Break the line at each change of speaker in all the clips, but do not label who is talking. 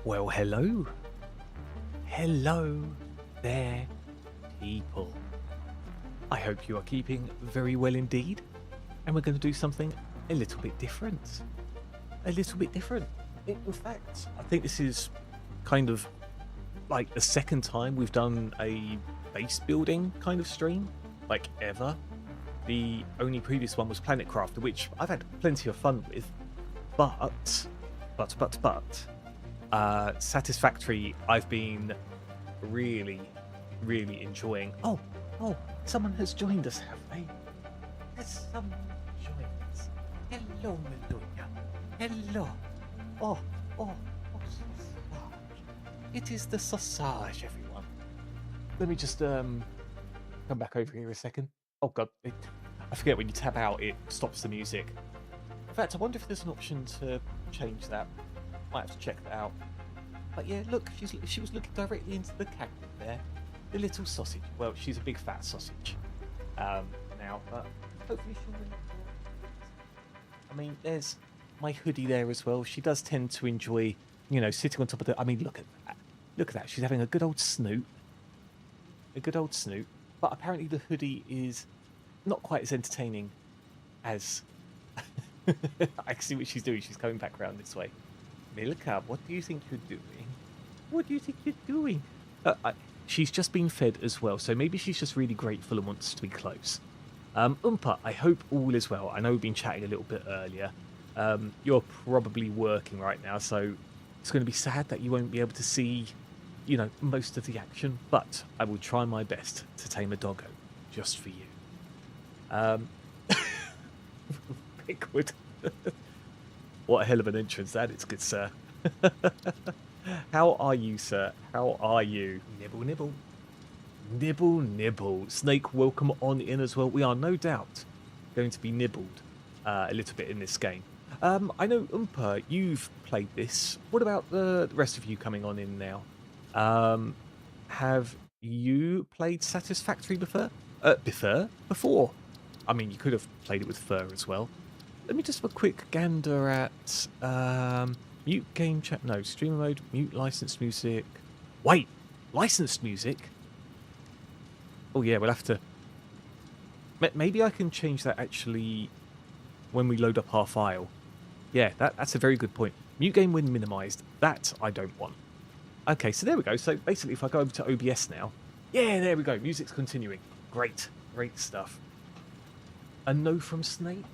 Well, hello. Hello there, people. I hope you are keeping very well indeed. And we're going to do something a little bit different. A little bit different. In fact, I think this is kind of like the second time we've done a base building kind of stream, like ever. The only previous one was Planet Crafter, which I've had plenty of fun with. But Satisfactory, I've been really, really enjoying. Oh, someone has joined us, have they? Has someone joined us? Hello, Melonia. Hello. Oh, sausage. It is the sausage, everyone. Let me just come back over here a second. Oh God, I forget when you tab out, it stops the music. In fact, I wonder if there's an option to change that. Might have to check that out. But yeah, look, she was looking directly into the camera there. The little sausage. Well, she's a big fat sausage now, but hopefully she'll really enjoy it. I mean, there's my hoodie there as well. She does tend to enjoy, sitting on top of the... I mean, look at that. Look at that. She's having a good old snoot. A good old snoot. But apparently the hoodie is not quite as entertaining as... I can see what she's doing. She's coming back around this way. Milka, what do you think you're doing? What do you think you're doing? She's just been fed as well, so maybe she's just really grateful and wants to be close. Oompa, I hope all is well. I know we've been chatting a little bit earlier. You're probably working right now, so it's going to be sad that you won't be able to see, most of the action, but I will try my best to tame a doggo just for you. Bigwood. What a hell of an entrance that is, good sir. How are you, sir? How are you? Nibble, nibble. Nibble, nibble. Snake, welcome on in as well. We are no doubt going to be nibbled a little bit in this game. I know, Oompa, you've played this. What about the rest of you coming on in now? Have you played Satisfactory before? Before? I mean, you could have played it with Fur as well. Let me just have a quick gander at mute game chat. No, streamer mode, mute licensed music. Wait, licensed music? Oh yeah, we'll have to... Maybe I can change that actually when we load up our file. Yeah, that's a very good point. Mute game when minimized. That I don't want. Okay, so there we go. So basically if I go over to OBS now. Yeah, there we go. Music's continuing. Great stuff. A no from Snake?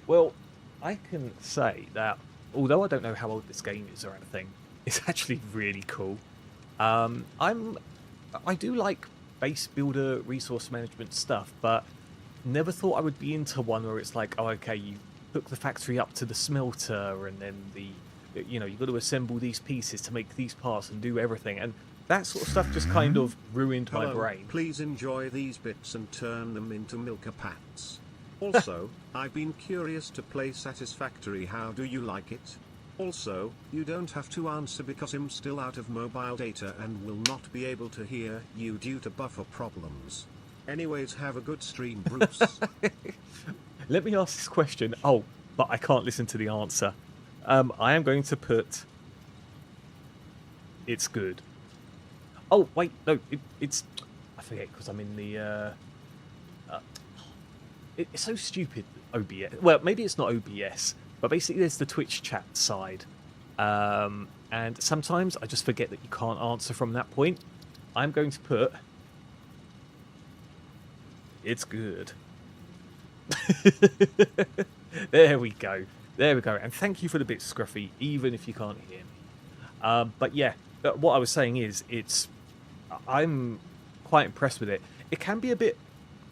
Well, I can say that although I don't know how old this game is or anything, it's actually really cool. I do like base builder resource management stuff, but never thought I would be into one where it's like, oh, okay, you hook the factory up to the smelter, and then you've got to assemble these pieces to make these parts and do everything, and that sort of stuff just kind of ruined my brain.
Please enjoy these bits and turn them into Milka Pats. Also, I've been curious to play Satisfactory. How do you like it? Also, you don't have to answer because I'm still out of mobile data and will not be able to hear you due to buffer problems. Anyways, have a good stream, Bruce.
Let me ask this question. Oh, but I can't listen to the answer. I am going to put... It's good. Oh, wait, no, it's... I forget because I'm in the... It's so stupid, OBS. Well, maybe it's not OBS, but basically there's the Twitch chat side. And sometimes I just forget that you can't answer from that point. I'm going to put... It's good. There we go. There we go. And thank you for the bit, Scruffy, even if you can't hear me. But yeah, what I was saying is I'm quite impressed with it. It can be a bit...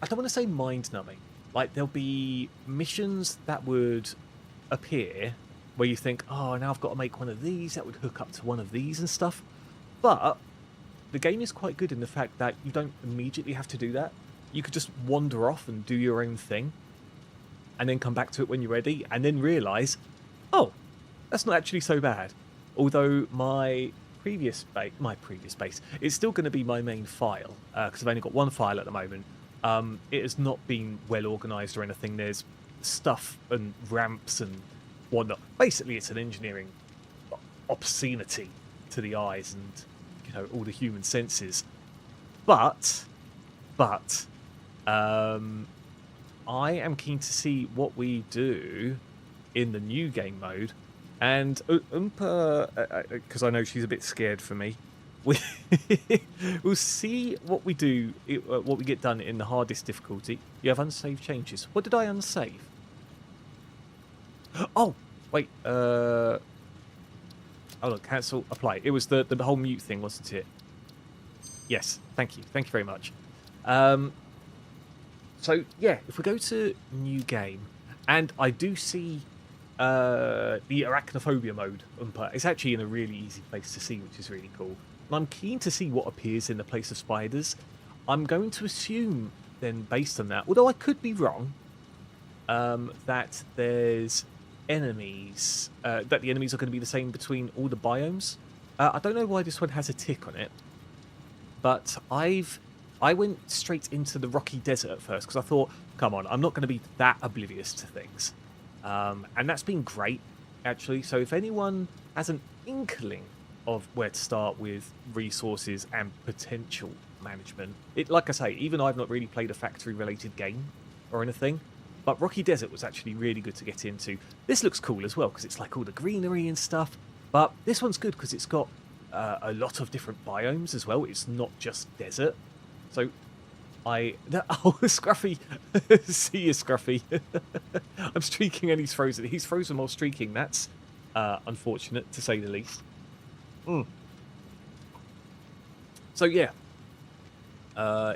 I don't want to say mind-numbing. Like, there'll be missions that would appear where you think, oh, now I've got to make one of these, that would hook up to one of these and stuff. But the game is quite good in the fact that you don't immediately have to do that. You could just wander off and do your own thing, and then come back to it when you're ready, and then realise, oh, that's not actually so bad. Although my previous base, it's still going to be my main file, because I've only got one file at the moment. It has not been well organised or anything. There's stuff and ramps and whatnot. Basically, it's an engineering obscenity, to to the eyes and, you know, all the human senses. But, I am keen to see what we do in the new game mode. And Oompa, because I know she's a bit scared for me, we'll see what we do, what we get done in the hardest difficulty. You have unsaved changes. What did I unsave? Oh, wait. Hold on, cancel, apply. It was the whole mute thing, wasn't it? Yes, thank you. Thank you very much. So, yeah, if we go to new game, and I do see the arachnophobia mode, it's actually in a really easy place to see, which is really cool. And I'm keen to see what appears in the place of spiders. I'm going to assume, then, based on that, although I could be wrong, that there's enemies, that the enemies are going to be the same between all the biomes. I don't know why this one has a tick on it, but I went straight into the rocky desert at first because I thought, come on, I'm not going to be that oblivious to things. And that's been great, actually. So if anyone has an inkling of where to start with resources and potential management, like I say, even I've not really played a factory-related game or anything, but Rocky Desert was actually really good to get into. This looks cool as well because it's like all the greenery and stuff, but this one's good because it's got a lot of different biomes as well. It's not just desert. So oh, Scruffy. See you, Scruffy. I'm streaking and he's frozen. He's frozen while streaking. That's unfortunate, to say the least. So, yeah.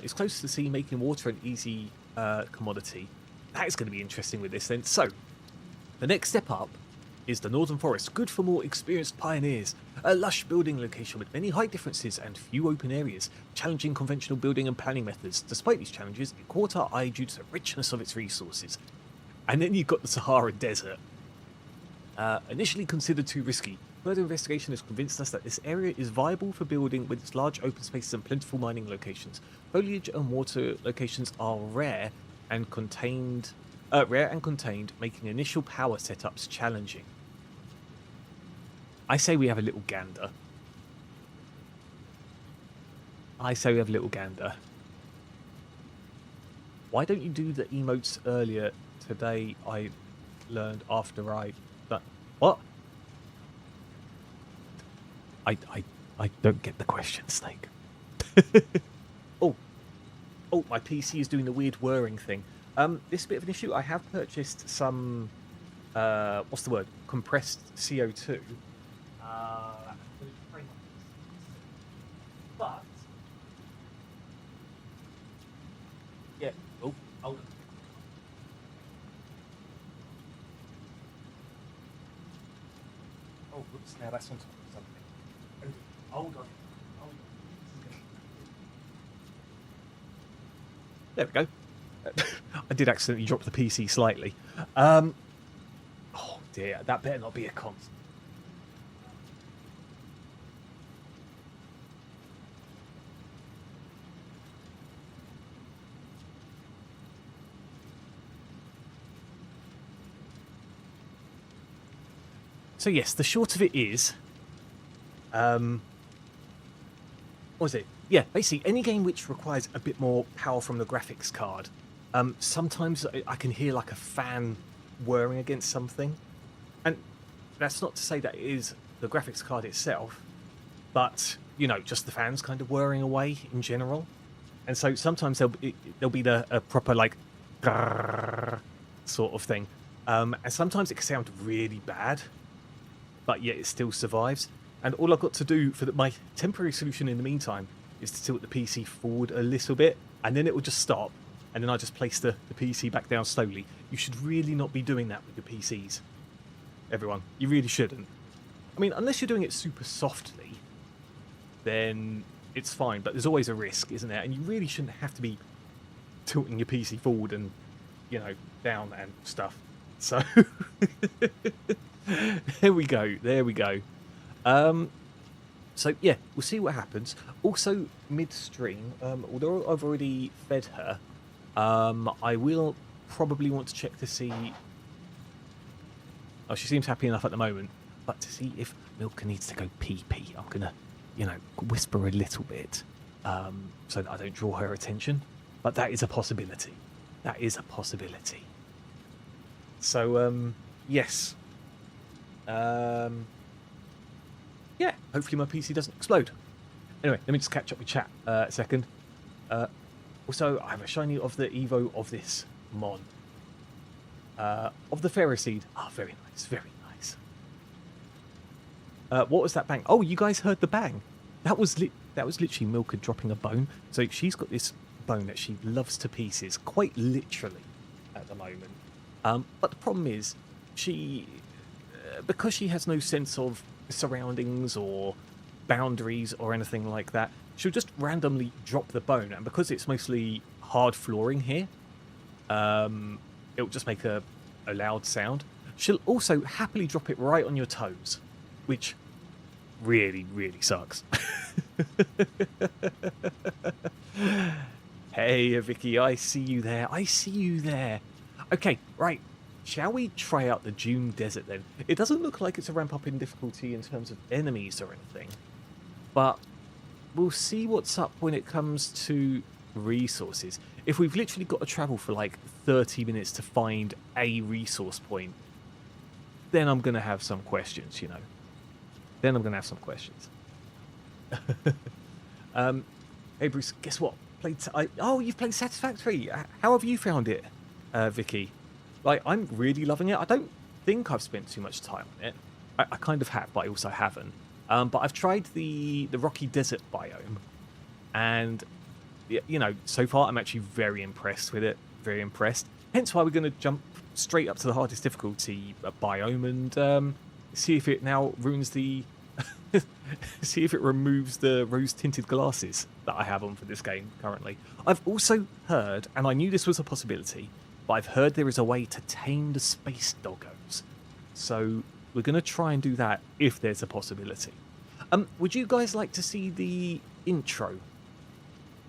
It's close to the sea, making water an easy commodity. That is going to be interesting with this then. So, the next step up is the Northern Forest, good for more experienced pioneers. A lush building location with many height differences and few open areas, challenging conventional building and planning methods. Despite these challenges, it caught our eye due to the richness of its resources. And then you've got the Sahara Desert. Initially considered too risky, further investigation has convinced us that this area is viable for building with its large open spaces and plentiful mining locations. Foliage and water locations are rare and contained, making initial power setups challenging. I say we have a little gander. Why don't you do the emotes earlier today? I learned after I... What? I don't get the question, Snake. Oh, my PC is doing the weird whirring thing. This is a bit of an issue. I have purchased some, what's the word? Compressed CO2. But, yeah, oh, hold on. Oh, whoops, now that's on top of something. Hold on. There we go. I did accidentally drop the PC slightly. Oh dear, that better not be a constant. So yes, the short of it is, what was it? Yeah, basically any game which requires a bit more power from the graphics card. Sometimes I can hear like a fan whirring against something, and that's not to say that it is the graphics card itself, but you know, just the fans kind of whirring away in general. And so sometimes there'll be a proper like sort of thing, and sometimes it can sound really bad, but yet it still survives. And all I've got to do for my temporary solution in the meantime is to tilt the PC forward a little bit, and then it will just stop, and then I just place the PC back down slowly. You should really not be doing that with your PCs, everyone. You really shouldn't. I mean, unless you're doing it super softly, then it's fine, but there's always a risk, isn't there? And you really shouldn't have to be tilting your PC forward and, you know, down and stuff. So, there we go. So yeah, we'll see what happens. Also, midstream, although I've already fed her, I will probably want to check to see... Oh, she seems happy enough at the moment. But to see if Milka needs to go pee-pee, I'm going to, whisper a little bit so that I don't draw her attention. But that is a possibility. That is a possibility. So, yes. Yeah, hopefully my PC doesn't explode. Anyway, let me just catch up with chat a second. Also, I have a shiny of the Evo of this Mon. Of the Ferroseed. Ah, very nice, very nice. What was that bang? Oh, you guys heard the bang. That was literally Milka dropping a bone. So she's got this bone that she loves to pieces, quite literally, at the moment. But the problem is, she, because she has no sense of surroundings or boundaries or anything like that, she'll just randomly drop the bone, and because it's mostly hard flooring here, it'll just make a loud sound. She'll also happily drop it right on your toes, which really, really sucks. Hey, Vicky, I see you there. I see you there. Okay, right. Shall we try out the June Desert then? It doesn't look like it's a ramp up in difficulty in terms of enemies or anything, but we'll see what's up when it comes to resources. If we've literally got to travel for like 30 minutes to find a resource point, then I'm going to have some questions, Then I'm going to have some questions. Hey, Bruce, guess what? You've played Satisfactory. How have you found it, Vicky? Like, I'm really loving it. I don't think I've spent too much time on it. I kind of have, but I also haven't. But I've tried the rocky desert biome, and so far I'm actually very impressed with it. Very impressed. Hence why we're going to jump straight up to the hardest difficulty biome and see if it now ruins the. See if it removes the rose-tinted glasses that I have on for this game currently. I've also heard, and I knew this was a possibility, but I've heard there is a way to tame the space doggos. So we're going to try and do that if there's a possibility. Would you guys like to see the intro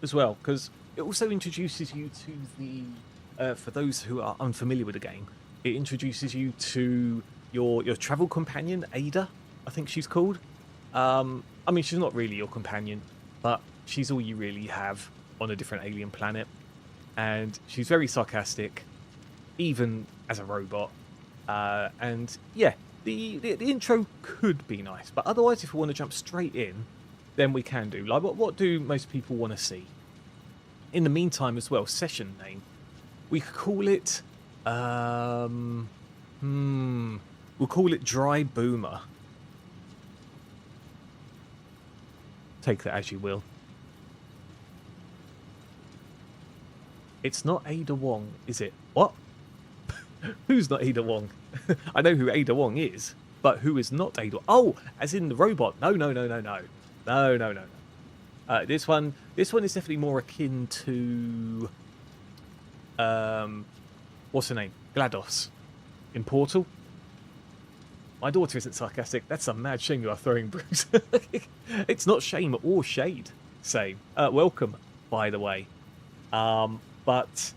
as well? Because it also introduces you to the, for those who are unfamiliar with the game, it introduces you to your travel companion, Ada, I think she's called. I mean, she's not really your companion, but she's all you really have on a different alien planet. And she's very sarcastic, even as a robot. And yeah, the intro could be nice, but otherwise, if we want to jump straight in, then we can do. Like, what do most people want to see? In the meantime, as well, session name. We could call it. We'll call it Dry Boomer. Take that as you will. It's not Ada Wong, is it? What? Who's not Ada Wong? I know who Ada Wong is, but who is not Ada? Oh, as in the robot. No. This one is definitely more akin to what's her name? GLaDOS in Portal. My daughter isn't sarcastic. That's some mad shame you are throwing, Bruce. It's not shame or shade. Same. Welcome, by the way. But,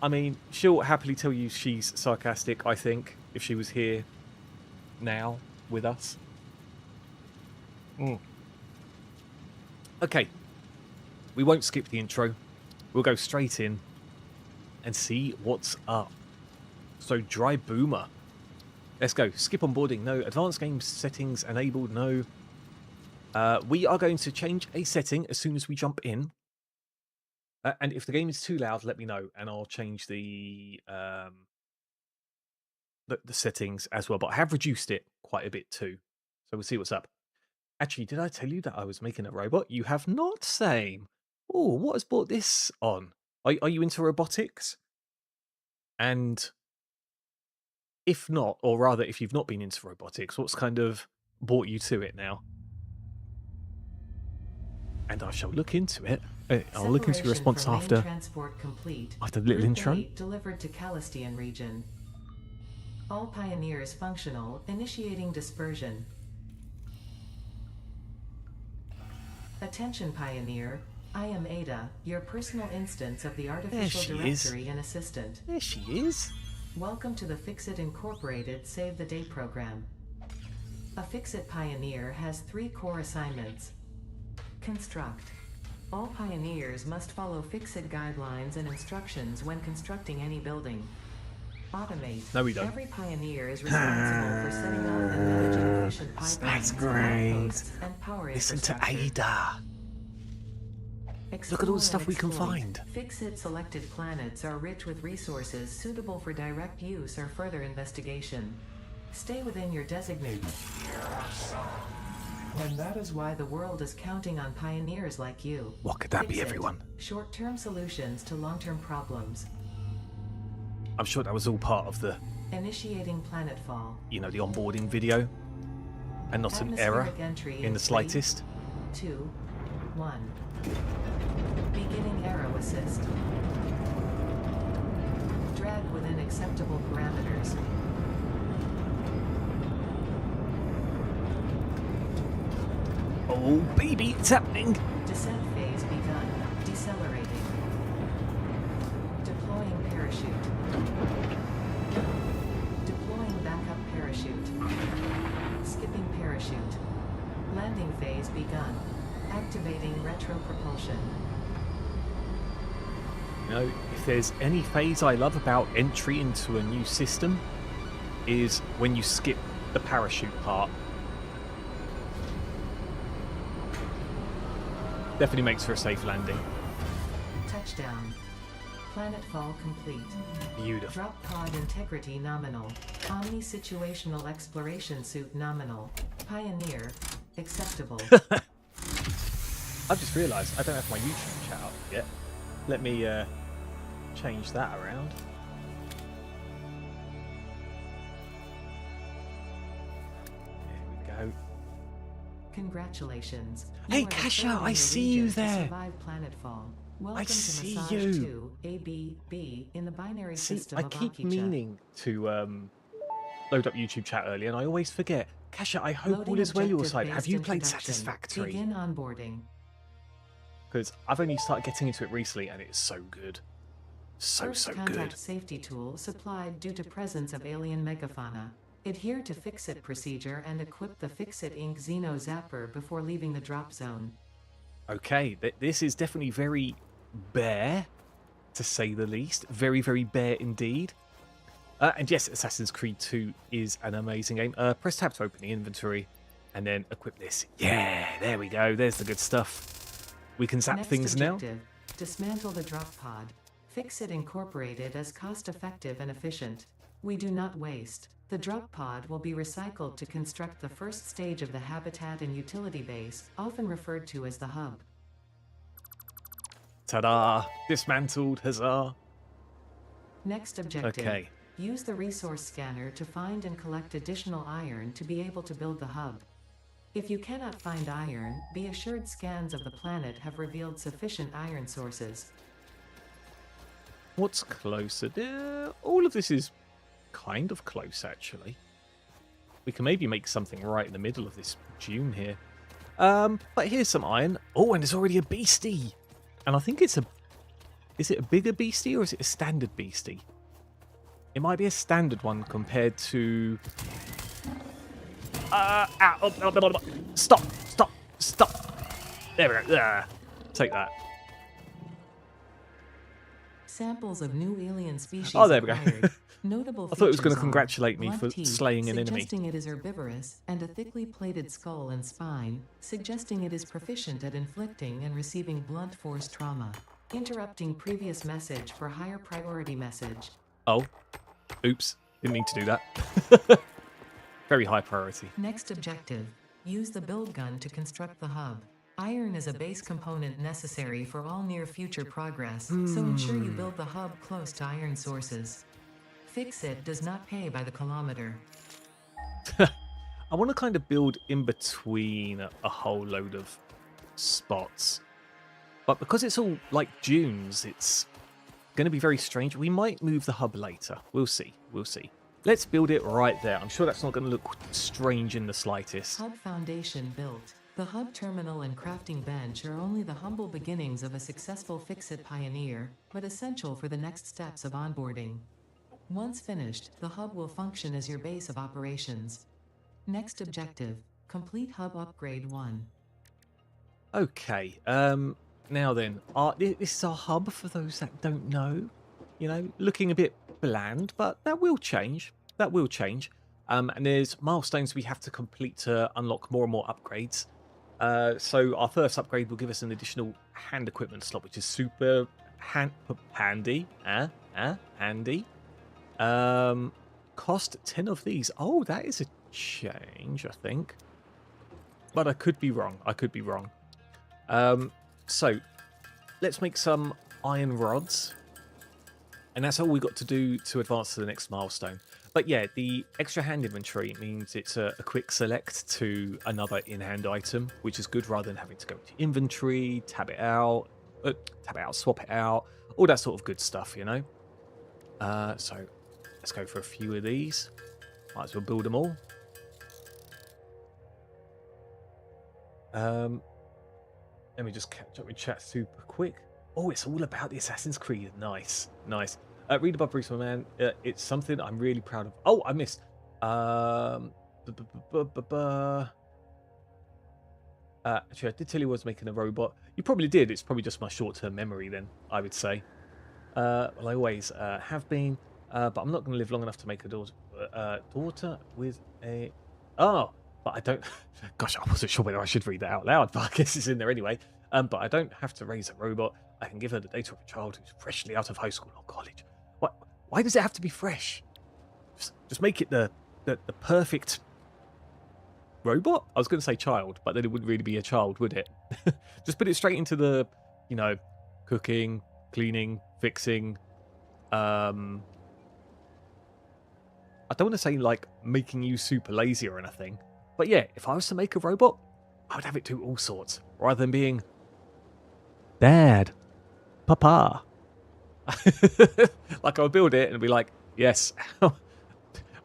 I mean, she'll happily tell you she's sarcastic, I think, if she was here now with us. Okay. We won't skip the intro. We'll go straight in and see what's up. So, Dry Boomer. Let's go. Skip onboarding. No. Advanced game settings enabled. No. We are going to change a setting as soon as we jump in. And if the game is too loud, let me know, and I'll change the settings as well. But I have reduced it quite a bit too. So we'll see what's up. Actually, did I tell you that I was making a robot? You have not, same. Oh, what has brought this on? Are you into robotics? And if not, or rather, if you've not been into robotics, what's kind of brought you to it now? And I shall look into it. I'll look into your response after the little intro.
Delivered to Calistian region. All pioneers functional, initiating dispersion. Attention, Pioneer. I am Ada, your personal instance of the artificial directory and assistant.
There she is.
Welcome to the Fixit Incorporated Save the Day program. A Fix-It Pioneer has 3 core assignments. Construct. All pioneers must follow Fix-It guidelines and instructions when constructing any building. Automate.
No, we don't.
Every pioneer is responsible for setting up and managing efficient pipelines,
That's great.
outposts, and power
Listen to
infrastructure.
Ada. Look at all the stuff we can find.
Fix-It selected planets are rich with resources suitable for direct use or further investigation. Stay within your designated. And that is why the world is counting on pioneers like you.
What could that be,
Fix-It.
everyone?
Short-term solutions to long-term problems.
I'm sure that was all part of the,
Initiating planetfall.
you know, the onboarding video. And not an error
Atmospheric entry
in the
3,
slightest.
2, 1. Beginning arrow assist. Drag within acceptable parameters.
Oh, baby, it's happening.
Descent phase begun. Decelerating. Deploying parachute. Deploying backup parachute. Skipping parachute. Landing phase begun. Activating retro propulsion.
You know, if there's any phase I love about entry into a new system, is when you skip the parachute part. Definitely makes for a safe landing.
Touchdown. Planetfall complete.
Beautiful.
Drop pod integrity nominal. Omni situational exploration suit nominal. Pioneer. Acceptable.
I've just realised I don't have my YouTube chat up yet. Let me change that around. There we go.
Congratulations.
Hey,
You are the
Kasha,
third in
I
the
see you
region to
there.
survive planetfall. Welcome to
see
Massage
you.
2, ABB, in the binary
See,
system
I
of
keep
Akicha.
meaning to load up YouTube chat earlier, and I always forget. Kasha, I hope
Loading
all is well your side.
objective-based
Have you played
introduction.
Satisfactory?
Begin onboarding.
Because I've only started getting into it recently, and it's so good. So
First
good.
contact safety tool supplied due to presence of alien megafauna. Adhere to Fix-It procedure and equip the Fix-It Inc. Xeno Zapper before leaving the drop zone.
Okay, this is definitely very bare, to say the least. Very, very bare indeed. And yes, Assassin's Creed 2 is an amazing game. Press tab to open the inventory, and then equip this. Yeah, there we go. There's the good stuff. We can zap
Next
things now.
objective, dismantle the drop pod. Fix-It incorporated as cost-effective and efficient. We do not waste. The drop pod will be recycled to construct the first stage of the habitat and utility base, often referred to as the hub.
Ta-da! Dismantled, huzzah!
Next objective.
Okay.
Use the resource scanner to find and collect additional iron to be able to build the hub. If you cannot find iron, be assured scans of the planet have revealed sufficient iron sources.
What's closer? All of this is kind of close, actually. We can maybe make something right in the middle of this dune here. But here's some iron. Oh, and there's already a beastie. And I think it's a... Is it a bigger beastie or is it a standard beastie? It might be a standard one compared to... Stop! Stop! Stop! There we go. Take that.
Samples of new alien species
Oh, there we go.
acquired. Notable
I thought it was going
features
to
are
congratulate me
blunt
for
teeth,
slaying an enemy.
suggesting it is herbivorous, and a thickly plated skull and spine, suggesting it is proficient at inflicting and receiving blunt force trauma. Interrupting previous message for higher priority message.
Oh. Oops. Didn't mean to do that. Very high priority.
Next objective. Use the build gun to construct the hub. Iron is a base component necessary for all near-future progress, so ensure you build the hub close to iron sources. Fix-It does not pay by the kilometer.
I want to kind of build in between a whole load of spots. But because it's all like dunes, it's going to be very strange. We might move the hub later. We'll see. We'll see. Let's build it right there. I'm sure that's not going to look strange in the slightest.
Hub foundation built. The hub terminal and crafting bench are only the humble beginnings of a successful Fix-It pioneer, but essential for the next steps of onboarding. Once finished, the hub will function as your base of operations. Next objective, complete hub upgrade 1.
Okay. Now then, this is our hub for those that don't know. You know, looking a bit bland, but that will change. That will change. And there's milestones we have to complete to unlock more and more upgrades. So our first upgrade will give us an additional hand equipment slot, which is super handy. Handy. Cost 10 of these. Oh, that is a change, I think. But I could be wrong. I could be wrong. So let's make some iron rods. And that's all we got to do to advance to the next milestone. But yeah, the extra hand inventory means it's a quick select to another in-hand item, which is good rather than having to go to inventory, tab it out, swap it out, all that sort of good stuff, you know. So let's go for a few of these. Might as well build them all. Let me just catch up with chat super quick. Oh, it's all about the Assassin's Creed. Nice, nice. Read above, Bruce, my man. It's something I'm really proud of. Oh, I missed. Actually, I did tell you I was making a robot. You probably did. It's probably just my short-term memory then, I would say. Well, I always have been. But I'm not going to live long enough to make a daughter with a... Oh, but I don't... Gosh, I wasn't sure whether I should read that out loud, but I guess it's in there anyway. But I don't have to raise a robot. I can give her the data of a child who's freshly out of high school or college. Why does it have to be fresh? Just make it the perfect robot? I was going to say child, but then it wouldn't really be a child, would it? Just put it straight into the, you know, cooking, cleaning, fixing. I don't want to say, like, making you super lazy or anything. But yeah, if I was to make a robot, I would have it do all sorts. Rather than being... Dad. Papa. Like, I would build it and be like, yes.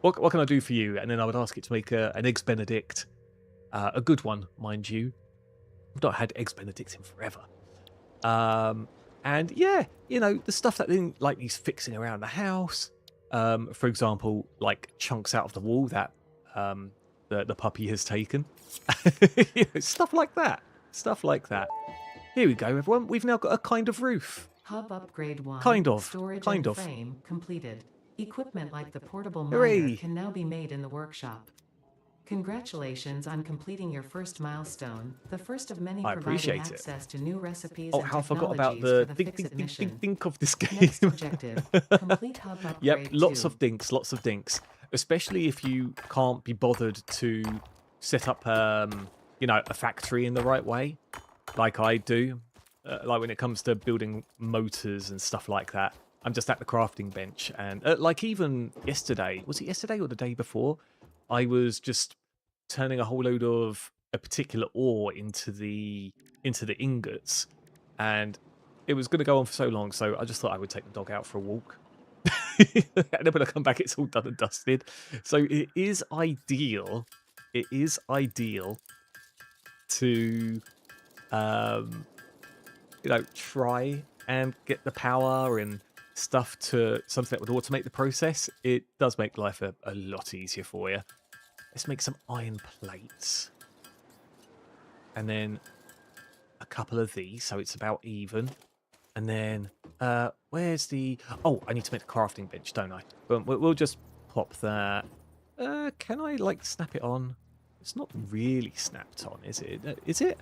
What can I do for you? And then I would ask it to make an Eggs Benedict. A good one, mind you. I've not had Eggs Benedict in forever. And yeah, you know, the stuff that then, like, he's fixing around the house. For example, like chunks out of the wall that the puppy has taken. You know, stuff like that. Stuff like that. Here we go, everyone. We've now got a kind of roof.
Hub upgrade 1.
Kind of.
Storage
Kind
and
of.
frame completed. Equipment like the portable miner
Hooray.
can now be made in the workshop. Congratulations on completing your first milestone, the first of many
I
providing
appreciate it.
access to new recipes
Oh,
and
how I forgot about
technologies
the
for the Fix-It mission.
think of this game.
Next objective, complete hub upgrade
Yep, lots
2.
of dinks, lots of dinks. Especially if you can't be bothered to set up, you know, a factory in the right way, like I do. Like when it comes to building motors and stuff like that. I'm just at the crafting bench, and like even yesterday, was it yesterday or the day before? I was just turning a whole load of a particular ore into the ingots, and it was going to go on for so long, so I just thought I would take the dog out for a walk. And then when I come back, it's all done and dusted. So it is ideal. It is ideal to, you know, try and get the power and stuff to something that would automate the process. It does make life a lot easier for you. Let's make some iron plates. And then a couple of these, so it's about even. And then, where's the... Oh, I need to make the crafting bench, don't I? But we'll just pop that. Can I, like, snap it on? It's not really snapped on, is it? Is it?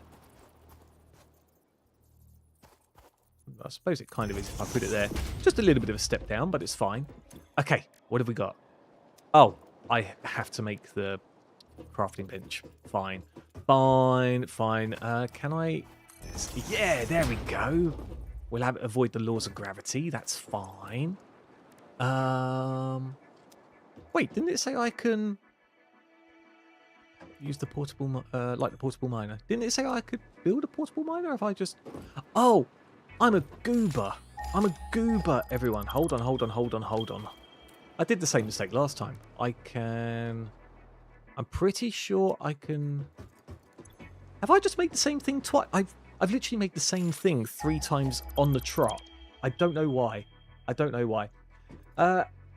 I suppose it kind of is if I put it there. Just a little bit of a step down, but it's fine. Okay, what have we got? Oh, I have to make the crafting bench. Fine. Fine, fine. Can I... Yeah, there we go. We'll have it avoid the laws of gravity. That's fine. Wait, didn't it say I can use the portable, like the portable miner? Didn't it say I could build a portable miner? Or have I just... Oh, I'm a goober. I'm a goober, everyone. Hold on, hold on, hold on, hold on. I did the same mistake last time. I can... I'm pretty sure I can... Have I just made the same thing twice? I've literally made the same thing 3 times on the trot. I don't know why. I don't know why.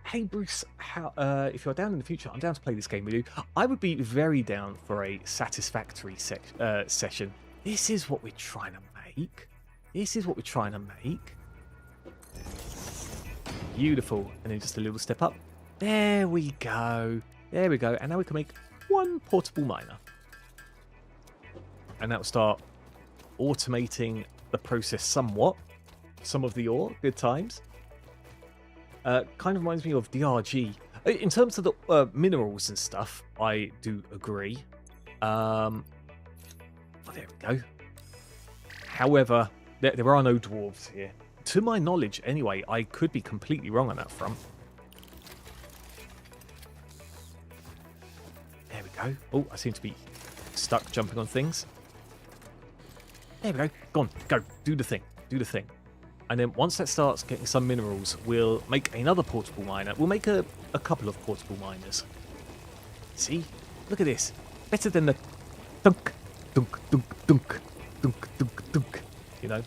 hey Bruce, how if you're down in the future, I'm down to play this game with you. I would be very down for a Satisfactory session. This is what we're trying to make. This is what we're trying to make. Beautiful. And then just a little step up. There we go. There we go. And now we can make one portable miner. And that will start automating the process somewhat. Some of the ore. Good times. Kind of reminds me of DRG. In terms of the minerals and stuff, I do agree. Oh, there we go. However, there are no dwarves here. To my knowledge, anyway, I could be completely wrong on that front. There we go. Oh, I seem to be stuck jumping on things. There we go. Go on, go. Do the thing. Do the thing. And then once that starts getting some minerals, we'll make another portable miner. We'll make a couple of portable miners. See? Look at this. Better than the dunk, dunk, dunk, dunk, dunk, dunk, dunk. You know?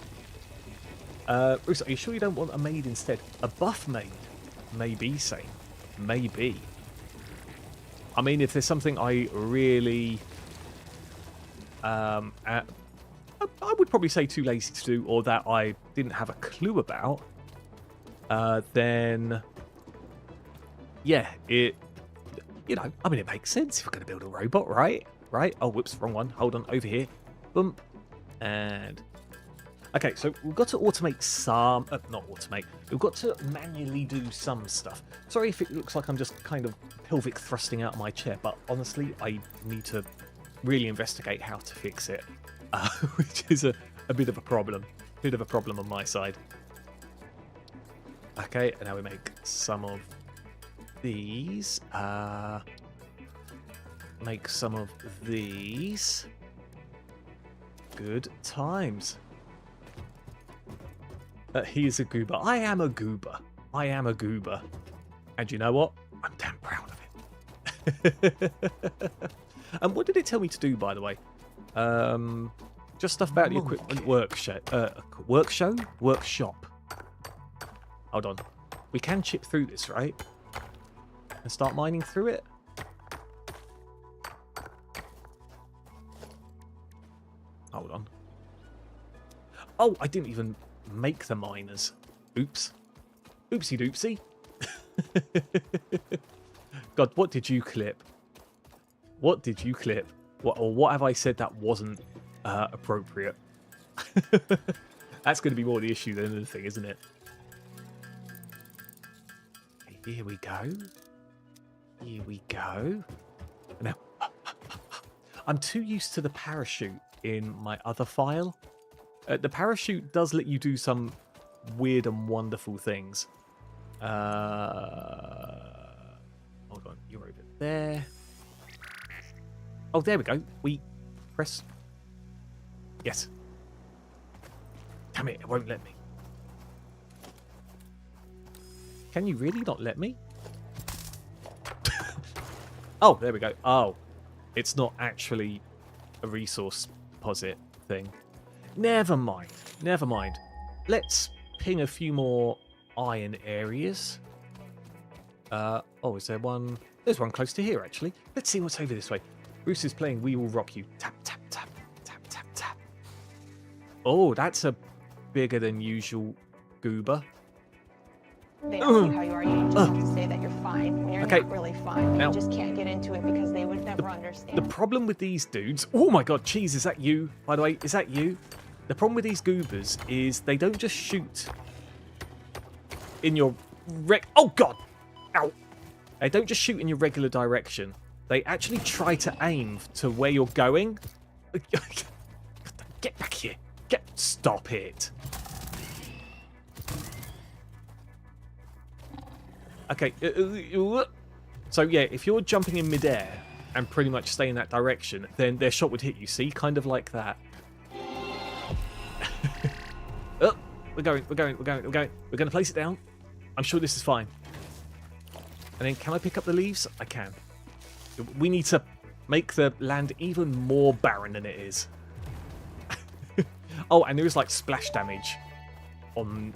Bruce, are you sure you don't want a maid instead? A buff maid? Maybe, same. Maybe. I mean, if there's something I really... I would probably say too lazy to do, or that I didn't have a clue about, then, yeah, it, you know, I mean, it makes sense if we're going to build a robot, right? Right? Oh, whoops, wrong one. Hold on, over here. Boom. And, okay, so we've got to automate some, not automate, we've got to manually do some stuff. Sorry if it looks like I'm just kind of pelvic thrusting out of my chair, but honestly, I need to really investigate how to fix it. Which is a bit of a problem. Bit of a problem on my side. Okay, and now we make some of these. Make some of these. Good times. He is a goober. I am a goober. I am a goober. And you know what? I'm damn proud of it. And what did it tell me to do, by the way? Just stuff about the equipment workshop. Hold on. We can chip through this, right? And start mining through it? Hold on. Oh, I didn't even make the miners. Oops. Oopsie doopsie. God, what did you clip? What did you clip? What have I said that wasn't appropriate? That's going to be more the issue than anything, isn't it? Here we go. Here we go. Now, I'm too used to the parachute in my other file. The parachute does let you do some weird and wonderful things. Hold on, you're over there. Oh, there we go. We press. Yes. Damn it, it won't let me. Can you really not let me? Oh, there we go. Oh, it's not actually a resource deposit thing. Never mind. Never mind. Let's ping a few more iron areas. Oh, is there one? There's one close to here, actually. Let's see what's over this way. Bruce is playing We Will Rock You. Tap, tap, tap, tap, tap, tap. Oh, that's a bigger than usual goober.
They ask you how you are, you just have to say that you're fine when you're not really fine.
Now,
you just can't get into it because they would never understand.
The problem with these dudes... Oh my god, cheese, is that you? By the way, is that you? The problem with these goobers is they don't just shoot in your... Oh god! Ow! They don't just shoot in your regular direction. They actually try to aim to where you're going. Get back here. Stop it. Okay. So, yeah, if you're jumping in midair and pretty much stay in that direction, then their shot would hit you. See? Kind of like that. Oh, we're going. We're going to place it down. I'm sure this is fine. And then can I pick up the leaves? I can. We need to make the land even more barren than it is. Oh, and there is like splash damage on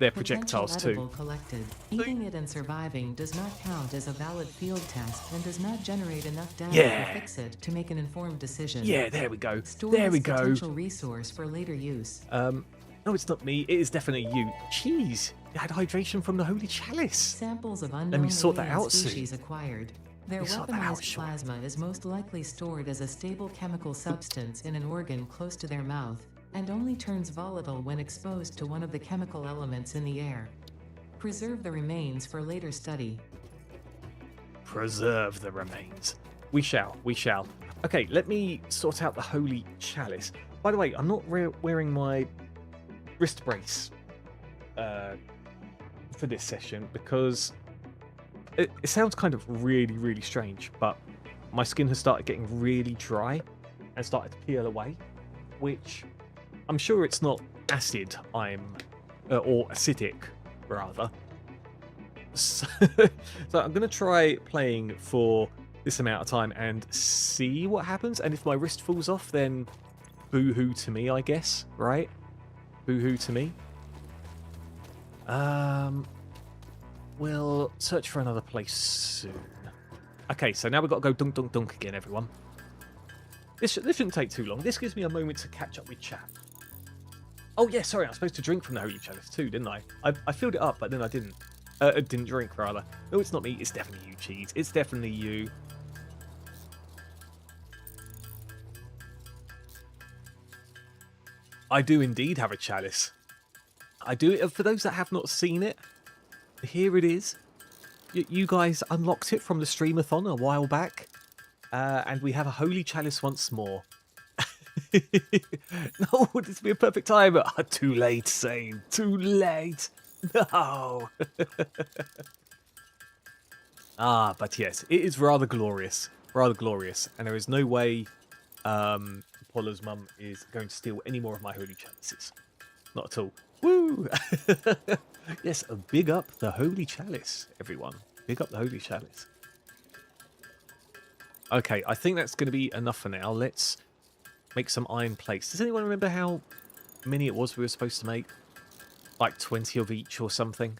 their
Potential
projectiles
edible
too.
collected. Eating it and surviving does not count as a valid field test and does not generate enough data
Yeah.
for Fix-It to make an informed decision.
Yeah, there we go.
Store
There
this
we go.
potential resource for later use.
No, it's not me. It is definitely you. Jeez, you had hydration from the Holy Chalice.
Samples of unknown
sort that
alien
out soon.
species acquired. Their
Let me sort that out,
weaponized
sure.
plasma is most likely stored as a stable chemical substance in an organ close to their mouth, and only turns volatile when exposed to one of the chemical elements in the air. Preserve the remains for later study.
Preserve the remains. We shall. We shall. Okay, let me sort out the Holy Chalice. By the way, I'm not wearing my wrist brace for this session because it sounds kind of really, really strange, but my skin has started getting really dry and started to peel away, which I'm sure it's not acid or acidic, rather. So I'm going to try playing for this amount of time and see what happens, and if my wrist falls off, then boo-hoo to me, I guess, right? Boo-hoo to me. We'll search for another place soon. Okay, so now we've got to go dunk, dunk, dunk again, everyone. This shouldn't take too long. This gives me a moment to catch up with chat. Oh, yeah, sorry, I was supposed to drink from the Holy Chalice too, didn't I? I filled it up, but then I didn't. Didn't drink, rather. No, it's not me. It's definitely you, Cheese. It's definitely you. I do indeed have a chalice. I do. For those that have not seen it, here it is. You guys unlocked it from the streamathon a while back. And we have a Holy Chalice once more. No, this would be a perfect time. Too late, Sane. Too late. No. But yes, it is rather glorious. Rather glorious. And there is no way Apollo's mum is going to steal any more of my Holy Chalices. Not at all. Woo! Yes, big up the Holy Chalice, everyone. Big up the Holy Chalice. Okay, I think that's going to be enough for now. Let's make some iron plates. Does anyone remember how many it was we were supposed to make? Like 20 of each or something?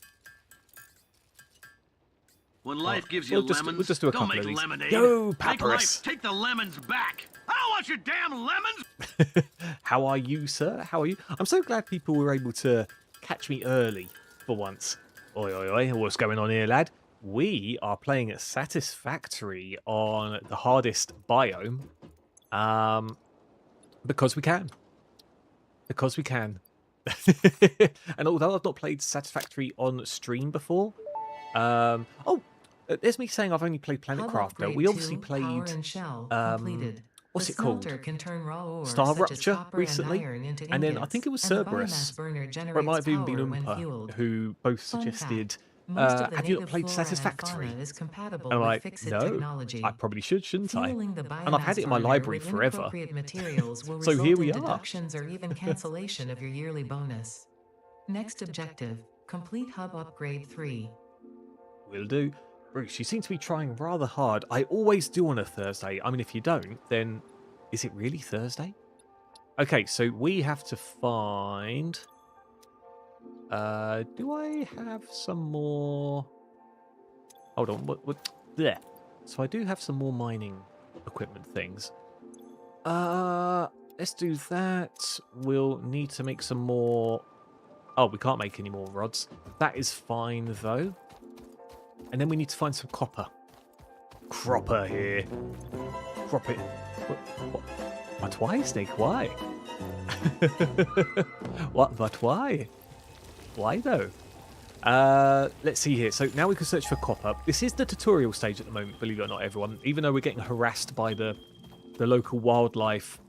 When life gives you lemons,
we'll just do a
don't
couple
make
of these.
lemonade.
Yo,
Make
Papyrus!
life take the lemons back. I don't want your damn lemons.
How are you, sir? How are you? I'm so glad people were able to catch me early for once. Oi, oi, oi. What's going on here, lad? We are playing at Satisfactory on the hardest biome. Because we can. Because we can. And although I've not played Satisfactory on stream before, there's me saying I've only played Planet Crafter. We obviously played what's it called? Star Rupture recently, and then I think it was Cerberus, or it might have even been Oompa, who both suggested, have you not played Satisfactory? And I'm like, no, I probably should, shouldn't I? And I've had it in my library forever. So here we are.
Deductions or even cancellation of your yearly bonus. Next objective, complete hub upgrade 3.
Will do. Bruce, you seem to be trying rather hard. I always do on a Thursday. I mean, if you don't, then is it really Thursday? Okay, so we have to find... do I have some more... Hold on, what? There. So I do have some more mining equipment things. Let's do that. We'll need to make some more... Oh, we can't make any more rods. That is fine, though. And then we need to find some copper. Cropper here. Crop it. What? But why, Snake? Why? What? But why? Why, though? Let's see here. So now we can search for copper. This is the tutorial stage at the moment, believe it or not, everyone. Even though we're getting harassed by the local wildlife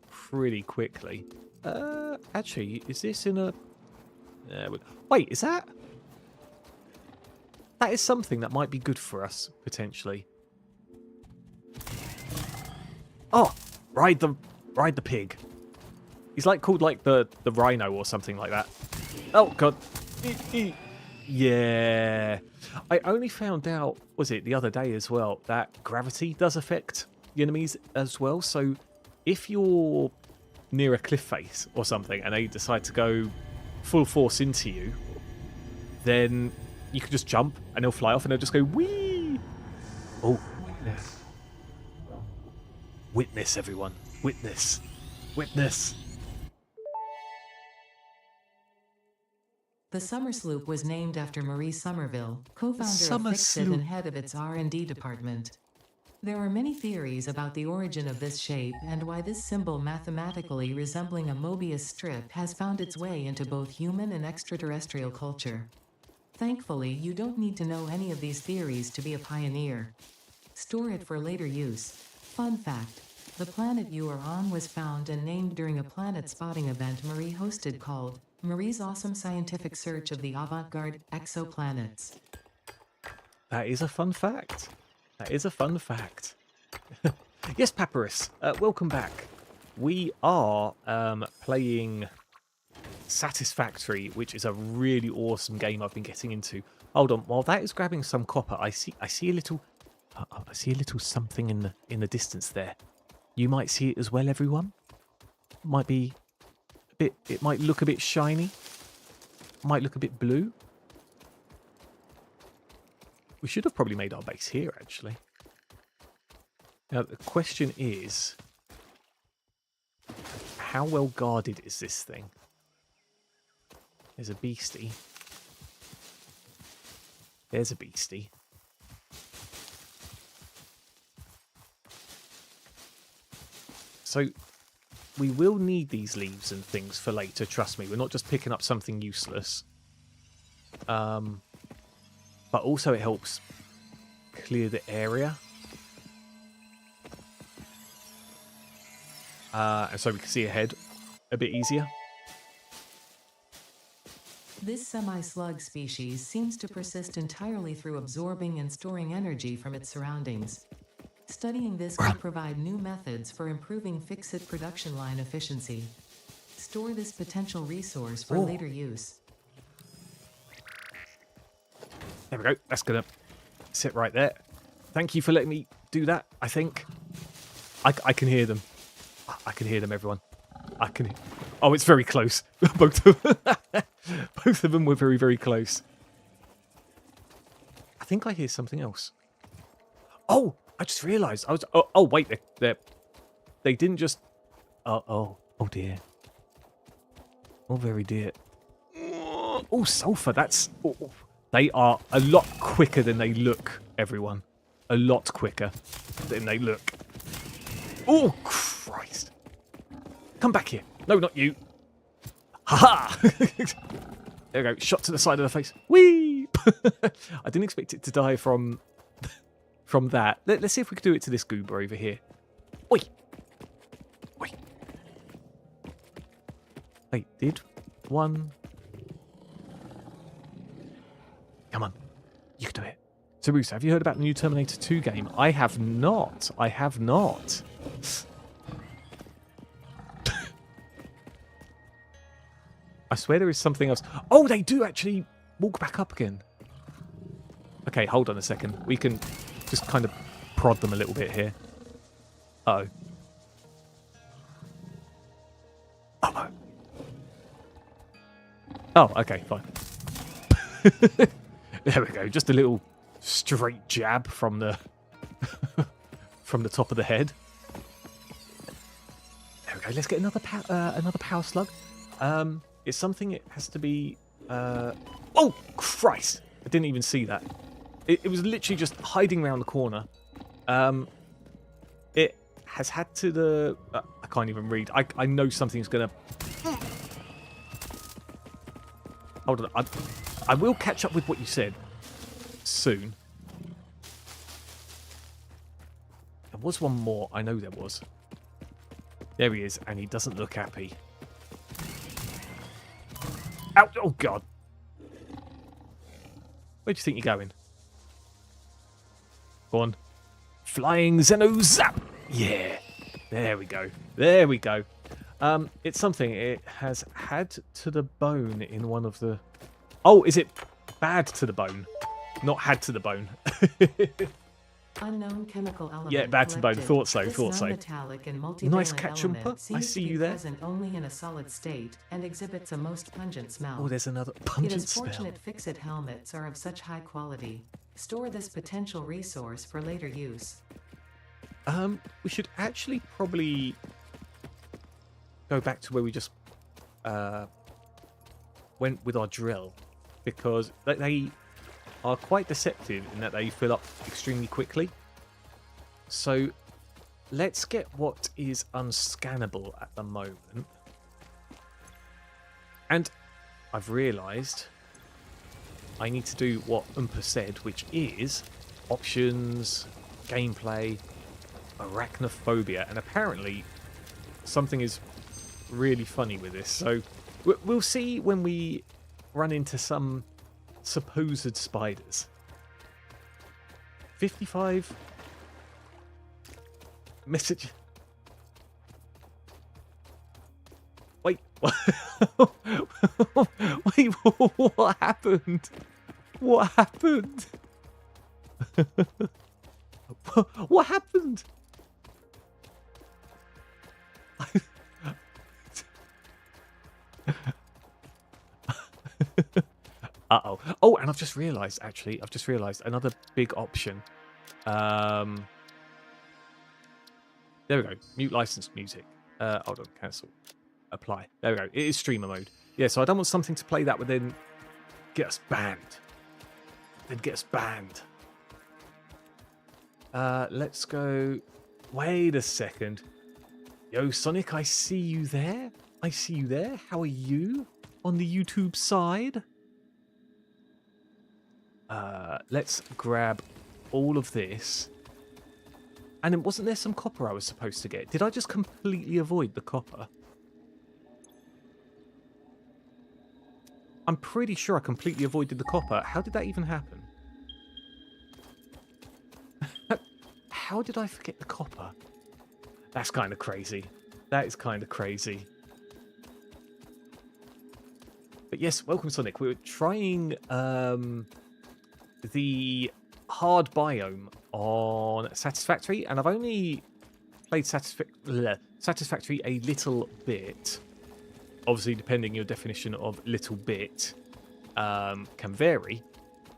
pretty quickly. Actually, is this in a... wait, is that... That is something that might be good for us, potentially. Oh, ride the pig. He's like called like the rhino or something like that. Oh god. Yeah. I only found out, was it the other day as well, that gravity does affect the enemies as well. So if you're near a cliff face or something and they decide to go full force into you, then you can just jump and they'll fly off and they'll just go whee. Oh, yeah. Witness, everyone. Witness. Witness.
The Summer Sloop was named after Marie Somerville, co-founder of Fixit and head of its R&D department. There are many theories about the origin of this shape and why this symbol, mathematically resembling a Mobius strip, has found its way into both human and extraterrestrial culture. Thankfully, you don't need to know any of these theories to be a pioneer. Store it for later use. Fun fact: the planet you are on was found and named during a planet spotting event Marie hosted called Marie's Awesome Scientific Search of the Avant-Garde Exoplanets.
That is a fun fact. That is a fun fact. Yes, Papyrus, welcome back. We are playing Satisfactory, which is a really awesome game I've been getting into. Hold on, while that is grabbing some copper, I see a little something in the distance there. You might see it as well, everyone. Might be a bit. It might look a bit shiny. Might look a bit blue. We should have probably made our base here, actually. Now, the question is, how well guarded is this thing? There's a beastie. There's a beastie. So, we will need these leaves and things for later, trust me. We're not just picking up something useless. But also it helps clear the area. And so we can see ahead a bit easier.
This semi-slug species seems to persist entirely through absorbing and storing energy from its surroundings. Studying this could provide new methods for improving Fixit production line efficiency. Store this potential resource for later use.
There we go. That's going to sit right there. Thank you for letting me do that, I think. I can hear them. I can hear them, everyone. I can... Oh, it's very close. Both of them were very, very close. I think I hear something else. Oh, I just realised. I was... Oh, wait. They didn't just... Oh, dear. Oh, very dear. Oh, sulphur. That's... Oh. They are a lot quicker than they look, everyone. A lot quicker than they look. Oh, Christ. Come back here. No, not you. Ha-ha! There we go. Shot to the side of the face. Whee! I didn't expect it to die from that. Let's see if we can do it to this goober over here. Oi! Oi! Wait, did one... Come on. You can do it. So, Bruce, have you heard about the new Terminator 2 game? I have not. I have not. I swear there is something else. Oh, they do actually walk back up again. Okay, hold on a second. We can just kind of prod them a little bit here. Uh-oh. Uh-oh. Oh, okay, fine. There we go. Just a little straight jab from the from the top of the head. There we go. Let's get another power slug. It's something. It has to be. Oh Christ! I didn't even see that. It was literally just hiding around the corner. It has had to the. I can't even read. I know something's gonna. Hold on. I will catch up with what you said soon. There was one more. I know there was. There he is, and he doesn't look happy. Out! Oh, God. Where do you think you're going? Go on. Flying Zeno Zap! Yeah. There we go. There we go. It's something. It has had to the bone in one of the... Oh, is it bad to the bone? Not had to the bone.
Unknown chemical element.
Yeah, bad to bone.
Collected.
Thought so.
This
Thought so.
non-metallic and multivalent
Nice catch
element
'em, I
seems
see
to be
you there.
present only in a solid state and exhibits a most pungent smell.
Oh, there's another
It
pungent
is
smell.
fortunate fix-it helmets are of such high quality. Store this potential resource for later use.
We should actually probably go back to where we just went with our drill, because they are quite deceptive in that they fill up extremely quickly. So let's get what is unscannable at the moment. And I've realised I need to do what Oompa said, which is options, gameplay, arachnophobia, and apparently something is really funny with this. So we'll see when we run into some supposed spiders. 55 message. Wait, wait, what happened? What happened? What happened? Uh-oh. Oh, and I've just realised, actually, another big option. There we go. Mute licensed music. Hold on, cancel. Apply. There we go. It is streamer mode. Yeah, so I don't want something to play that would then get us banned. Let's go. Wait a second. Yo, Sonic, I see you there. How are you on the YouTube side? Let's grab all of this. And then wasn't there some copper I was supposed to get? Did I just completely avoid the copper? I'm pretty sure I completely avoided the copper. How did that even happen? How did I forget the copper? That's kind of crazy. That is kind of crazy. But yes, welcome, Sonic. We were trying the hard biome on Satisfactory, and I've only played Satisfactory a little bit. Obviously, depending your definition of little bit can vary.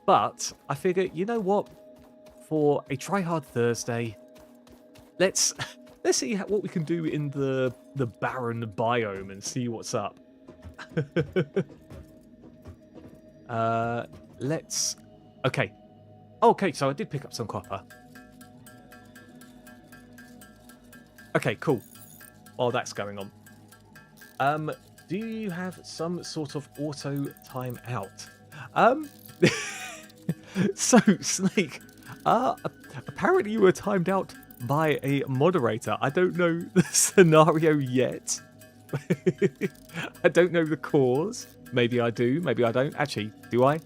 But I figure, you know what? For a try hard Thursday, let's see what we can do in the barren biome and see what's up. Okay, so I did pick up some copper. Okay, cool. While that's going on, do you have some sort of auto timeout? So, Snake, apparently you were timed out by a moderator. I don't know the scenario yet. I don't know the cause. Maybe I do, maybe I don't. Actually, do I?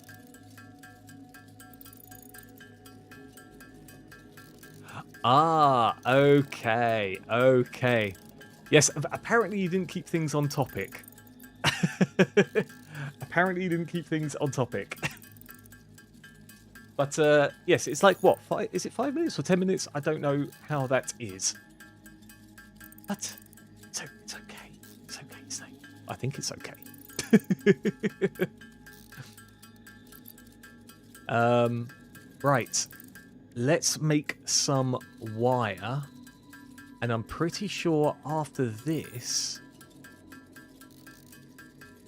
Ah, okay. Yes, apparently you didn't keep things on topic. But, yes, it's like, what, is it 5 minutes or 10 minutes? I don't know how that is. But it's okay. It's okay, Snake. I think it's okay. Right. Let's make some wire. And I'm pretty sure after this,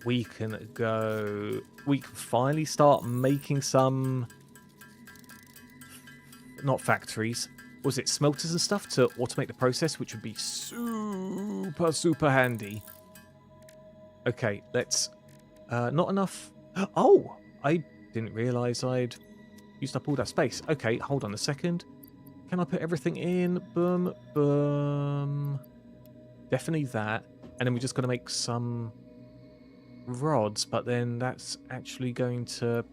we can finally start making some, not factories, was it smelters and stuff to automate the process, which would be super handy. Okay, let's, not enough. Oh, I didn't realize I'd used up all that space. Okay, hold on a second. Can I put everything in? Boom, boom. Definitely that. And then we're just going to make some rods, but then that's actually going to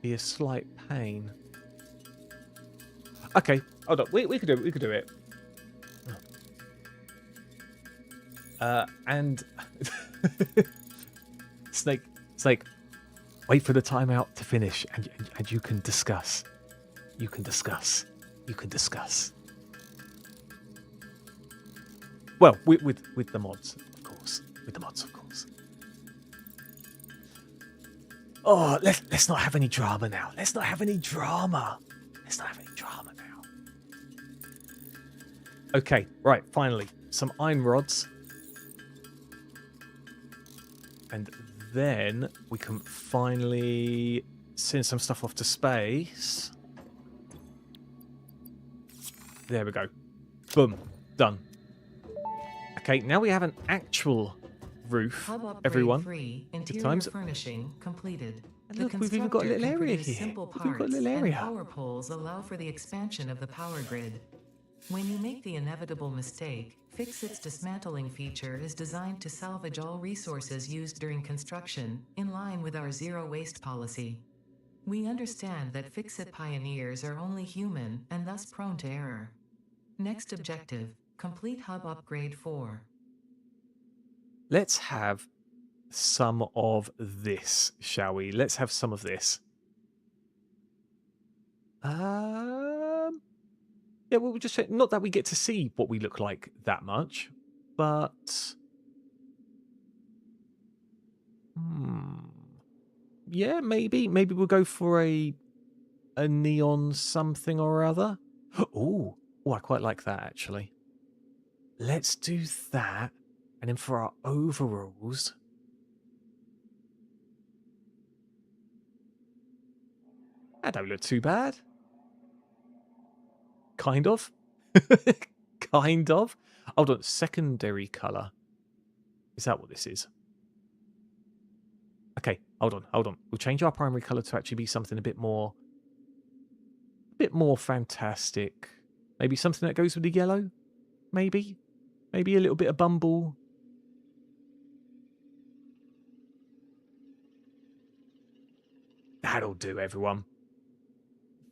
be a slight pain. Okay, hold on. We could do it. And Snake, wait for the timeout to finish, and you can discuss. You can discuss. You can discuss. Well, with the mods, of course. With the mods, of course. Oh, let's not have any drama now. Let's not have any drama. Let's not have any drama now. Okay, right, finally. Some iron rods. And then we can finally send some stuff off to space. There we go. Boom. Done. Okay, now we have an actual roof,
Hub upgrade
everyone.
3,
Good
interior
times.
furnishing completed.
And
The
look, we've even got a little
constructor
area
configures
here.
simple
We've even got a
parts,
little
and
area.
power poles allow for the expansion of the power grid. When you make the inevitable mistake, Fixit's dismantling feature is designed to salvage all resources used during construction, in line with our zero waste policy. We understand that Fixit pioneers are only human and thus prone to error. Next objective, complete hub upgrade 4.
Let's have some of this, shall we? Let's have some of this. Yeah, well, we'll just say, not that we get to see what we look like that much, but yeah, maybe we'll go for a neon something or other. Oh, I quite like that actually. Let's do that, and then for our overalls, that don't look too bad. Kind of. Kind of. Hold on, secondary colour. Is that what this is? Okay, hold on. We'll change our primary colour to actually be something a bit more fantastic. Maybe something that goes with the yellow? Maybe a little bit of bumble. That'll do, everyone.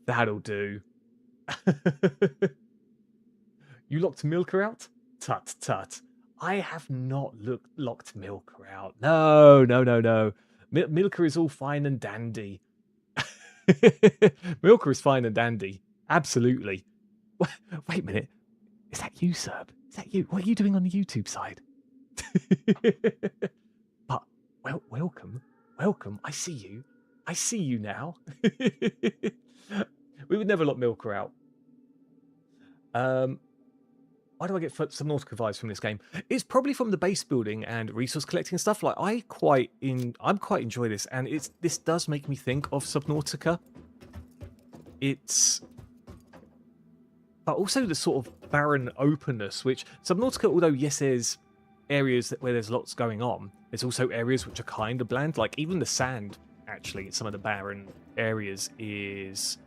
That'll do. You locked Milker out? Tut, tut. I have not locked Milker out. No. Milker is all fine and dandy. Milker is fine and dandy. Absolutely. Wait a minute. Is that you, Serb? Is that you? What are you doing on the YouTube side? But, well, welcome. I see you. I see you now. We would never lock Milker out. Why do I get Subnautica vibes from this game? It's probably from the base building and resource collecting stuff. Like I'm quite enjoy this, and this does make me think of Subnautica. But also the sort of barren openness, which Subnautica, although yes, there's areas where there's lots going on, there's also areas which are kind of bland. Like even the sand, actually, in some of the barren areas is.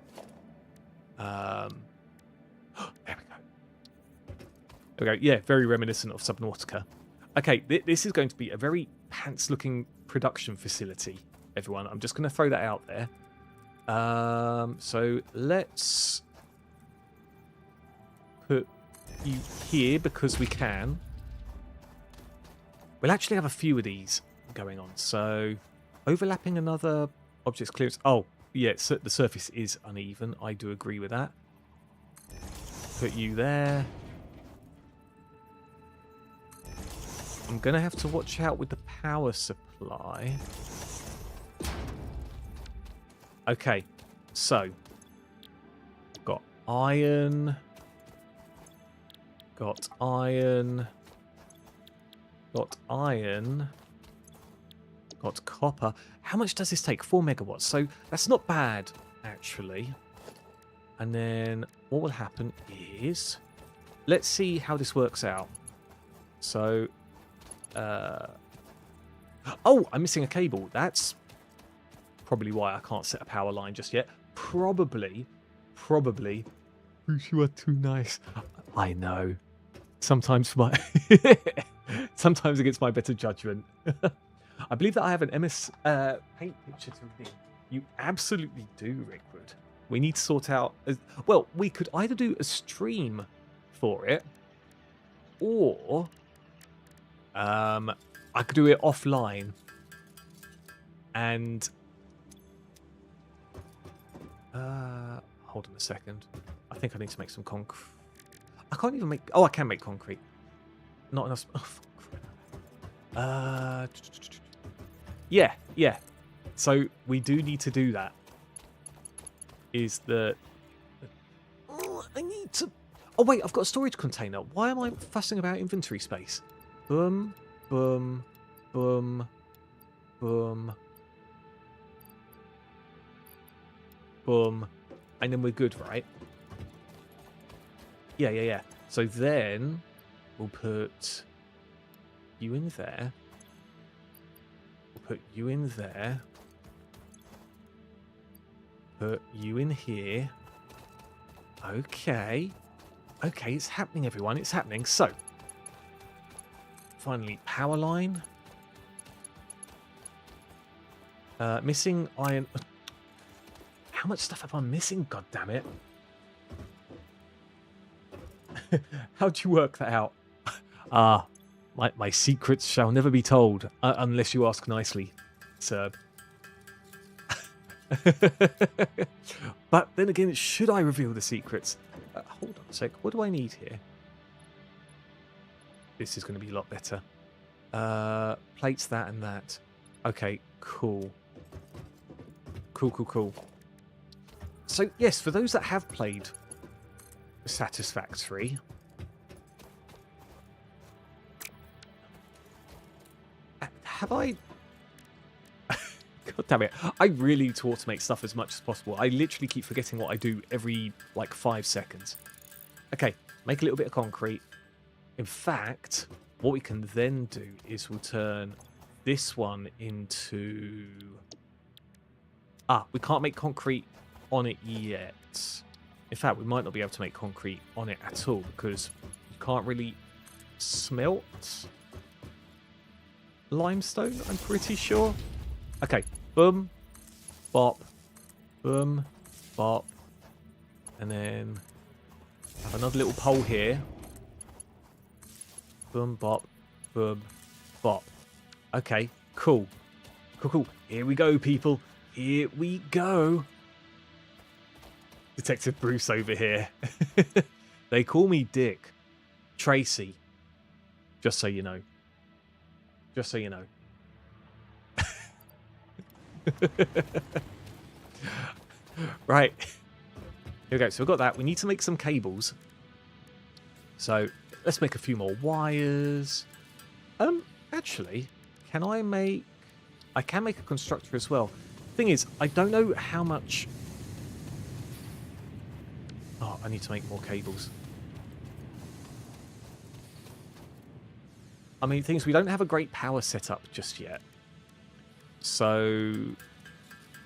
There we go. There we go. Yeah, very reminiscent of Subnautica. Okay, this is going to be a very pants-looking production facility, everyone. I'm just going to throw that out there. So let's put you here because we can. We'll actually have a few of these going on. So overlapping another object's clearance. Oh, yeah, so the surface is uneven. I do agree with that. Put you there. I'm going to have to watch out with the power supply. Okay, so got iron. Got copper. How much does this take? 4 megawatts. So that's not bad, actually. And then what will happen is, let's see how this works out. So, oh, I'm missing a cable. That's probably why I can't set a power line just yet. Probably. You are too nice. I know. Sometimes against my better judgment. I believe that I have an MS Paint picture to redeem. You absolutely do, Rickwood. We need to sort out. Well, we could either do a stream for it, or I could do it offline. And hold on a second. I think I need to make some concrete. I can't even make... Oh, I can make concrete. Not enough... Oh, yeah. So we do need to do that. Is that... Oh, I need to... Oh, wait, I've got a storage container. Why am I fussing about inventory space? Boom, boom, boom, boom, boom. And then we're good, right? Yeah. So then we'll put you in there. We'll put you in there. Put you in here. Okay, it's happening, everyone. It's happening. So, finally, power line. Missing iron. How much stuff am I missing? God damn it. How'd you work that out? My secrets shall never be told, unless you ask nicely, sir. But then again, should I reveal the secrets? Hold on a sec. What do I need here? This is going to be a lot better. Plates, that and that. Okay, cool. Cool. So, yes, for those that have played Satisfactory, have I... God damn it. I really need to automate stuff as much as possible. I literally keep forgetting what I do every, 5 seconds. Okay, make a little bit of concrete. In fact, what we can then do is we'll turn this one into... we can't make concrete on it yet. In fact, we might not be able to make concrete on it at all because you can't really smelt limestone, I'm pretty sure. Okay, boom, bop, boom, bop, and then have another little pole here. Boom, bop, boom, bop. Okay, cool. Here we go, people. Here we go. Detective Bruce over here. They call me Dick. Tracy. Just so you know. Right. Here we go. So we've got that. We need to make some cables. So let's make a few more wires. Actually, can I make... I can make a constructor as well. Thing is, I don't know how much... Oh, I need to make more cables. I mean, things, we don't have a great power setup just yet. So,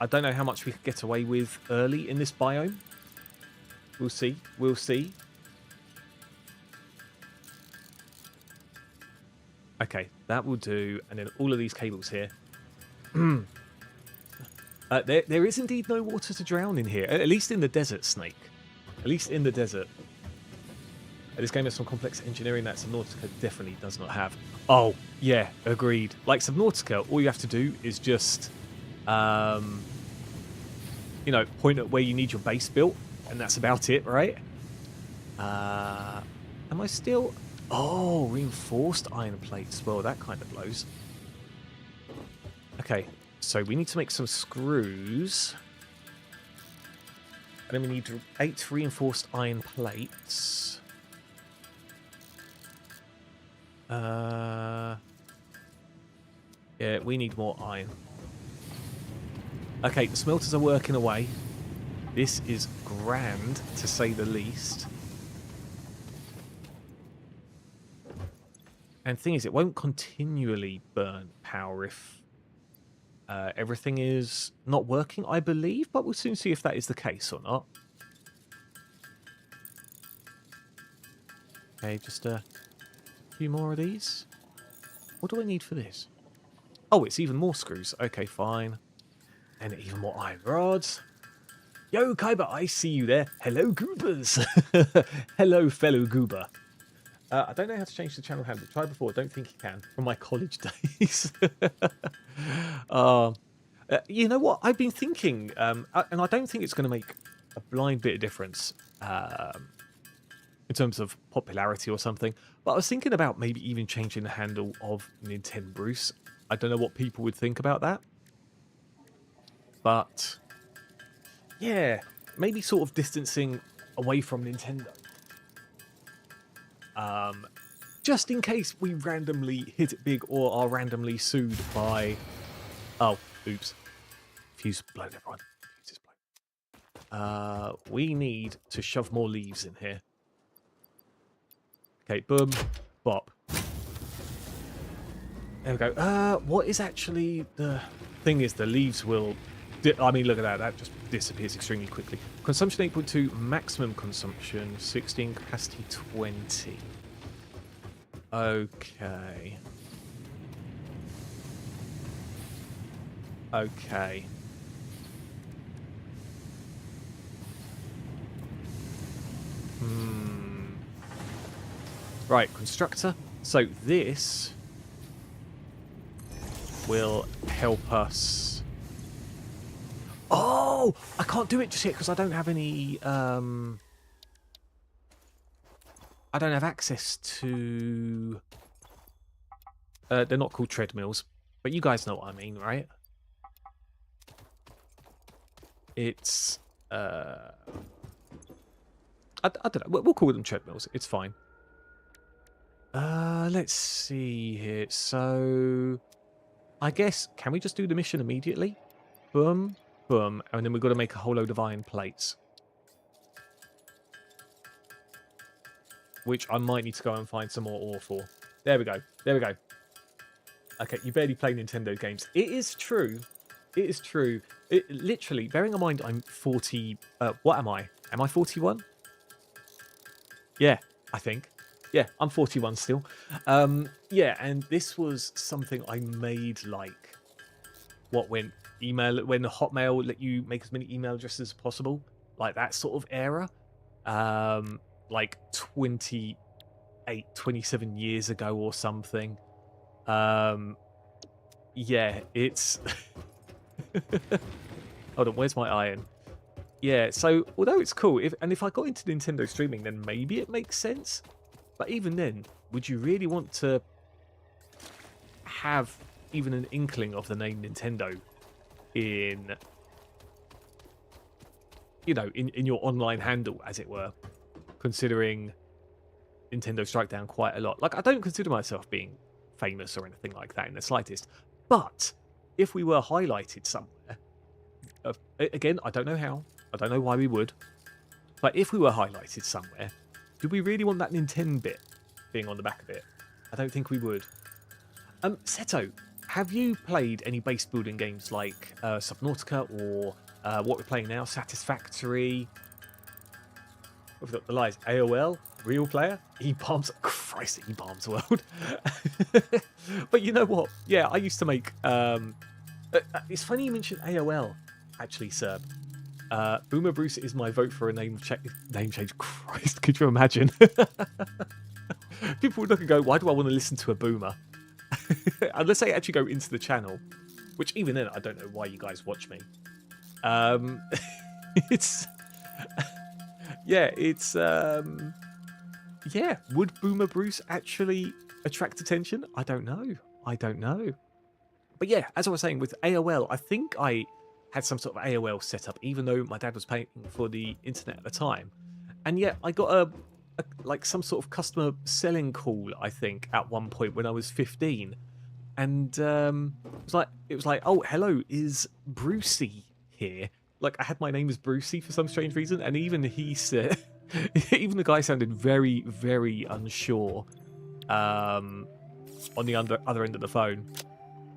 I don't know how much we could get away with early in this biome. We'll see. Okay, that will do. And then all of these cables here. There is indeed no water to drown in here. At least in the desert, Snake. At least in the desert. This game has some complex engineering that Subnautica definitely does not have. Oh, yeah, agreed. Like Subnautica, all you have to do is just, point at where you need your base built, and that's about it, right? Am I still... Oh, reinforced iron plates. Well, that kind of blows. Okay, so we need to make some screws. And then we need 8 reinforced iron plates. Yeah, we need more iron. Okay, the smelters are working away. This is grand, to say the least. And the thing is, it won't continually burn power if everything is not working, I believe, but we'll soon see if that is the case or not. Okay, just a few more of these. What do I need for this? Oh, it's even more screws. Okay, fine. And even more iron rods. Yo, Kaiba, I see you there. Hello, goobers. Hello, fellow goober. I don't know how to change the channel handle. Tried before. Don't think you can. From my college days. You know what? I've been thinking, and I don't think it's going to make a blind bit of difference in terms of popularity or something. But I was thinking about maybe even changing the handle of Nintendo Bruce. I don't know what people would think about that. But yeah, maybe sort of distancing away from Nintendo. Just in case we randomly hit it big or are randomly sued by... Oh, oops. Fuse blown, everyone. Fuse is blown. We need to shove more leaves in here. Okay, boom, bop. There we go. What is actually the thing is the leaves will... I mean, look at that. That just disappears extremely quickly. Consumption 8.2, maximum consumption 16, capacity 20. Okay. Okay. Right, constructor. So this will help us. Oh, I can't do it just yet because I don't have any. I don't have access to. They're not called treadmills, but you guys know what I mean, right? It's. I don't know. We'll call them treadmills. It's fine. Let's see here. So, I guess, can we just do the mission immediately? Boom, boom, and then we've got to make a whole load of iron plates. Which I might need to go and find some more ore for. There we go. There we go. Okay, you barely play Nintendo games. It is true. It is true. It, literally, bearing in mind I'm 40... what am I? Am I 41? Yeah, I think. Yeah, I'm 41 still. Yeah, and this was something I made like... What, when the Hotmail let you make as many email addresses as possible? Like that sort of era. Like 28, 27 years ago or something. Yeah, it's... Hold on, where's my iron? Yeah, so although it's cool, if I got into Nintendo streaming, then maybe it makes sense. But even then, would you really want to have even an inkling of the name Nintendo in, you know, in your online handle, as it were, considering Nintendo strike down quite a lot. Like, I don't consider myself being famous or anything like that in the slightest. But if we were highlighted somewhere, again, I don't know how, I don't know why we would, but if we were highlighted somewhere, do we really want that Nintendo bit being on the back of it? I don't think we would. Seto, have you played any base building games like Subnautica or what we're playing now, Satisfactory? We've got the lies. AOL, Real Player, E-Palms. Christ, E-Palms World. But you know what? Yeah, I used to make... it's funny you mentioned AOL, actually, Serb. Boomer Bruce is my vote for a name change. Christ, could you imagine? People would look and go, why do I want to listen to a boomer? Unless they actually go into the channel, which even then, I don't know why you guys watch me. It's... yeah, it's... yeah, would Boomer Bruce actually attract attention? I don't know. I don't know. But yeah, as I was saying, with AOL, I think I had some sort of AOL setup, even though my dad was paying for the internet at the time. And yet I got a like some sort of customer selling call, I think, at one point when I was 15. And it was like, oh, hello, is Brucey here? Like, I had my name as Brucey for some strange reason, and even he said, even the guy sounded very, very unsure on the other end of the phone.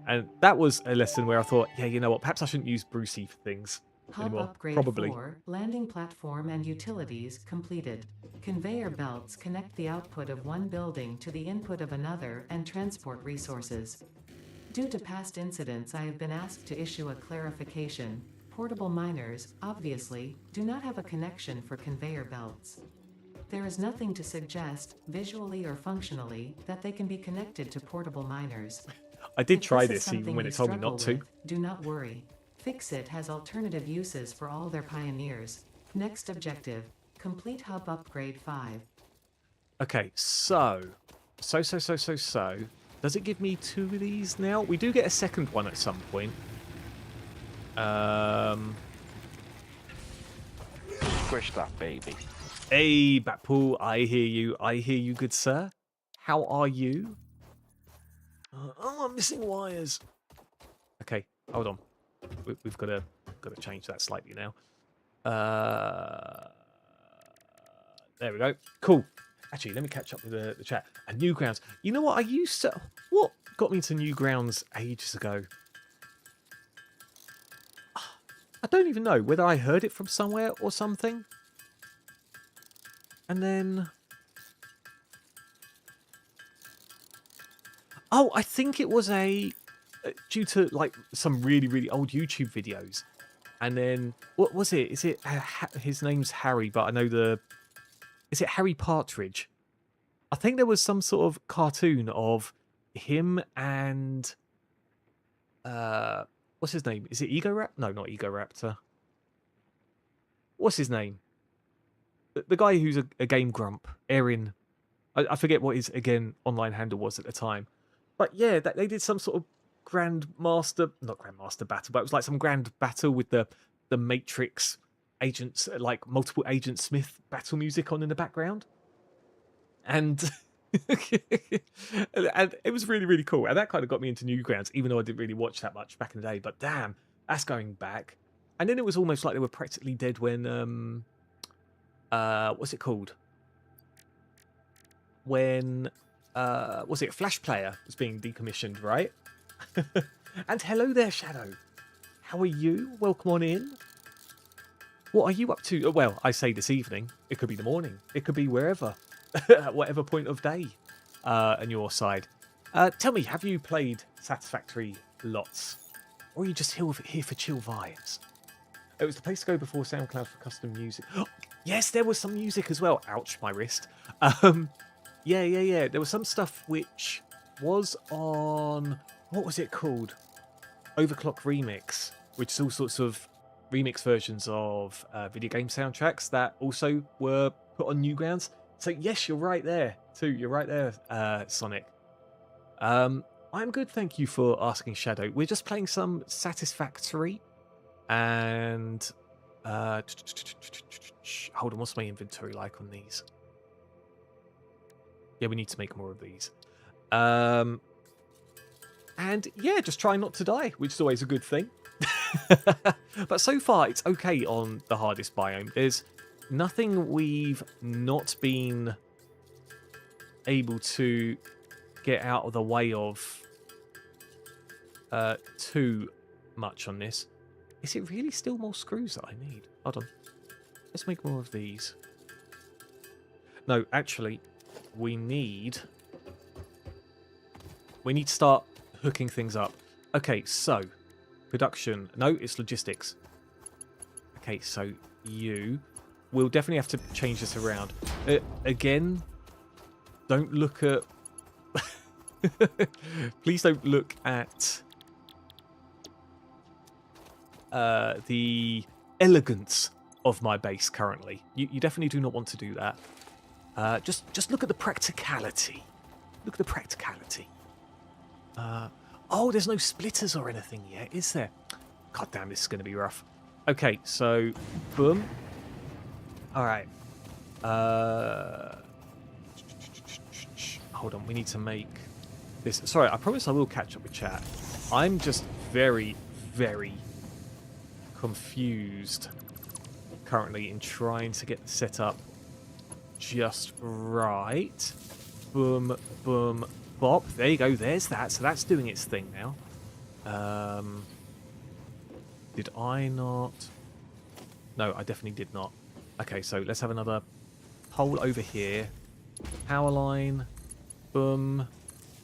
And that was a lesson where I thought, yeah, you know what, perhaps I shouldn't use Brucey for things anymore.
Upgrade
Probably.
4, landing platform and utilities completed. Conveyor belts connect the output of one building to the input of another and transport resources. Due to past incidents, I have been asked to issue a clarification. Portable miners, obviously, do not have a connection for conveyor belts. There is nothing to suggest, visually or functionally, that they can be connected to portable miners.
I did
If
try
this is
this even
something
when
you
it told me
struggle
not to.
with, do not worry. Fixit has alternative uses for all their pioneers. Next objective, complete hub upgrade 5.
Okay, so. Does it give me 2 of these now? We do get a second one at some point.
Squish that baby.
Hey, Batpool, I hear you. I hear you, good sir. How are you? Oh, I'm missing wires. Okay, hold on. We've got to change that slightly now. There we go. Cool. Actually, let me catch up with the chat. And Newgrounds. You know what? I used to... What got me to Newgrounds ages ago? I don't even know whether I heard it from somewhere or something. And then... Oh, I think it was due to like some really, really old YouTube videos. And then, what was it? Is it, his name's Harry, but I know is it Harry Partridge? I think there was some sort of cartoon of him and, what's his name? Is it Ego Raptor? No, not Ego Raptor. What's his name? The guy who's a game grump, Erin. I forget what his, again, online handle was at the time. But yeah, they did some sort of not Grandmaster battle, but it was like some grand battle with the Matrix agents, like multiple Agent Smith battle music on in the background. And, and it was really, really cool. And that kind of got me into Newgrounds, even though I didn't really watch that much back in the day. But damn, that's going back. And then it was almost like they were practically dead when, what's it called? When, was it Flash Player was being decommissioned, right? And hello there, Shadow. How are you? Welcome on in. What are you up to? Well, I say this evening. It could be the morning. It could be wherever. At whatever point of day on your side. Tell me, have you played Satisfactory lots? Or are you just here for chill vibes? It was the place to go before SoundCloud for custom music. Yes, there was some music as well. Ouch, my wrist. Yeah. There was some stuff which was on... What was it called? Overclock Remix, which is all sorts of remix versions of video game soundtracks that also were put on Newgrounds. So yes, you're right there too. You're right there, Sonic. I'm good, thank you for asking, Shadow. We're just playing some Satisfactory, and hold on, what's my inventory like on these? Yeah, we need to make more of these. And yeah, just try not to die, which is always a good thing. But so far, it's okay on the hardest biome. There's nothing we've not been able to get out of the way of too much on this. Is it really still more screws that I need? Hold on. Let's make more of these. No, actually, we need to start hooking things up. Okay, so production. No, it's logistics. Okay, so we'll definitely have to change this around. Again, don't look at... Please don't look at the elegance of my base currently. You definitely do not want to do that. Just look at the practicality. Look at the practicality. Oh, there's no splitters or anything yet, is there? God damn, this is going to be rough. Okay, so boom. All right. Hold on, we need to make this. Sorry, I promise I will catch up with chat. I'm just very, very confused currently in trying to get set up just right. Boom, boom, bop. There you go. There's that. So that's doing its thing now. Did I not? No, I definitely did not. Okay, so let's have another pole over here. Power line. Boom,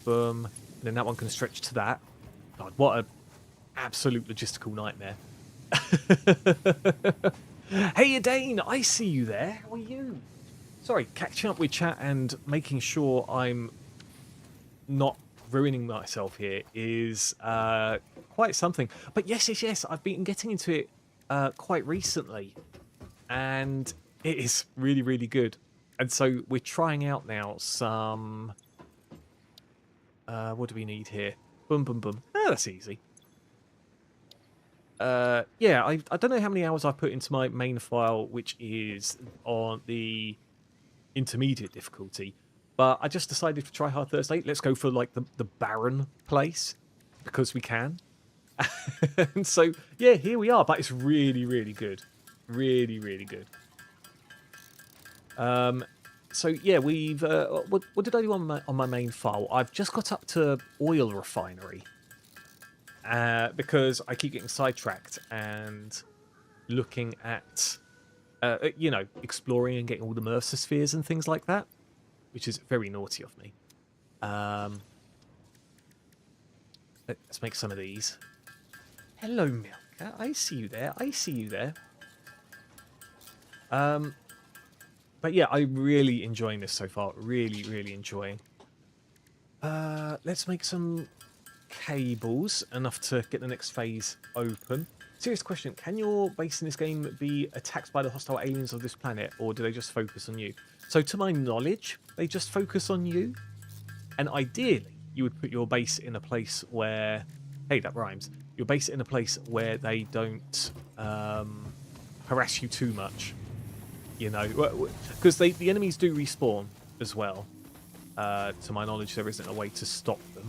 boom. And then that one can stretch to that. God, what a absolute logistical nightmare. Hey, Dane, I see you there. How are you? Sorry, catching up with chat and making sure I'm not ruining myself here is quite something. But yes, I've been getting into it quite recently. and it is really, really good. And so we're trying out now some... what do we need here? Boom, boom, boom. That's easy. Yeah, I don't know how many hours I've put into my main file, which is on the intermediate difficulty, but I just decided for Try Hard Thursday, let's go for like the barren place, because we can. And so, yeah, here we are, but it's really, really good. Really, really good. So, yeah, we've... what did I do on my main file? I've just got up to oil refinery. Because I keep getting sidetracked and looking at, you know, exploring and getting all the Mercer spheres and things like that, which is very naughty of me. Let's make some of these. Hello, Milka. I see you there. I see you there. But yeah, I'm really enjoying this so far. Really, really enjoying. Let's make some cables, enough to get the next phase open. Serious question, can your base in this game be attacked by the hostile aliens of this planet, or do they just focus on you? So to my knowledge, they just focus on you, and ideally you would put your base in a place where, hey, that rhymes, your base in a place where they don't harass you too much, you know, because the enemies do respawn as well. To my knowledge, there isn't a way to stop them.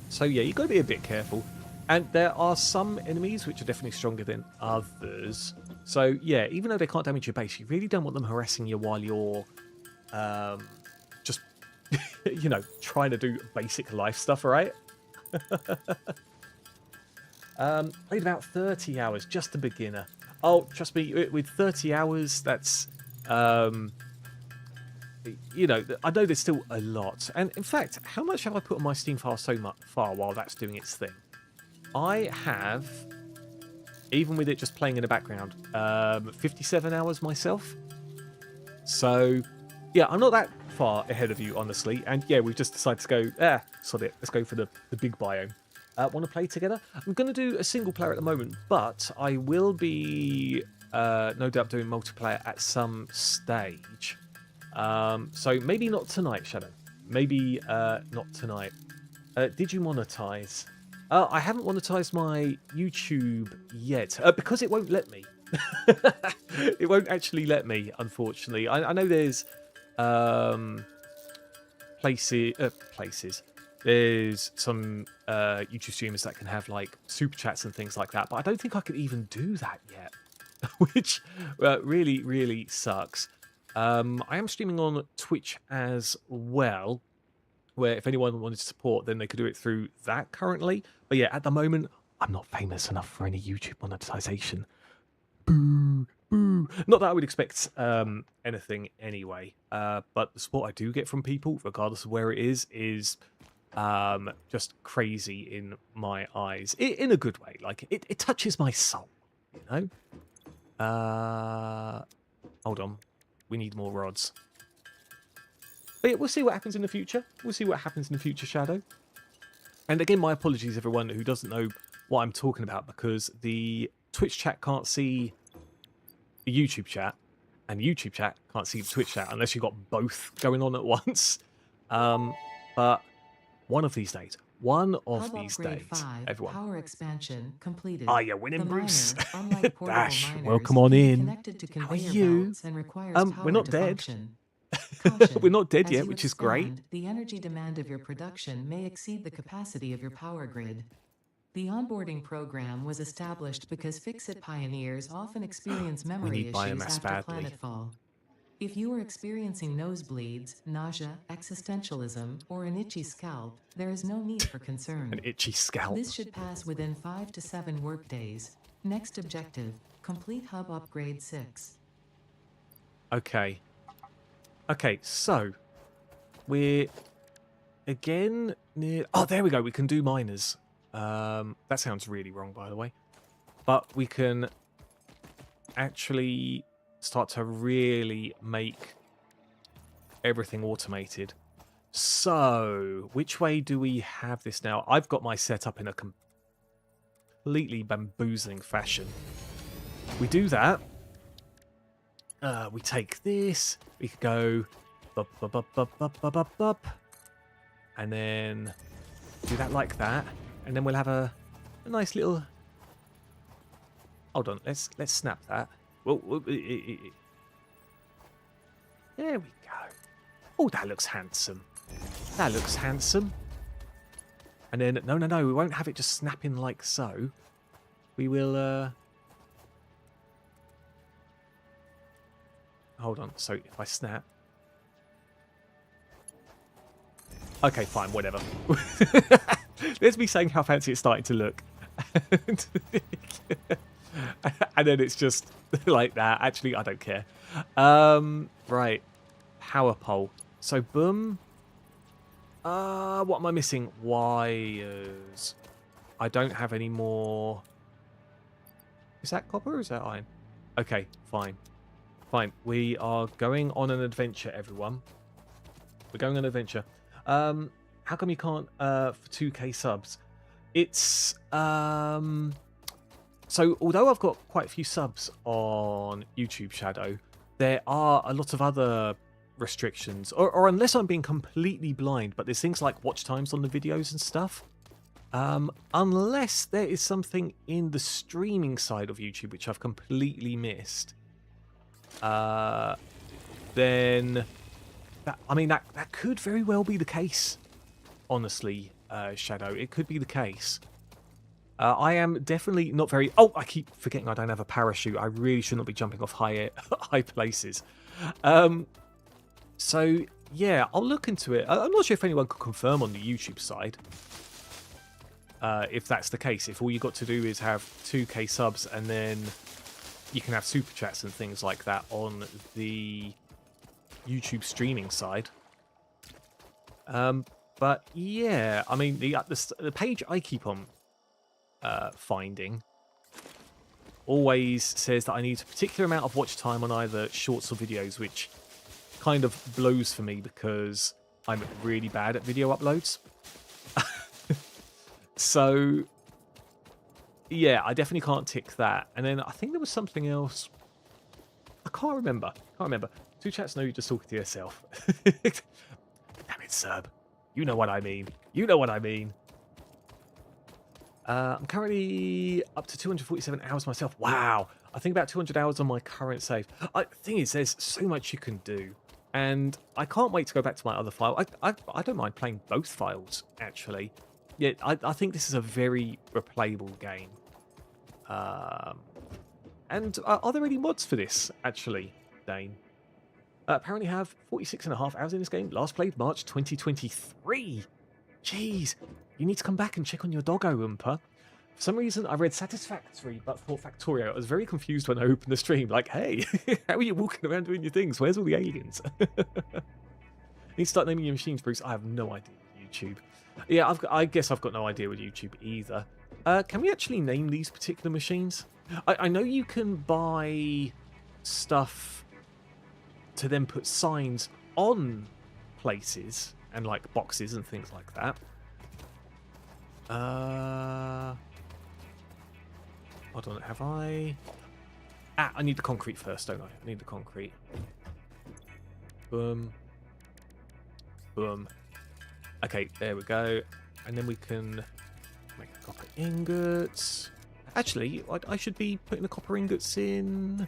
So yeah, you've got to be a bit careful. And there are some enemies which are definitely stronger than others. So yeah, even though they can't damage your base, you really don't want them harassing you while you're just, you know, trying to do basic life stuff, right? Played about 30 hours, just a beginner. Oh, trust me, with 30 hours, that's... you know, I know there's still a lot. And in fact, how much have I put on my Steam file so far while that's doing its thing? I have, even with it just playing in the background, 57 hours myself. So, yeah, I'm not that far ahead of you, honestly. And yeah, we've just decided to go, sod it, let's go for the big biome. Want to play together? I'm going to do a single player at the moment, but I will be, no doubt, doing multiplayer at some stage. So maybe not tonight, Shadow. Maybe not tonight. Did you monetize? I haven't monetized my YouTube yet because it won't let me. It won't actually let me, unfortunately. I know there's places. There's some YouTube streamers that can have like super chats and things like that, but I don't think I could even do that yet, which really, really sucks. I am streaming on Twitch as well, where if anyone wanted to support, then they could do it through that currently. But yeah, at the moment, I'm not famous enough for any YouTube monetization. Boo, boo. Not that I would expect anything anyway, but the support I do get from people, regardless of where it is just crazy in my eyes. In a good way. Like, it touches my soul, you know? Hold on. We need more rods. But yeah, we'll see what happens in the future. We'll see what happens in the future, Shadow. And again, my apologies, everyone who doesn't know what I'm talking about, because the Twitch chat can't see the YouTube chat, and the YouTube chat can't see the Twitch chat unless you've got both going on at once. But one of these days, everyone.
Power expansion completed.
Ah, you're winning, Bruce. Dash,
Miners,
welcome on in.
How
are you? We're not dead. We're not dead yet, which is great.
The energy demand of your production may exceed the capacity of your power grid. The onboarding program was established because Fix-It pioneers often experience memory issues after planetfall. If you are experiencing nosebleeds, nausea, existentialism, or an itchy scalp, there is no need for concern.
An itchy scalp.
This should pass within 5 to 7 workdays. Next objective, complete hub upgrade 6.
Okay. Okay, so we're again near... Oh, there we go. We can do miners. That sounds really wrong, by the way. But we can actually start to really make everything automated. So, which way do we have this now? I've got my setup in a completely bamboozling fashion. We do that. We take this. We could go bup, bup, bup, bup, bup, bup, bup, bup, and then do that like that, and then we'll have a nice little. Hold on, let's snap that. Well, there we go. Oh, that looks handsome. That looks handsome. And then no, we won't have it just snapping like so. We will. Hold on. So if I snap. Okay, fine, whatever. There's me saying how fancy it's starting to look. And then it's just like that. Actually, I don't care. Right. Power pole. So, boom. What am I missing? Wires. I don't have any more. Is that copper or is that iron? Okay, fine. Fine. We are going on an adventure, everyone. We're going on an adventure. How come you can't for 2k subs? It's so although I've got quite a few subs on YouTube Shadow, there are a lot of other restrictions, or unless I'm being completely blind, but there's things like watch times on the videos and stuff. Unless there is something in the streaming side of YouTube which I've completely missed, then that could very well be the case. Honestly, Shadow, it could be the case. I am definitely not very. Oh, I keep forgetting I don't have a parachute. I really should not be jumping off high places. So yeah, I'll look into it. I'm not sure if anyone could confirm on the YouTube side. If that's the case, if all you got to do is have 2k subs and then you can have super chats and things like that on the YouTube streaming side. But yeah, I mean the page I keep on finding always says that I need a particular amount of watch time on either shorts or videos, which kind of blows for me because I'm really bad at video uploads. So yeah, I definitely can't tick that. And then I think there was something else. I can't remember. Two chats know you're just talking to yourself. Damn it, Serb. You know what I mean. I'm currently up to 247 hours myself. Wow. I think about 200 hours on my current save. The thing is, there's so much you can do. And I can't wait to go back to my other file. I don't mind playing both files, actually. Yeah, I think this is a very replayable game. And are there any mods for this, actually, Dane? Apparently have 46.5 hours in this game. Last played March 2023. Jeez, you need to come back and check on your doggo, Oompa. For some reason, I read Satisfactory, but thought Factorio. I was very confused when I opened the stream. Like, hey, how are you walking around doing your things? Where's all the aliens? You need to start naming your machines, Bruce. I have no idea with YouTube. Yeah, I guess I've got no idea with YouTube either. Can we actually name these particular machines? I know you can buy stuff to then put signs on places and like boxes and things like that. Hold on, have I? I need the concrete first, don't I? I need the concrete. Boom. Boom. Okay, there we go. And then we can make copper ingots. Actually, I should be putting the copper ingots in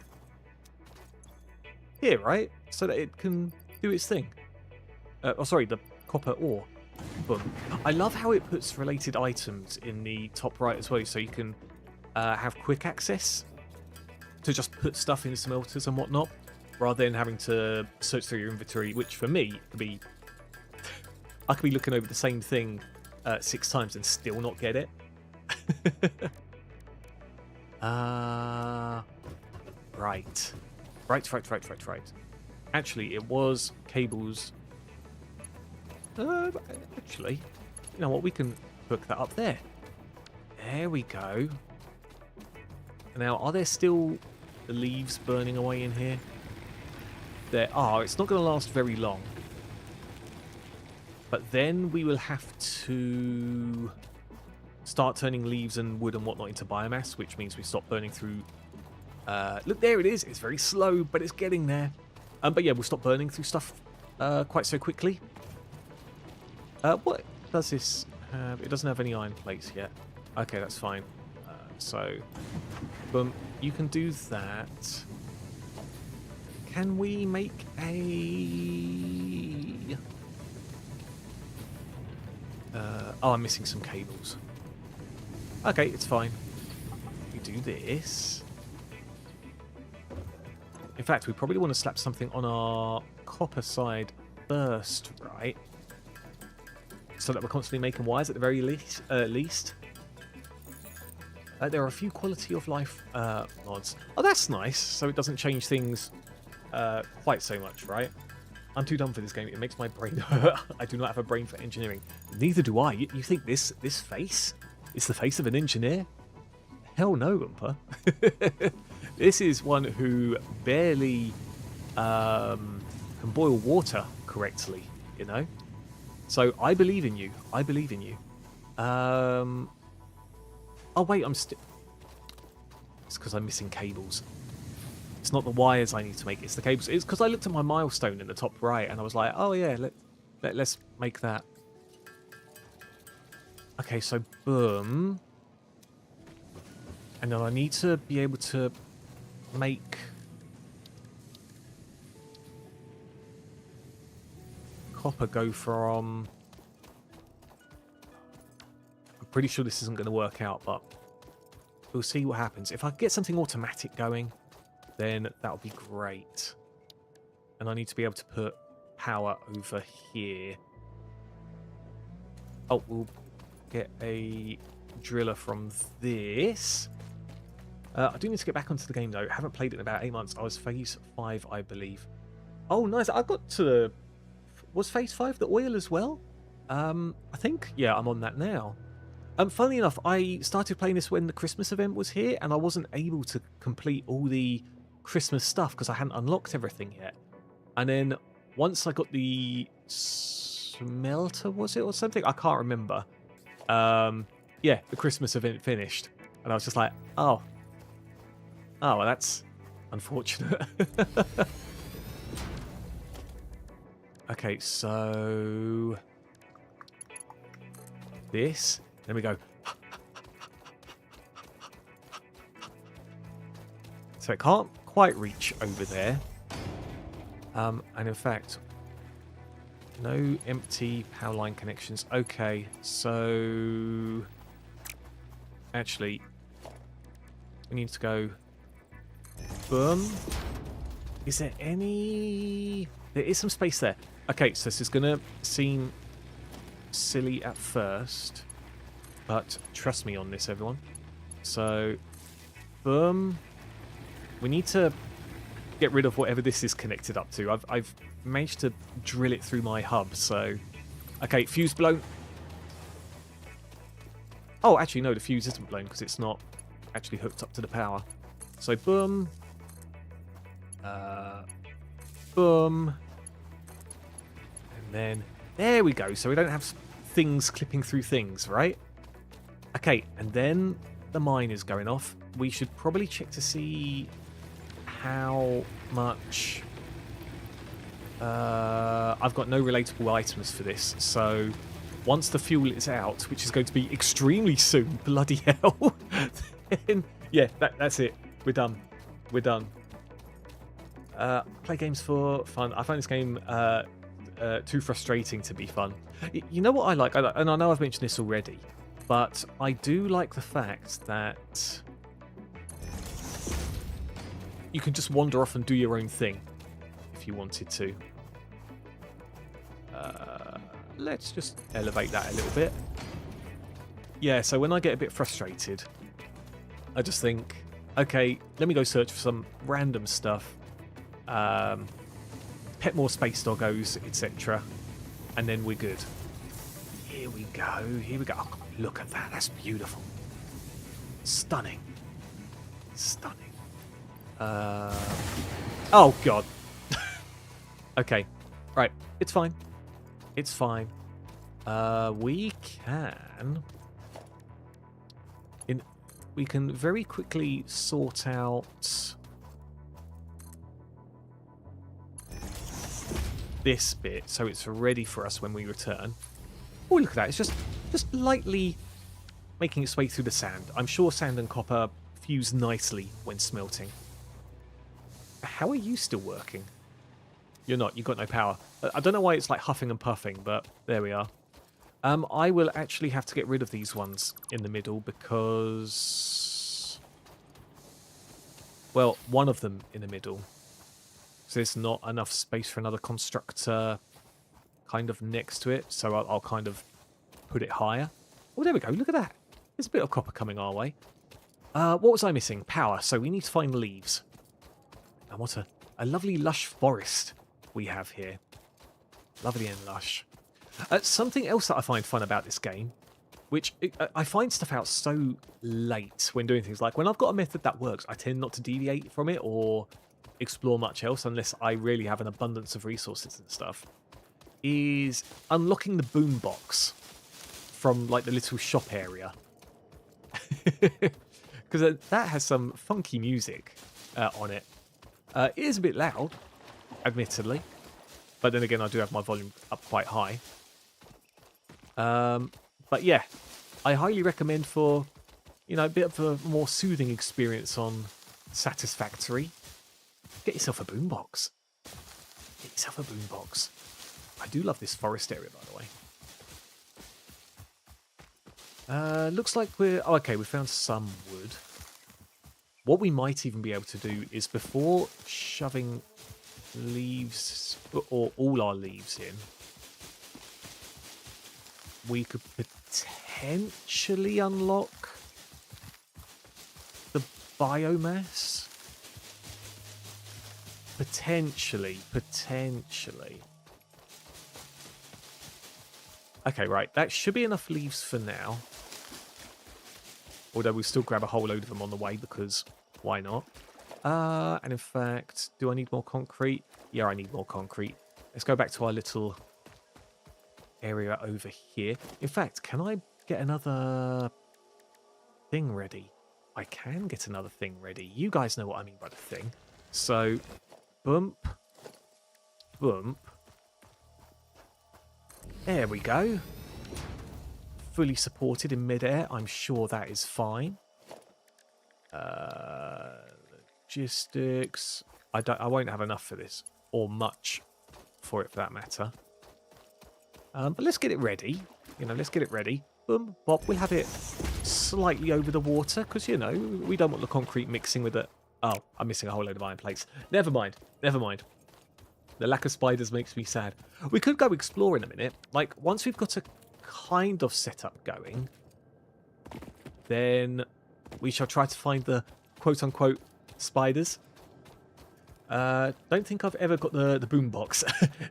here, right? So that it can do its thing. Oh, sorry, the copper ore. Boom. I love how it puts related items in the top right as well, so you can have quick access to just put stuff in smelters and whatnot, rather than having to search through your inventory, which for me could be... I could be looking over the same thing 6 times and still not get it. Right. Actually, it was cables. Actually, you know what? We can hook that up there. There we go. Now, are there still the leaves burning away in here? There are. It's not going to last very long. But then we will have to start turning leaves and wood and whatnot into biomass, which means we stop burning through Look, there it is. It's very slow, but it's getting there. But yeah, we'll stop burning through stuff quite so quickly. What does this have? It doesn't have any iron plates yet. Okay, that's fine. So, boom, you can do that. Can we make a... oh, I'm missing some cables. Okay, it's fine. We do this. In fact, we probably want to slap something on our copper side first, right? So that we're constantly making wires at the very least. There are a few quality of life mods. Oh, that's nice. So it doesn't change things quite so much, right? I'm too dumb for this game. It makes my brain hurt. I do not have a brain for engineering. Neither do I. You think this face is the face of an engineer? Hell no, Oompa. This is one who barely can boil water correctly, you know? So I believe in you. I believe in you. Oh, wait, I'm still... It's because I'm missing cables. It's not the wires I need to make, it's the cables. It's because I looked at my milestone in the top right and I was like, oh yeah, let's make that. Okay, so boom. And then I need to be able to make copper go from... I'm pretty sure this isn't going to work out, but we'll see what happens. If I get something automatic going, then that would be great. And I need to be able to put power over here. Oh, we'll get a driller from this. I do need to get back onto the game, though. I haven't played it in about 8 months. I was phase 5, I believe. Oh, nice. I got to the... Was phase 5 the oil as well? I think. Yeah, I'm on that now. Funnily enough, I started playing this when the Christmas event was here, and I wasn't able to complete all the Christmas stuff because I hadn't unlocked everything yet. And then once I got the smelter, was it, or something? I can't remember. Yeah, the Christmas event finished, and I was just like, oh, well, that's unfortunate. Okay, so this. There we go. So it can't quite reach over there. And in fact, no empty power line connections. Okay, so actually, we need to go boom. Is there any... There is some space there. Okay, so this is going to seem silly at first, but trust me on this, everyone. So, boom. We need to get rid of whatever this is connected up to. I've managed to drill it through my hub, so... Okay, fuse blown. Oh, actually, no, the fuse isn't blown because it's not actually hooked up to the power. So, boom. Boom. And then, there we go. So we don't have things clipping through things, right? Okay, and then the mine is going off. We should probably check to see how much... I've got no relatable items for this, so once the fuel is out, which is going to be extremely soon, bloody hell, then, yeah, that's it. We're done. We're done. Play games for fun. I find this game too frustrating to be fun. You know what I like? And I know I've mentioned this already, but I do like the fact that you can just wander off and do your own thing if you wanted to. Let's just elevate that a little bit. Yeah, so when I get a bit frustrated, I just think, okay, let me go search for some random stuff. Pet more space doggos, etc. And then we're good. Here we go, here we go. Oh, look at that, that's beautiful. Stunning. Stunning. Oh, God. Okay, right, it's fine. It's fine. We can very quickly sort out this bit so it's ready for us when we return. Oh, look at that. It's just lightly making its way through the sand. I'm sure sand and copper fuse nicely when smelting. How are you still working? You're not. You've got no power. I don't know why it's like huffing and puffing, but there we are. I will actually have to get rid of these ones in the middle because... well, one of them in the middle. So there's not enough space for another constructor kind of next to it. So I'll kind of put it higher. Oh, there we go. Look at that. There's a bit of copper coming our way. What was I missing? Power. So we need to find leaves. And what a lovely lush forest we have here. Lovely and lush. Something else that I find fun about this game, which I find stuff out so late when doing things. Like when I've got a method that works, I tend not to deviate from it or explore much else unless I really have an abundance of resources and stuff, is unlocking the boombox from like the little shop area. Because that has some funky music on it. It is a bit loud, admittedly. But then again, I do have my volume up quite high. But yeah, I highly recommend for, you know, a bit of a more soothing experience on Satisfactory. Get yourself a boombox. Get yourself a boombox. I do love this forest area, by the way. Looks like we're... oh, okay, we found some wood. What we might even be able to do is before shoving leaves, or all our leaves in, we could potentially unlock the biomass. Potentially. Okay, right. That should be enough leaves for now. Although we'll still grab a whole load of them on the way because why not? And in fact, do I need more concrete? Yeah, I need more concrete. Let's go back to our little area over here. In fact, can I get another thing ready? I can get another thing ready. You guys know what I mean by the thing. So, bump. Bump. There we go. Fully supported in midair. I'm sure that is fine. Logistics. I won't have enough for this, or much for it for that matter. But let's get it ready. You know, let's get it ready. Boom, bop. We'll have it slightly over the water because, you know, we don't want the concrete mixing with it. Oh, I'm missing a whole load of iron plates. Never mind. Never mind. The lack of spiders makes me sad. We could go explore in a minute. Like, once we've got a kind of setup going, then we shall try to find the quote-unquote spiders. Don't think I've ever got the boombox.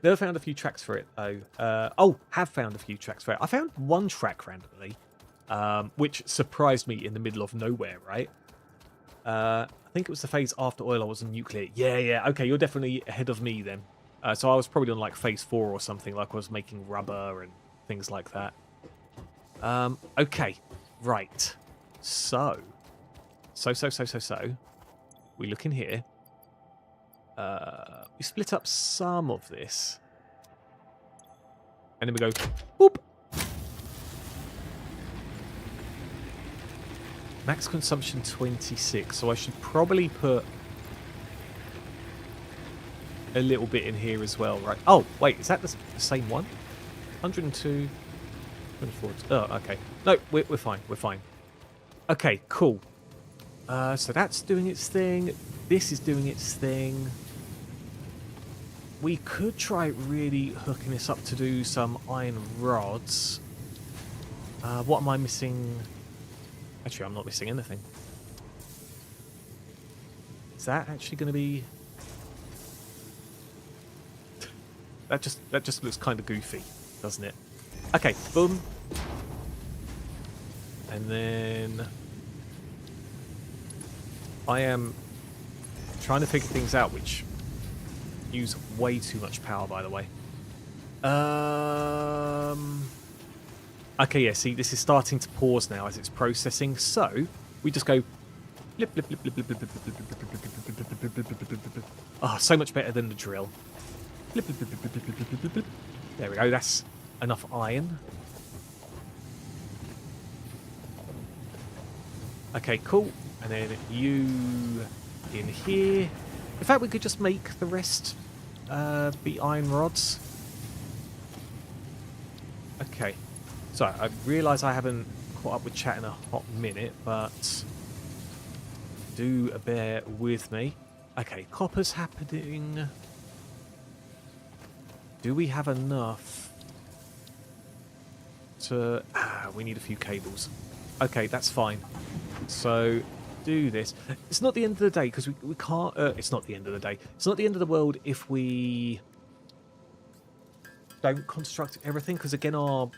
Never found a few tracks for it, though. Have found a few tracks for it. I found one track randomly, which surprised me in the middle of nowhere, right? I think it was the phase after oil I was on nuclear. Yeah, okay, you're definitely ahead of me then. So I was probably on like phase 4 or something, like I was making rubber and things like that. Okay, right. So. We look in here. We split up some of this. And then we go, boop. Max consumption 26, so I should probably put a little bit in here as well, right? Oh, wait, is that the same one? 102, 24. Oh, okay. No, we're fine, we're fine. Okay, cool. So that's doing its thing. This is doing its thing. We could try really hooking this up to do some iron rods. What am I missing? Actually, I'm not missing anything. Is that actually going to be... That just looks kind of goofy, doesn't it? Okay, boom. And then... I am trying to figure things out which use way too much power, by the way. Okay, yeah, see, this is starting to pause now as it's processing, so we just go blip, blip, blip, blip, blip, blip, blip, blip, blip, blip, blip, blip, blip, blip, blip, blip, blip, blip. Oh, so much better than the drill. Blip, blip, blip, blip, blip, blip, blip, blip, blip. There we go. That's enough iron. Okay, cool. And then you in here. In fact, we could just make the rest be iron rods. Okay. So, I realise I haven't caught up with chat in a hot minute, but do bear with me. Okay, copper's happening. Do we have enough to... we need a few cables. Okay, that's fine. So, do this. It's not the end of the day, because we can't... it's not the end of the day. It's not the end of the world if we don't construct everything, because again, our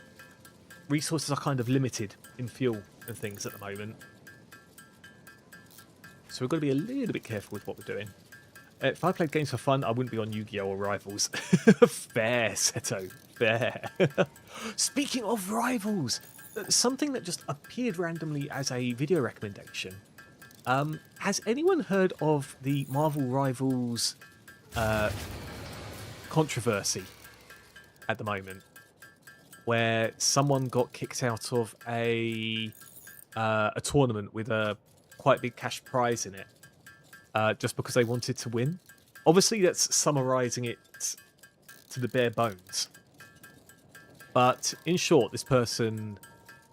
resources are kind of limited in fuel and things at the moment. So we've got to be a little bit careful with what we're doing. If I played games for fun, I wouldn't be on Yu-Gi-Oh! Or Rivals. Fair, Seto. Fair. Speaking of Rivals, something that just appeared randomly as a video recommendation. Has anyone heard of the Marvel Rivals controversy at the moment? Where someone got kicked out of a tournament with a quite big cash prize in it. Just because they wanted to win. Obviously, that's summarising it to the bare bones. But in short, this person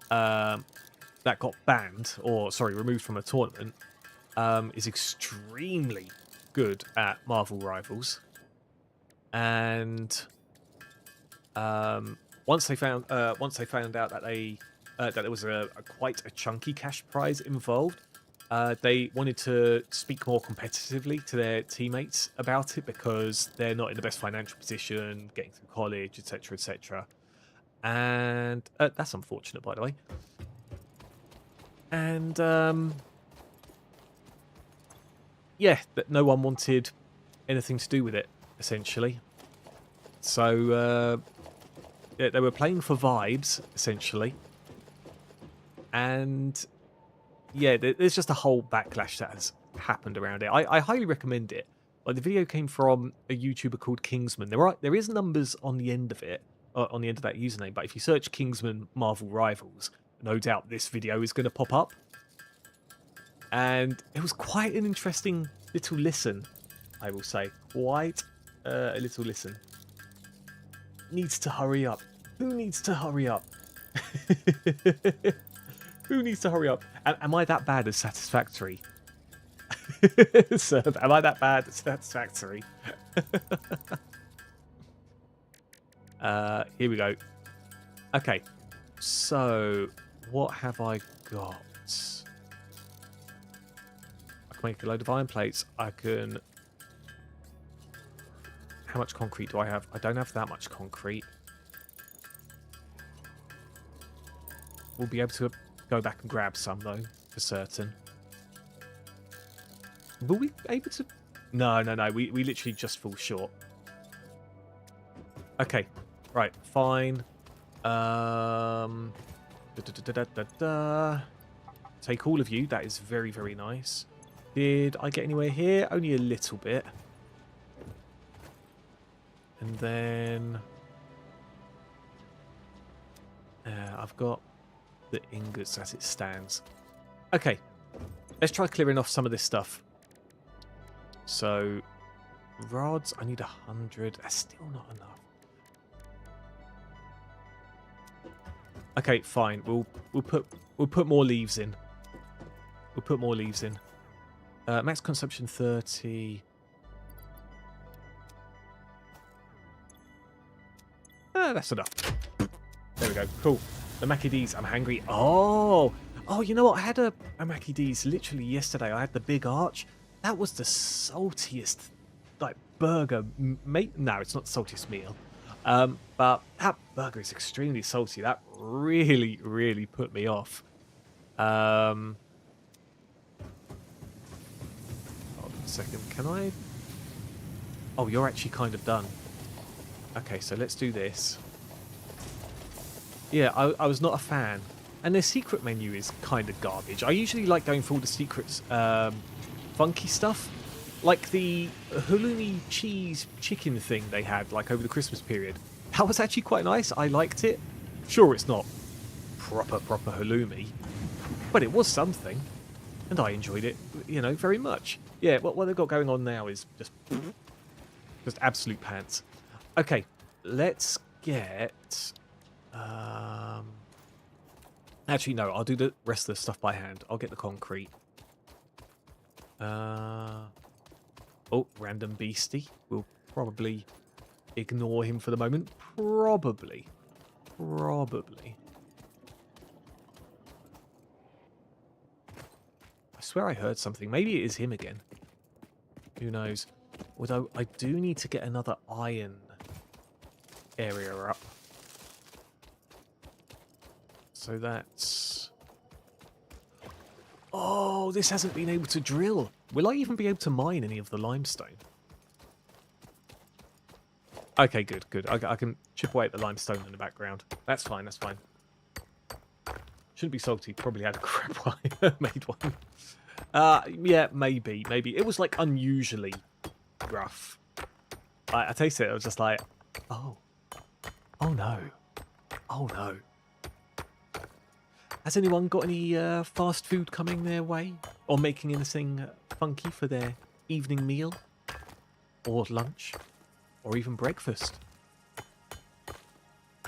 that got banned, or sorry, removed from a tournament, is extremely good at Marvel Rivals. And once they found out that that there was quite a chunky cash prize involved. They wanted to speak more competitively to their teammates about it because they're not in the best financial position, getting through college, etc., etc. And that's unfortunate, by the way. And yeah, that no one wanted anything to do with it, essentially. So they were playing for vibes, essentially, and yeah, there's just a whole backlash that has happened around it. I highly recommend it. Like, the video came from a YouTuber called Kingsman. There is numbers on the end of it, on the end of that username. But if you search Kingsman Marvel Rivals, no doubt this video is going to pop up. And it was quite an interesting little listen, I will say. Quite a little listen. Needs to hurry up. Who needs to hurry up? Who needs to hurry up? Am I that bad at Satisfactory? So, am I that bad at Satisfactory? Here we go. Okay. So, what have I got? I can make a load of iron plates. I can... How much concrete do I have? I don't have that much concrete. We'll be able to go back and grab some, though, for certain. Will we be able to... No. We literally just fall short. Okay. Right. Fine. Take all of you. That is very, very nice. Did I get anywhere here? Only a little bit. And then... I've got the ingots as it stands. Okay. Let's try clearing off some of this stuff. So, rods, I need 100. That's still not enough. Okay, fine. We'll put more leaves in. We'll put more leaves in. Max consumption 30. That's enough. There we go. Cool. The Mackie D's. I'm hungry. Oh, you know what? I had a Mackie D's literally yesterday. I had the big arch. That was the saltiest, like, burger. No, it's not the saltiest meal. But that burger is extremely salty. That really, really put me off. Hold on a second. Can I? Oh, you're actually kind of done. Okay, so let's do this. Yeah, I was not a fan. And their secret menu is kind of garbage. I usually like going for all the secrets, funky stuff. Like the halloumi cheese chicken thing they had like over the Christmas period. That was actually quite nice. I liked it. Sure, it's not proper halloumi, but it was something, and I enjoyed it, you know, very much. Yeah, what they've got going on now is just absolute pants. Okay, let's get. Actually, no, I'll do the rest of the stuff by hand. I'll get the concrete. Oh, random beastie. We'll probably ignore him for the moment. Probably. I swear I heard something. Maybe it is him again. Who knows? Although I do need to get another iron area up. So that's... Oh, this hasn't been able to drill. Will I even be able to mine any of the limestone? Okay, good. I can chip away at the limestone in the background. That's fine. Shouldn't be salty. Probably had a crap while I made one. Yeah, maybe. It was like unusually rough. I tasted it. I was just like, oh no. Has anyone got any fast food coming their way? Or making anything funky for their evening meal? Or lunch? Or even breakfast?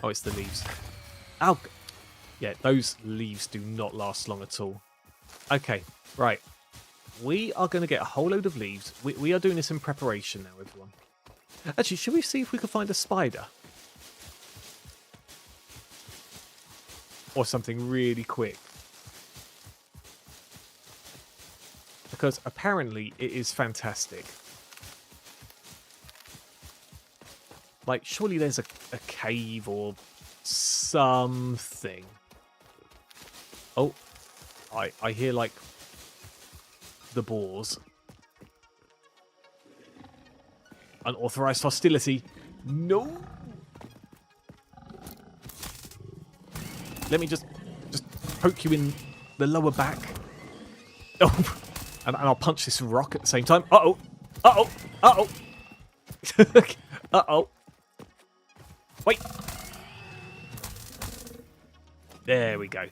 Oh, it's the leaves. Oh, yeah, those leaves do not last long at all. Okay, right. We are going to get a whole load of leaves. We are doing this in preparation now, everyone. Actually, should we see if we can find a spider? Or something really quick. Because apparently it is fantastic. Like, surely there's a cave or something. Oh, I hear, like, the boars. Unauthorized hostility. No! Let me just poke you in the lower back. Oh, and I'll punch this rock at the same time. Uh-oh. Uh-oh. Wait. There we go.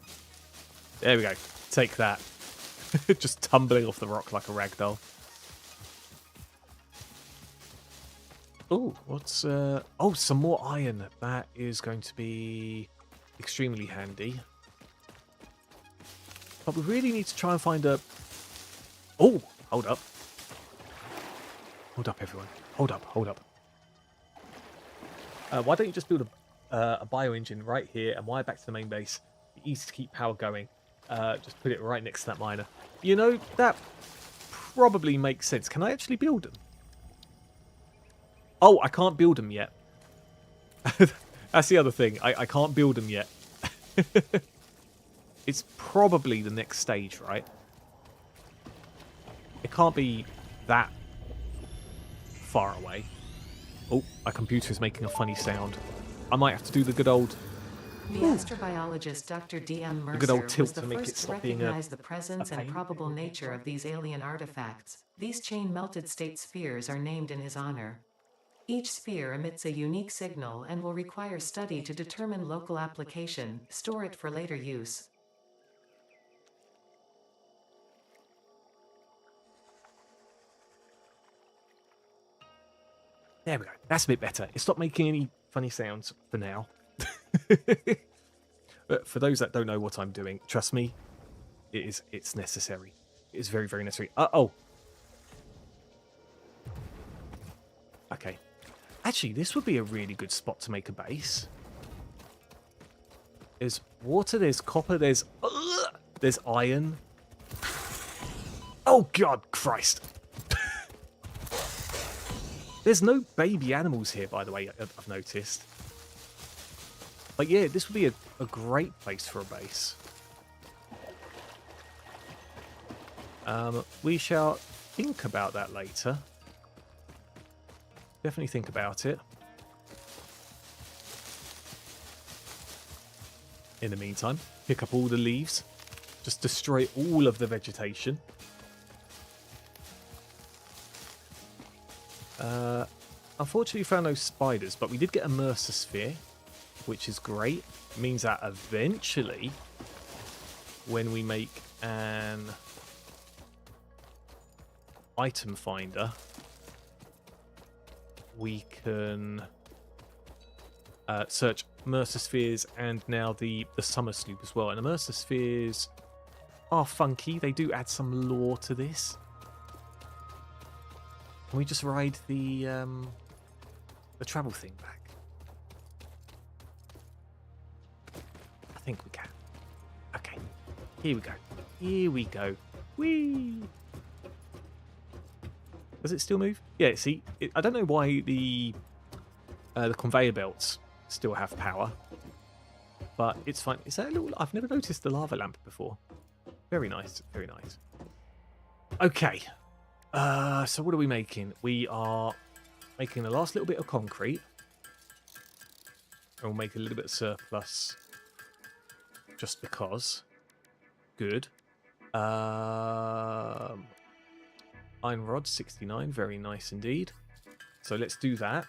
Take that. Just tumbling off the rock like a ragdoll. Oh, what's... Oh, some more iron. That is going to be extremely handy. But we really need to try and find a... Oh, hold up. Hold up, everyone. Hold up. Why don't you just build a bio-engine right here and wire back to the main base? Easy to keep power going. Just put it right next to that miner. You know, that probably makes sense. Can I actually build them? Oh, I can't build them yet. That's the other thing. I can't build them yet. It's probably the next stage, right? It can't be that far away. Oh, my computer is making a funny sound. I might have to do the good old...
The astrobiologist Dr. D.M.
The good old
Mercer
tilt
was the
to make it
first to
stop being
recognize the presence and
pain.
probable nature of these alien artifacts. These chain-melted state spheres are named in his honor. Each sphere emits a unique signal and will require study to determine local application, store it for later use.
There we go. That's a bit better. It stopped making any funny sounds for now. But for those that don't know what I'm doing, trust me, it's necessary. It is very, very necessary. Uh-oh. Okay. Actually, this would be a really good spot to make a base. There's water, there's copper, there's iron. Oh, God, Christ. There's no baby animals here, by the way, I've noticed. But yeah, this would be a great place for a base. We shall think about that later. Definitely think about it. In the meantime, pick up all the leaves. Just destroy all of the vegetation. Unfortunately, we found no spiders, but we did get a Mercer Sphere, which is great. It means that eventually, when we make an item finder, we can search Mercer Spheres and now the Summer Sloop as well. And the Mercer Spheres are funky. They do add some lore to this. Can we just ride the travel thing back? I think we can. Okay, here we go. Here we go. Whee! Does it still move? Yeah. See, I don't know why the conveyor belts still have power, but it's fine. Is that a little? I've never noticed the lava lamp before. Very nice. Very nice. Okay. So what are we making? We are making the last little bit of concrete. And we'll make a little bit of surplus. Just because. Good. Iron rod, 69. Very nice indeed. So let's do that.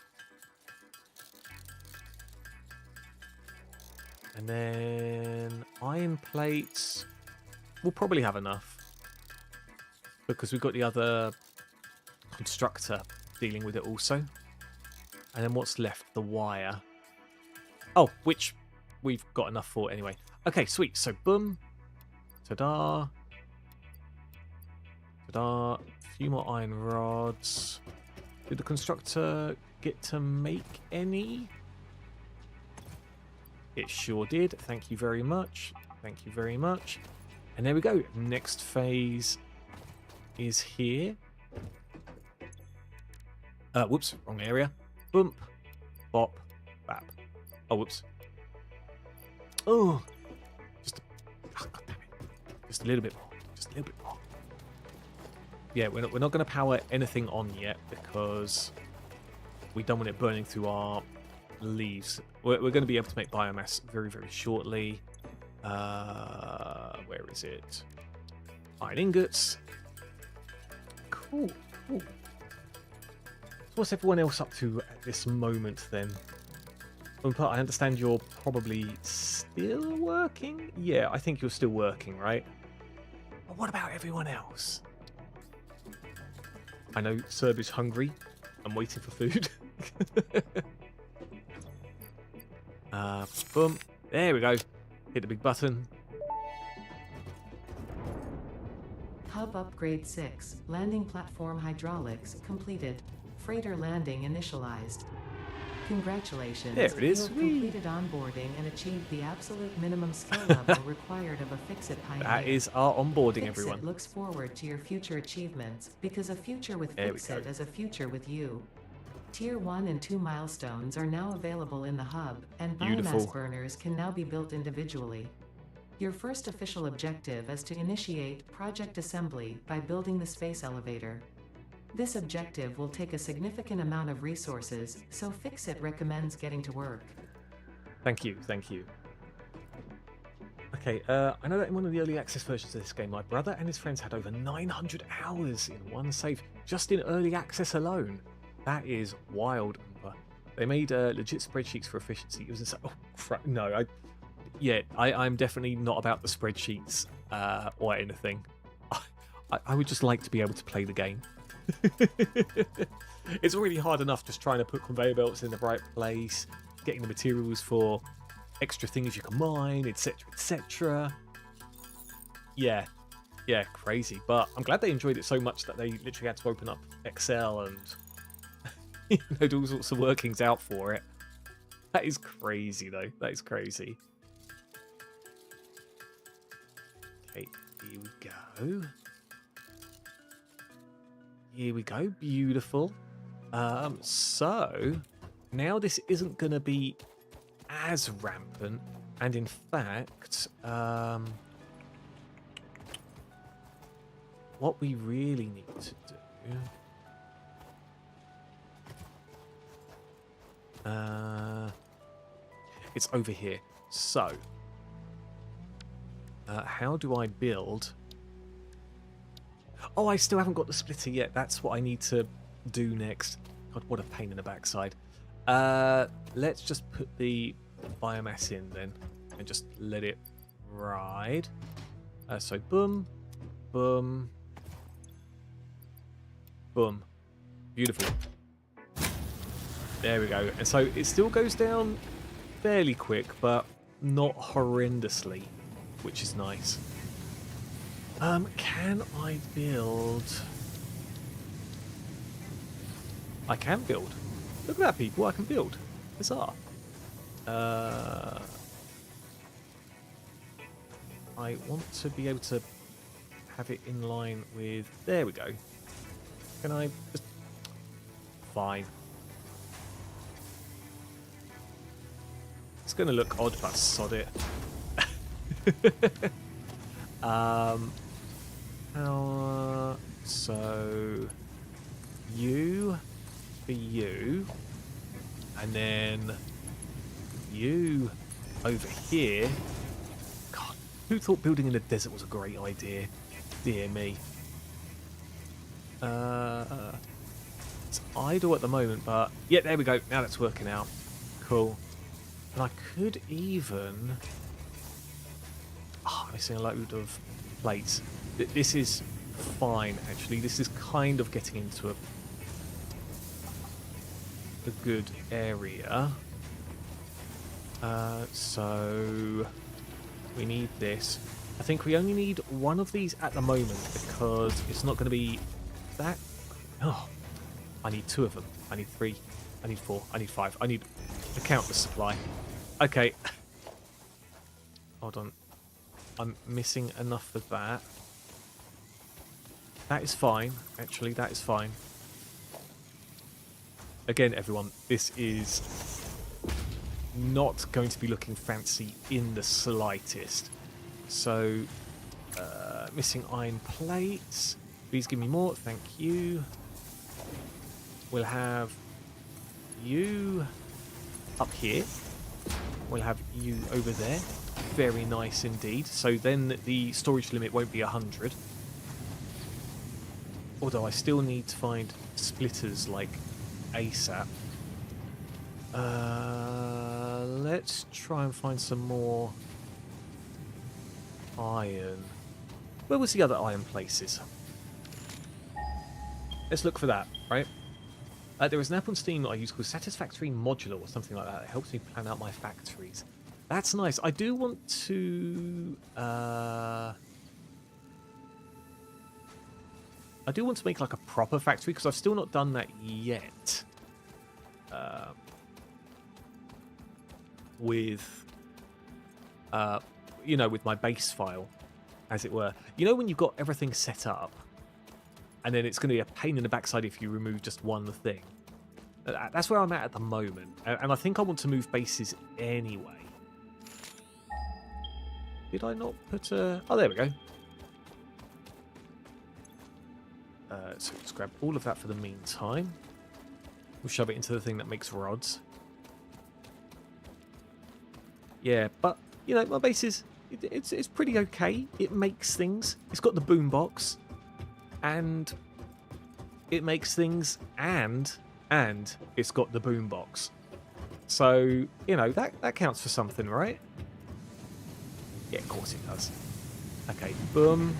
And then iron plates. We'll probably have enough. Because we've got the other constructor dealing with it also. And then what's left? The wire. Oh, which we've got enough for anyway. Okay, sweet. So boom. Ta-da. Ta-da. A few more iron rods. Did the constructor get to make any? It sure did. Thank you very much. Thank you very much. And there we go. Next phase is here. Whoops, wrong area. Bump, bop, bap. Oh, whoops. Oh, God damn it. Just a little bit more. Just a little bit more. Yeah, we're not going to power anything on yet because we don't want it burning through our leaves. We're going to be able to make biomass very, very shortly. Where is it? Iron ingots. Cool, cool. So what's everyone else up to at this moment then? I understand you're probably still working? Yeah, I think you're still working, right? But what about everyone else? I know Serb is hungry. I'm waiting for food. Boom. There we go. Hit the big button.
Hub upgrade 6. Landing platform hydraulics completed. Freighter landing initialized. Congratulations.
There it is.
You have completed onboarding and achieved the absolute minimum skill level required of a Fix-It Pioneer.
That is our onboarding,
Fix-It
everyone.
looks forward to your future achievements, because a future with Fix-It is a future with you. Tier 1 and 2 milestones are now available in the hub, and
Beautiful.
biomass burners can now be built individually. Your first official objective is to initiate Project Assembly by building the space elevator. This objective will take a significant amount of resources, so Fix-It recommends getting to work.
Thank you, thank you. Okay, I know that in one of the early access versions of this game, my brother and his friends had over 900 hours in one save, just in early access alone. That is wild. They made legit spreadsheets for efficiency. It was insane. Oh, crap. No, I'm definitely not about the spreadsheets or anything. I would just like to be able to play the game. It's really hard enough just trying to put conveyor belts in the right place, getting the materials for extra things you can mine, etc, etc. Yeah, crazy. But I'm glad they enjoyed it so much that they literally had to open up Excel and do all sorts of workings out for it. That is crazy, though. That is crazy. Okay, here we go. Here we go. Beautiful. So now this isn't going to be as rampant, and in fact, what we really need to do. It's over here. So, how do I build? Oh, I still haven't got the splitter yet. That's what I need to do next. God, what a pain in the backside. Let's just put the biomass in then and just let it ride. So boom, boom, boom. Beautiful. There we go. And so it still goes down fairly quick, but not horrendously, which is nice. Can I build? I can build. Look at that, people. I can build. Bizarre. I want to be able to have it in line with... There we go. Can I just... Fine. It's going to look odd, but sod it. So... You... For you. And then... You... Over here... God, who thought building in the desert was a great idea? Dear me. It's idle at the moment, but... Yeah, there we go. Now that's working out. Cool. And I could even... Oh, I'm missing a load of plates. This is fine, actually. This is kind of getting into a good area. So... We need this. I think we only need one of these at the moment because it's not going to be that... Oh, I need 2 of them. I need 3. I need 4. I need 5. I need a countless supply. Okay. Hold on. I'm missing enough of that. That is fine. Actually, that is fine. Again, everyone, this is not going to be looking fancy in the slightest. So, missing iron plates. Please give me more. Thank you. We'll have you up here. We'll have you over there. Very nice indeed. So then the storage limit won't be 100. Although I still need to find splitters like ASAP. Let's try and find some more iron. Where was the other iron places? Let's look for that, right? There is an app on Steam that I use called Satisfactory Modular or something like that. It helps me plan out my factories. That's nice. I do want to... I do want to make like a proper factory because I've still not done that yet. With... you know, with my base file, as it were. You know when you've got everything set up, and then it's going to be a pain in the backside if you remove just one thing. That's where I'm at the moment, and I think I want to move bases anyway. Did I not put a... Oh, there we go. So let's grab all of that for the meantime. We'll shove it into the thing that makes rods. Yeah, but... You know, my base is, it's pretty okay. It makes things. It's got the boombox. And it makes things and it's got the boombox. So, you know, that counts for something, right? Yeah, of course it does. Okay, boom.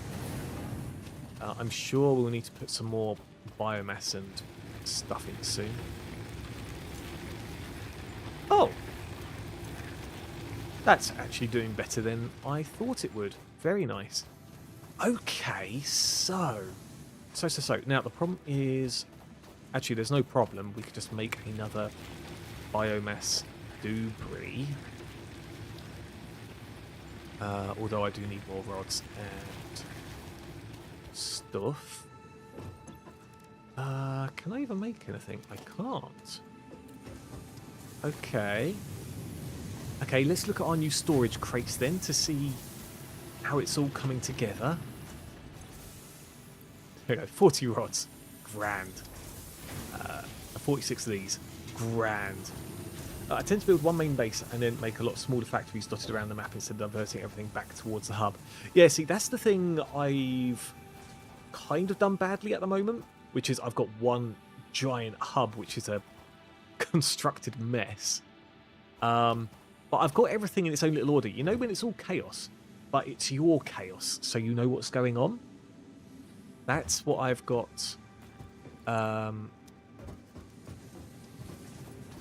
I'm sure we'll need to put some more biomass and stuff in soon. Oh! That's actually doing better than I thought it would. Very nice. Okay, so. Now, the problem is... Actually, there's no problem. We could just make another biomass debris. Although I do need more rods and stuff. Can I even make anything? I can't. Okay. Okay, let's look at our new storage crates then to see how it's all coming together. There we go, 40 rods. Grand. 46 of these. Grand. I tend to build one main base and then make a lot of smaller factories dotted around the map instead of diverting everything back towards the hub. Yeah, see, that's the thing I've kind of done badly at the moment, which is I've got one giant hub, which is a constructed mess. But I've got everything in its own little order. You know when it's all chaos, but it's your chaos, so you know what's going on? That's what I've got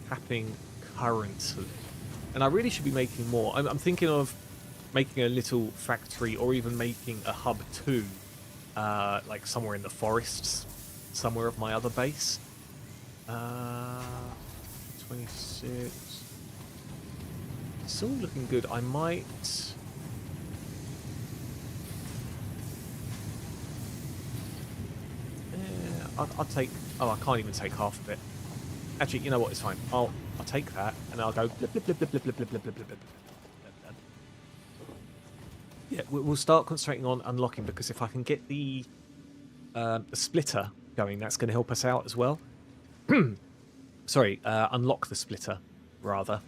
happening currently. And I really should be making more. I'm thinking of making a little factory or even making a hub too, like somewhere in the forests, somewhere of my other base. 26. It's all looking good. I might... I'll take... Oh, I can't even take half of it. Actually, you know what? It's fine. I'll take that and I'll go blip, blip, blip, blip, blip, blip, blip, blip, blip, blip, blip. Yeah, we'll start concentrating on unlocking, because if I can get the splitter going, that's going to help us out as well. Sorry, unlock the splitter, rather.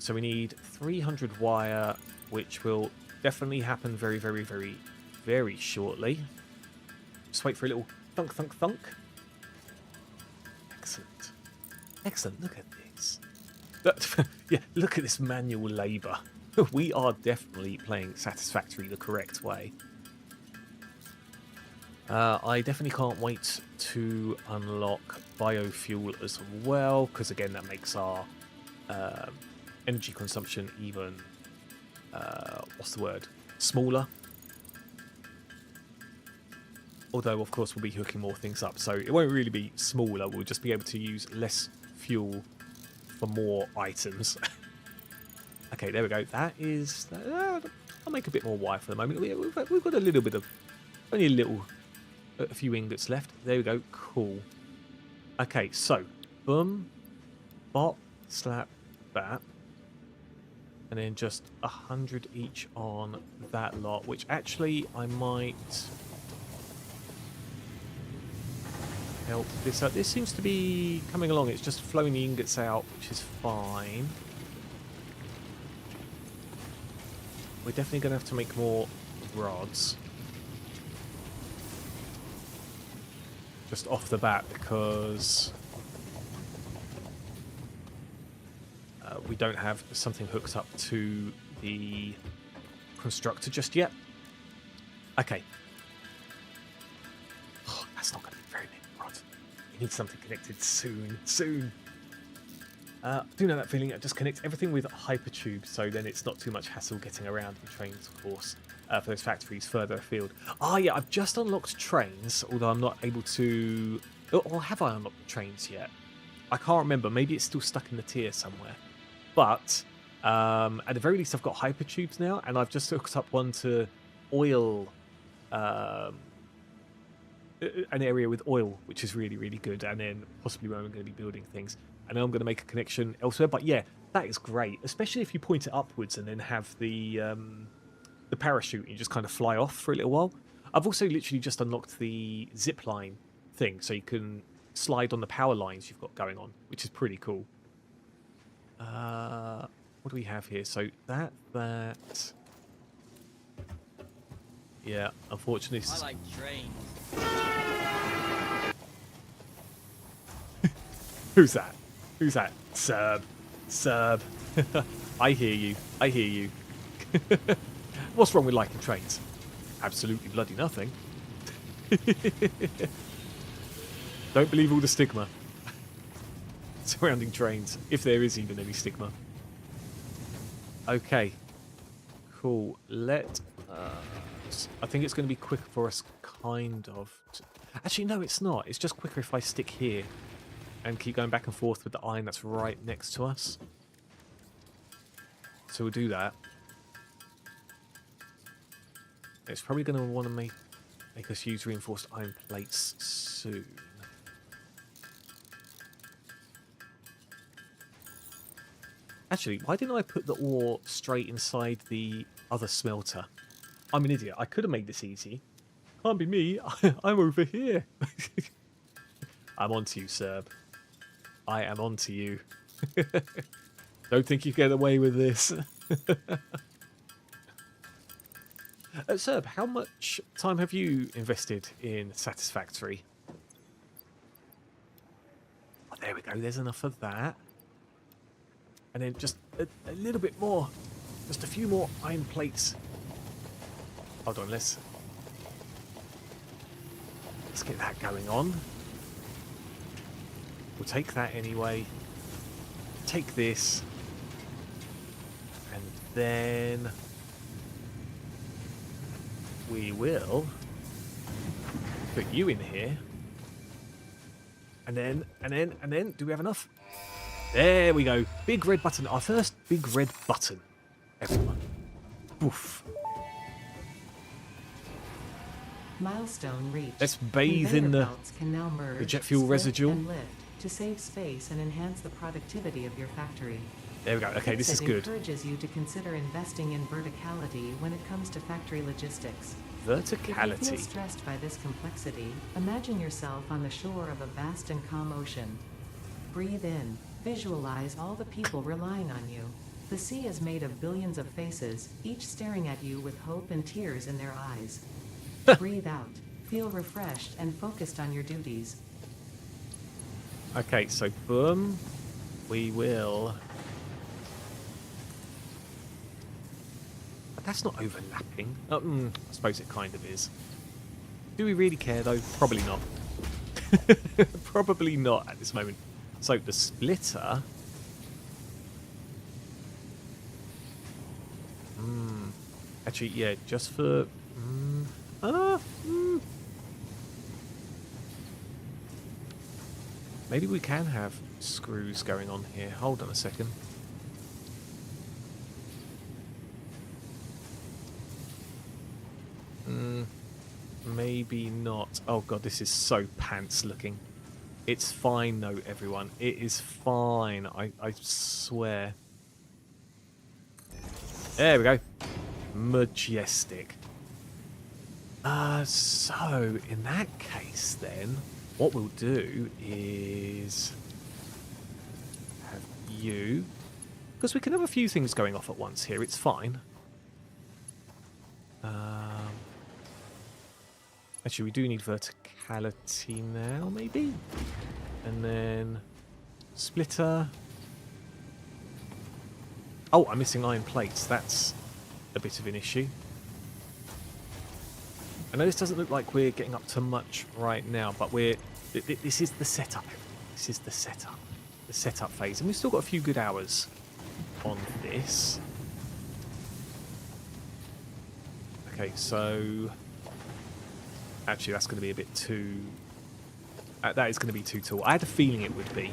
So we need 300 wire, which will definitely happen very, very, very, very shortly. Just wait for a little thunk, thunk, thunk. Excellent. Excellent, look at this. Yeah, look at this manual labour. We are definitely playing Satisfactory the correct way. I definitely can't wait to unlock biofuel as well, because again that makes our energy consumption even, what's the word, smaller. Although of course we'll be hooking more things up, so it won't really be smaller, we'll just be able to use less fuel for more items. Okay, there we go. That is... I'll make a bit more wire for the moment. We've got a little bit of... Only a few ingots left. There we go. Cool. Okay, so... Boom. Bop. Slap. Bap. And then just 100 each on that lot, which actually I might... help this out. This seems to be coming along. It's just flowing the ingots out, which is fine. We're definitely going to have to make more rods. Just off the bat, because we don't have something hooked up to the constructor just yet. Okay. Oh, that's not going to be very big rod. We need something connected soon. Soon. I do know that feeling. I just connect everything with hypertube, so then it's not too much hassle getting around in trains, of course, for those factories further afield. Ah, yeah, I've just unlocked trains, although I'm not able to... Or have I unlocked the trains yet? I can't remember. Maybe it's still stuck in the tier somewhere. But at the very least, I've got hypertubes now, and I've just hooked up one to oil... an area with oil, which is really, really good, and then possibly where I'm going to be building things. I know I'm going to make a connection elsewhere, but yeah, that is great, especially if you point it upwards and then have the parachute and you just kind of fly off for a little while. I've also literally just unlocked the zip line thing, so you can slide on the power lines you've got going on, which is pretty cool. What do we have here? So that... Yeah, unfortunately...
I like trains.
Who's that? Who's that? Serb. Serb. I hear you. I hear you. What's wrong with liking trains? Absolutely bloody nothing. Don't believe all the stigma surrounding trains, if there is even any stigma. Okay. Cool. I think it's going to be quick for us, kind of. Actually, no, it's not. It's just quicker if I stick here and keep going back and forth with the iron that's right next to us. So we'll do that. It's probably going to want to make us use reinforced iron plates soon. Actually, why didn't I put the ore straight inside the other smelter? I'm an idiot. I could have made this easy. Can't be me. I'm over here. I'm on to you, Serb. I am on to you. Don't think you get away with this. Serb, how much time have you invested in Satisfactory? go. There's enough of that. And then just a little bit more. Just a few more iron plates. Hold on, let's get that going on. We'll take that anyway. Take this. And then we will put you in here. And then, do we have enough? There we go. Big red button. Our first big red button. Everyone. Oof.
Milestone reached.
Let's bathe in
Conveyor belts can now merge,
the jet fuel
split,
residual.
and lift to save space and enhance the productivity of your factory.
There we go. Okay, this is
It
good.
encourages you to consider investing in verticality when it comes to factory logistics. If you feel
Verticality.
stressed by this complexity, imagine yourself on the shore of a vast and calm ocean. Breathe in. Visualize all the people relying on you. The sea is made of billions of faces, each staring at you with hope and tears in their eyes. Breathe out. Feel refreshed and focused on your duties.
Okay, so boom. We will. But that's not overlapping. I suppose it kind of is. Do we really care though? Probably not. Probably not at this moment. So the splitter. Actually, yeah, just for. Maybe we can have screws going on here. Hold on a second. Maybe not. Oh god, this is so pants looking. It's fine though, everyone. It is fine. I swear. There we go. Majestic. So in that case then, what we'll do is have you, because we can have a few things going off at once here. It's fine. Actually, we do need verticality now, maybe? And then splitter. Oh, I'm missing iron plates. That's a bit of an issue. I know this doesn't look like we're getting up to much right now, but this is the setup. This is the setup phase. And we've still got a few good hours on this. Okay, so actually that's going to be a bit too... that is going to be too tall. I had a feeling it would be.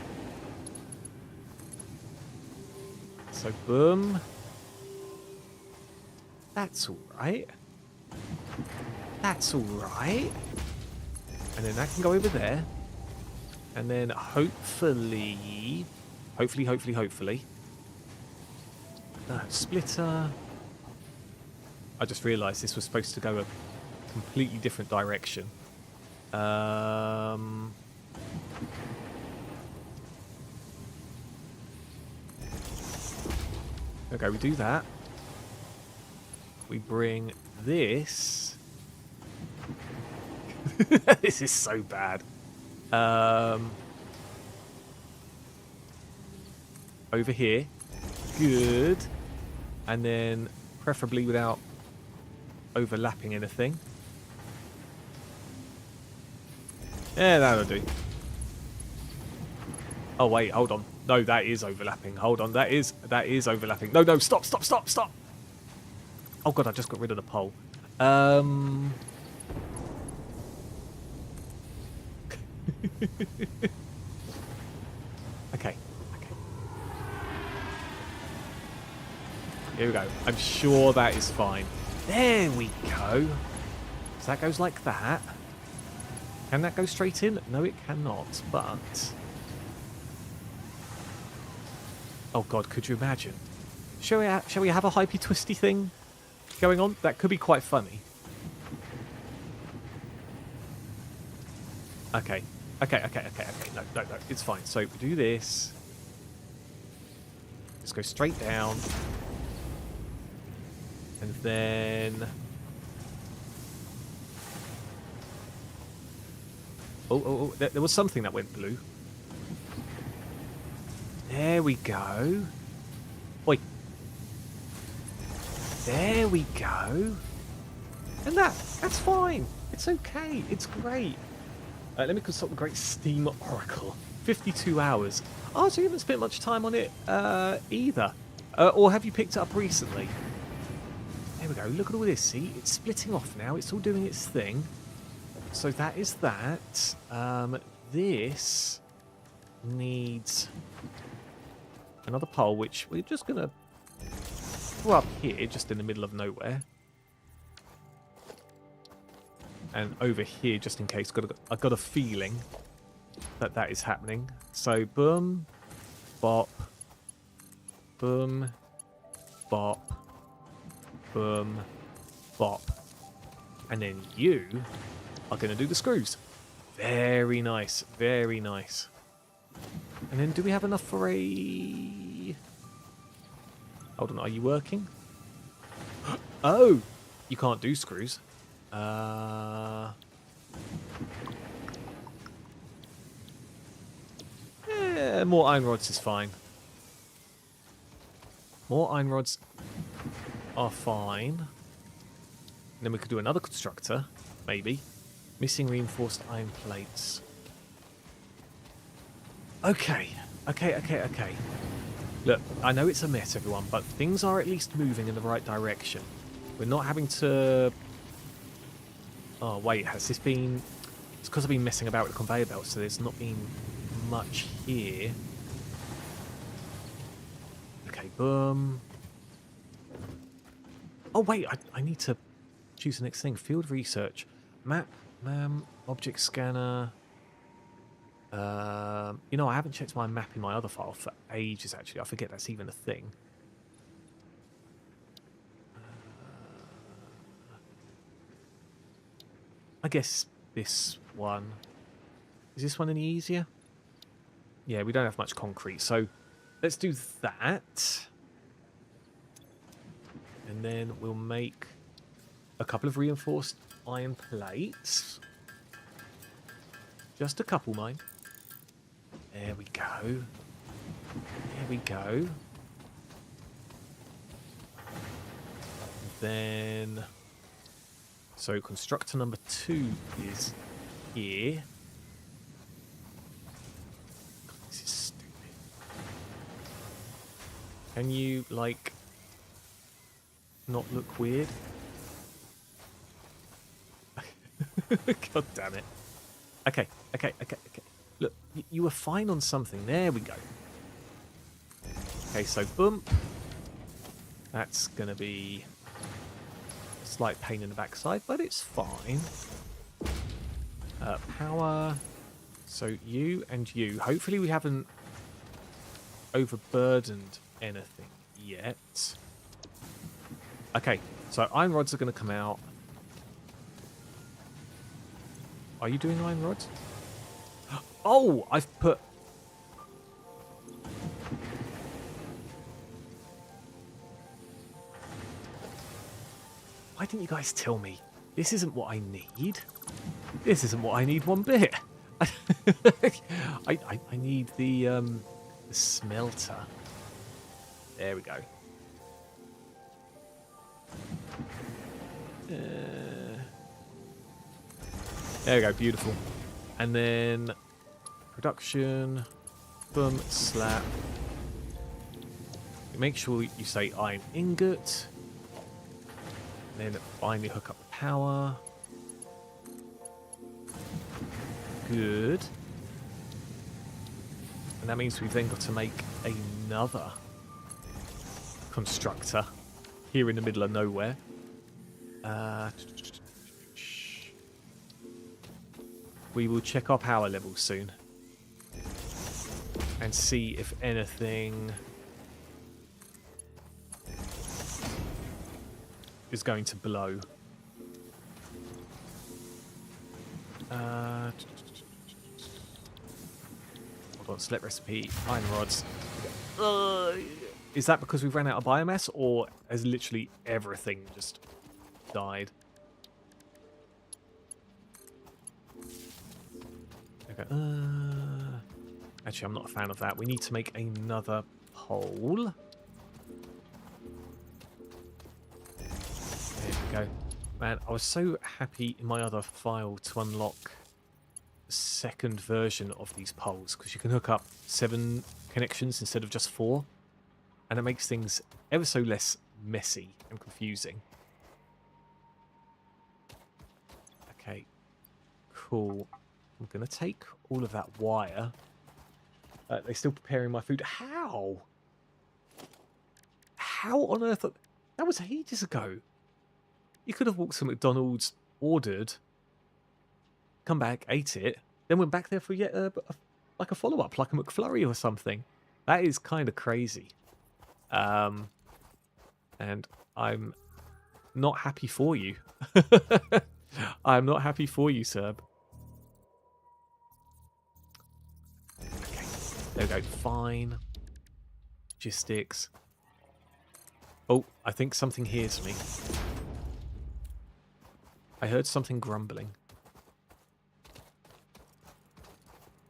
So boom. That's alright. That's alright. And then that can go over there. And then hopefully... Hopefully... splitter. I just realised this was supposed to go a completely different direction. Okay, we do that. We bring this. This is so bad. Over here. Good. And then preferably without overlapping anything. Yeah, that'll do. Oh wait, hold on. No, that is overlapping. Hold on, that is overlapping. No, stop. Oh god, I just got rid of the pole. Okay. Here we go. I'm sure that is fine. There we go. So that goes like that. Can that go straight in? No, it cannot, but... Oh god, could you imagine? Shall we have a hypey twisty thing going on? That could be quite funny. Okay. No, it's fine. So we do this. Just go straight down. And then... Oh, there was something that went blue. There we go. Oi. There we go. And that's fine. It's okay. It's great. Let me consult the Great Steam Oracle. 52 hours. Oh, so you haven't spent much time on it either. Or have you picked it up recently? There we go. Look at all this. See, it's splitting off now. It's all doing its thing. So that is that. This needs another pole, which we're just going to throw up here, just in the middle of nowhere. And over here, just in case. I've got a feeling that that is happening. So, boom, bop, boom, bop, boom, bop. And then you are going to do the screws. Very nice, very nice. And then do we have enough for a... Hold on, are you working? Oh, you can't do screws. Yeah, more iron rods is fine. More iron rods are fine. And then we could do another constructor, maybe. Missing reinforced iron plates. Okay. Look, I know it's a mess, everyone, but things are at least moving in the right direction. We're not having to... Oh, wait, has this been... It's because I've been messing about with the conveyor belt, so there's not been much here. Okay, boom. Oh, wait, I need to choose the next thing. Field research. Map, object scanner. You know, I haven't checked my map in my other file for ages, actually. I forget that's even a thing. I guess this one... Is this one any easier? Yeah, we don't have much concrete, so let's do that. And then we'll make a couple of reinforced iron plates. Just a couple, mind. There we go. There we go. Then... So constructor number 2 is here. God, this is stupid. Can you, like, not look weird? God damn it. Okay. Look, you were fine on something. There we go. Okay, so boom. That's going to be a slight pain in the backside, but it's fine. Power. So you and you. Hopefully we haven't overburdened anything yet. Okay, so iron rods are going to come out. Are you doing iron rods? Oh, I've put... Why didn't you guys tell me? This isn't what I need. This isn't what I need one bit. I need the smelter. There we go. There we go, beautiful. And then production, boom, slap. Make sure you say iron ingot. And then finally hook up the power. Good. And that means we've then got to make another constructor here in the middle of nowhere. We will check our power levels soon and see if anything is going to blow. Hold on, select recipe, iron rods. Is that because we've ran out of biomass, or has literally everything just died? Okay. Actually, I'm not a fan of that. We need to make another pole. There we go. Man, I was so happy in my other file to unlock the second version of these poles, because you can hook up 7 connections instead of just 4. And it makes things ever so less messy and confusing. Okay, cool. I'm going to take all of that wire. They're still preparing my food. How? How on earth? That was ages ago. You could have walked to McDonald's, ordered, come back, ate it, then went back there for yet like a follow-up, like a McFlurry or something. That is kind of crazy. And I'm not happy for you. I'm not happy for you, Serb. Okay, there we go. Fine. Logistics. Oh, I think something hears me. I heard something grumbling.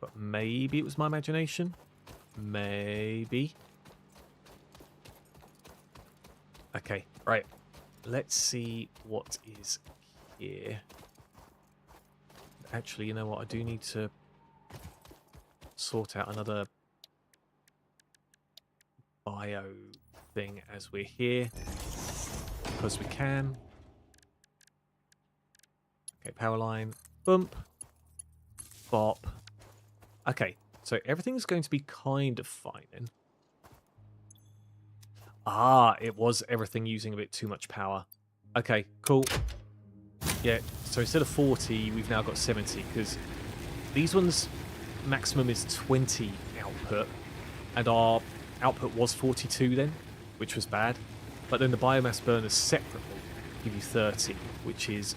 But maybe it was my imagination. Maybe. Okay, right. Let's see what is here. Actually, you know what? I do need to sort out another bio thing as we're here. Because we can. Okay, power line. Bump. Bop. Okay, so everything's going to be kind of fine then. Ah, it was everything using a bit too much power. Okay, cool. Yeah, so instead of 40, we've now got 70, because these ones, maximum is 20 output, and our output was 42 then, which was bad. But then the biomass burners separately give you 30, which is...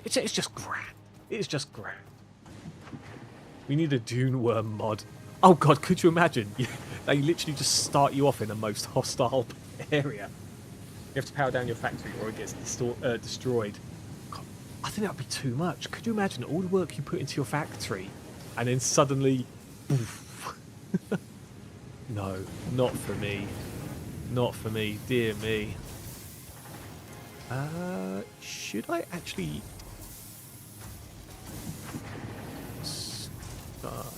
It's just grand. It's just grand. We need a Dune Worm mod. Oh god, could you imagine? They literally just start you off in the most hostile area. You have to power down your factory or it gets destroyed. God, I think that would be too much. Could you imagine all the work you put into your factory and then suddenly... No, not for me. Not for me, dear me. Should I actually...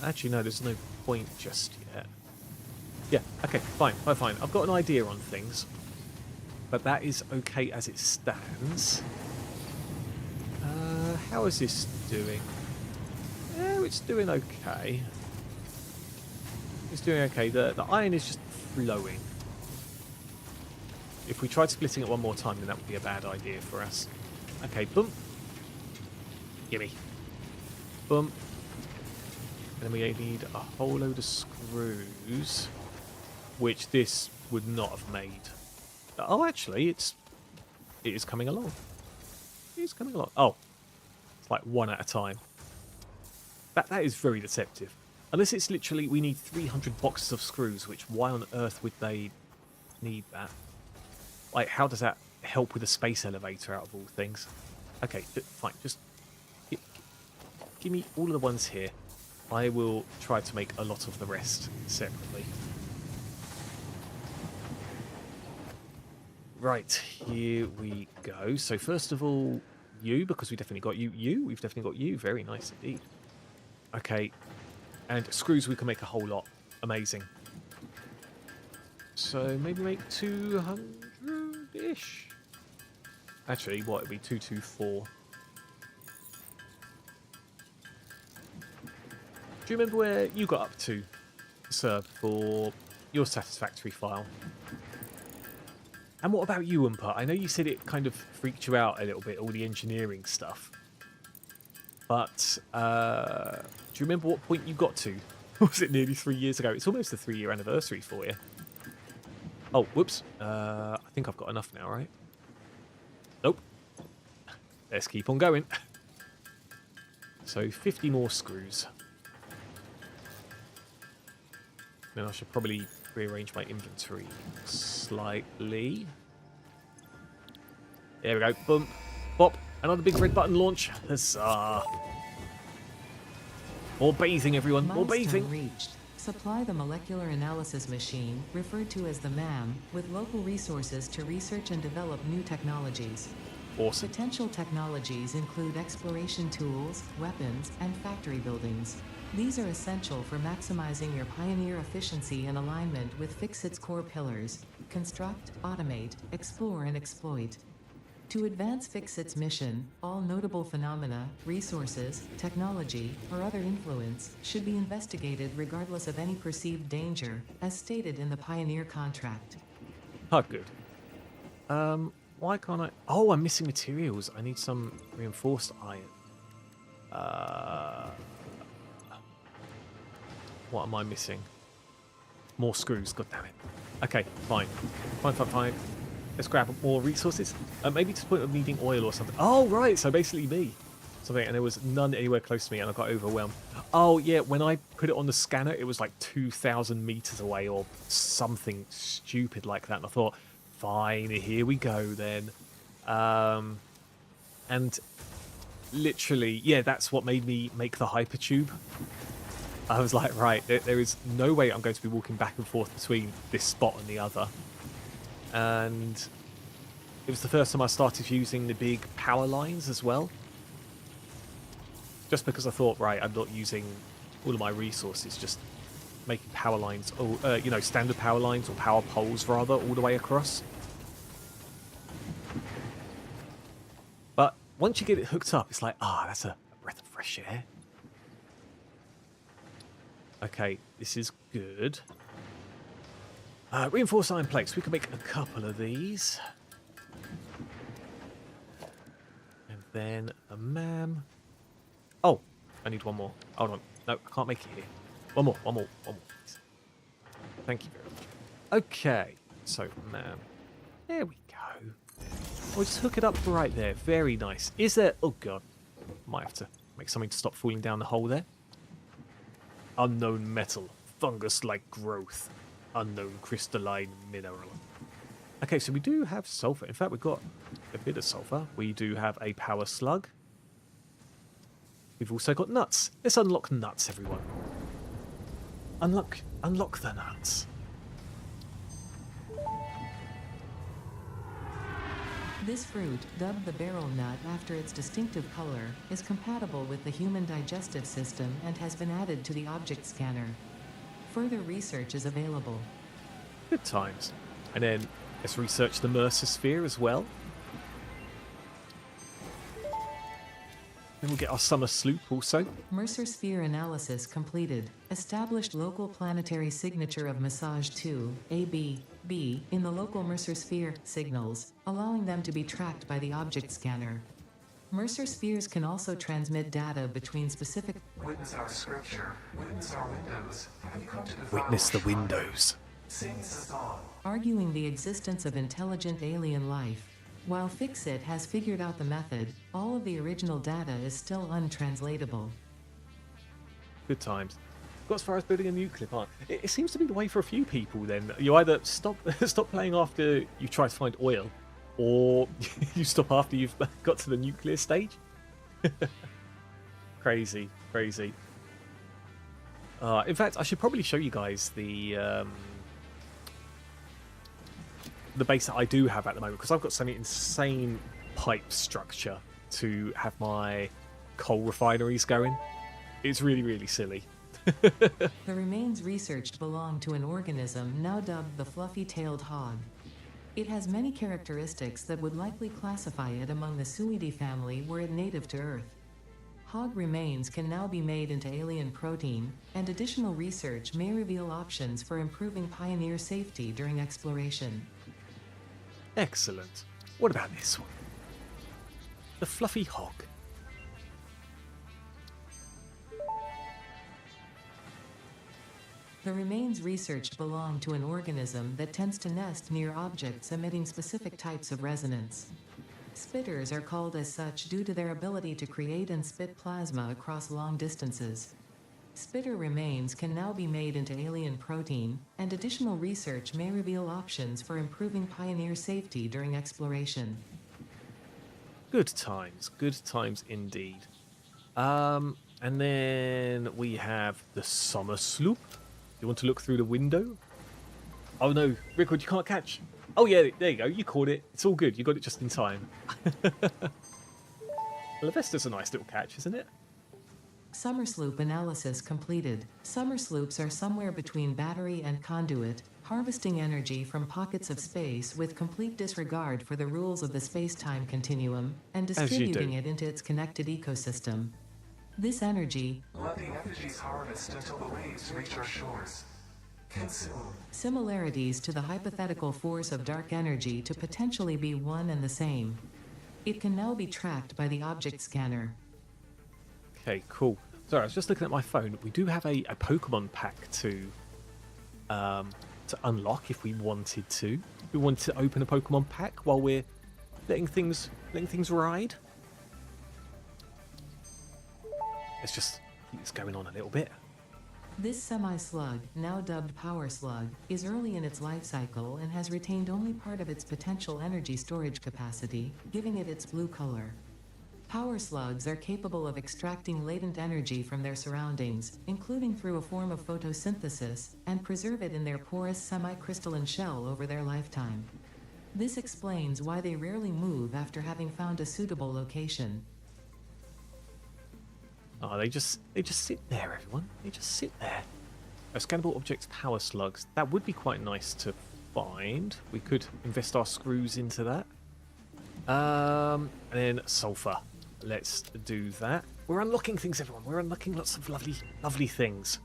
Actually, no, there's no point just yet. Yeah, okay, fine. I've got an idea on things. But that is okay as it stands. How is this doing? Oh, it's doing okay. It's doing okay. The iron is just flowing. If we tried splitting it one more time, then that would be a bad idea for us. Okay, bump. Gimme. Bump. And then we need a whole load of screws, which this would not have made. Oh, actually, it is coming along. It is coming along. Oh, it's like one at a time. That is very deceptive. Unless it's literally, we need 300 boxes of screws, which why on earth would they need that? Like, how does that help with a space elevator out of all things? Okay, fine. Just give me all of the ones here. I will try to make a lot of the rest separately. Right, here we go. So first of all, you, because we definitely got you. We've definitely got you. Very nice indeed. Okay, and screws we can make a whole lot. Amazing. So maybe make 200-ish. Actually, what, it'd be 224. Do you remember where you got up to, sir, for your Satisfactory file? And what about you, Oompa? I know you said it kind of freaked you out a little bit, all the engineering stuff. But do you remember what point you got to? Was it nearly 3 years ago? It's almost the 3-year anniversary for you. Oh, whoops. I think I've got enough now, right? Nope. Let's keep on going. So 50 more screws. Then I should probably rearrange my inventory slightly. There we go. Bump. Bop. Another big red button launch. Huzzah. More bathing, everyone. More bathing.
Reached Supply the molecular analysis machine, referred to as the MAM, with local resources to research and develop new technologies.
Awesome.
Potential technologies include exploration tools, weapons, and factory buildings. These are essential for maximizing your Pioneer efficiency in alignment with Fix-It's core pillars: construct, automate, explore, and exploit. To advance Fix-It's mission, all notable phenomena, resources, technology, or other influence should be investigated regardless of any perceived danger, as stated in the Pioneer contract.
Oh, good. Why can't I... Oh, I'm missing materials. I need some reinforced iron. What am I missing? More screws. God damn it. Okay, fine. Fine. Let's grab more resources. Maybe to the point of needing oil or something. Oh, right. So basically me. Something, and there was none anywhere close to me, and I got overwhelmed. Oh, yeah. When I put it on the scanner, it was like 2,000 meters away or something stupid like that. And I thought, fine, here we go then. And literally, yeah, that's what made me make the hypertube. I was like, right, there is no way I'm going to be walking back and forth between this spot and the other. And it was the first time I started using the big power lines as well. Just because I thought, right, I'm not using all of my resources, just making power lines, or, you know, standard power lines, or power poles rather, all the way across. But once you get it hooked up, it's like, that's a breath of fresh air. Okay, this is good. Reinforced iron plates. We can make a couple of these. And then a MAM. Oh, I need one more. Hold on. No, I can't make it here. One more. Please. Thank you very much. Okay, so MAM. There we go. We'll just hook it up right there. Very nice. Is there... Oh, God. Might have to make something to stop falling down the hole there. Unknown metal. Fungus-like growth. Unknown crystalline mineral. Okay, so we do have sulfur. In fact, we've got a bit of sulfur. We do have a power slug. We've also got nuts. Let's unlock nuts, everyone. Unlock the nuts.
This fruit, dubbed the barrel nut after its distinctive color, is compatible with the human digestive system and has been added to the object scanner. Further research is available.
Good times. And then let's research the Mercer Sphere as well. Then we'll get our summer sloop also.
Mercer Sphere analysis completed. Established local planetary signature of Massage 2, AB, B, in the local Mercer Sphere signals, allowing them to be tracked by the object scanner. Mercer spheres can also transmit data between specific...
Witness our scripture. Witness our windows. Have you come to defile
Witness the
our shrine?
windows.
Sing the song.
Arguing the existence of intelligent alien life. While Fix-It has figured out the method, all of the original data is still untranslatable.
Good times. Got as far as building a nuclear plant. It seems to be the way for a few people then. You either stop playing after you try to find oil, or you stop after you've got to the nuclear stage. Crazy. In fact, I should probably show you guys the base that I do have at the moment, because I've got some insane pipe structure to have my coal refineries going. It's really silly.
The remains researched belong to an organism now dubbed the fluffy-tailed hog. It has many characteristics that would likely classify it among the Suidae family were it native to Earth. Hog remains can now be made into alien protein, and additional research may reveal options for improving Pioneer safety during exploration.
Excellent. What about this one? The fluffy hog.
The remains researched belong to an organism that tends to nest near objects emitting specific types of resonance. Spitters are called as such due to their ability to create and spit plasma across long distances. Spitter remains can now be made into alien protein, and additional research may reveal options for improving Pioneer safety during exploration.
Good times indeed. And then we have the summer sloop. You want to look through the window? Oh no, Rickwood, you can't catch. Oh yeah, there you go. You caught it. It's all good. You got it just in time. Lavesta's a nice little catch, isn't it?
Summer sloop analysis completed. Summer sloops are somewhere between battery and conduit, harvesting energy from pockets of space with complete disregard for the rules of the space-time continuum, and
As you
distributing
do.
it into its connected ecosystem. This energy,
Let the effigies harvest until the waves reach our shores. Consume.
similarities to the hypothetical force of dark energy to potentially be one and the same. It can now be tracked by the object scanner.
Okay, cool. Sorry, I was just looking at my phone. We do have a Pokemon pack to unlock if we wanted to. We wanted to open a Pokemon pack while we're letting things ride. Let's just keep this going on a little bit.
This semi-slug, now dubbed Power Slug, is early in its life cycle and has retained only part of its potential energy storage capacity, giving it its blue color. Power slugs are capable of extracting latent energy from their surroundings, including through a form of photosynthesis, and preserve it in their porous semi-crystalline shell over their lifetime. This explains why they rarely move after having found a suitable location.
Oh, they just sit there, everyone. They just sit there. Scannable objects, power slugs. That would be quite nice to find. We could invest our screws into that. And then sulfur. Let's do that. We're unlocking things, everyone. We're unlocking lots of lovely things.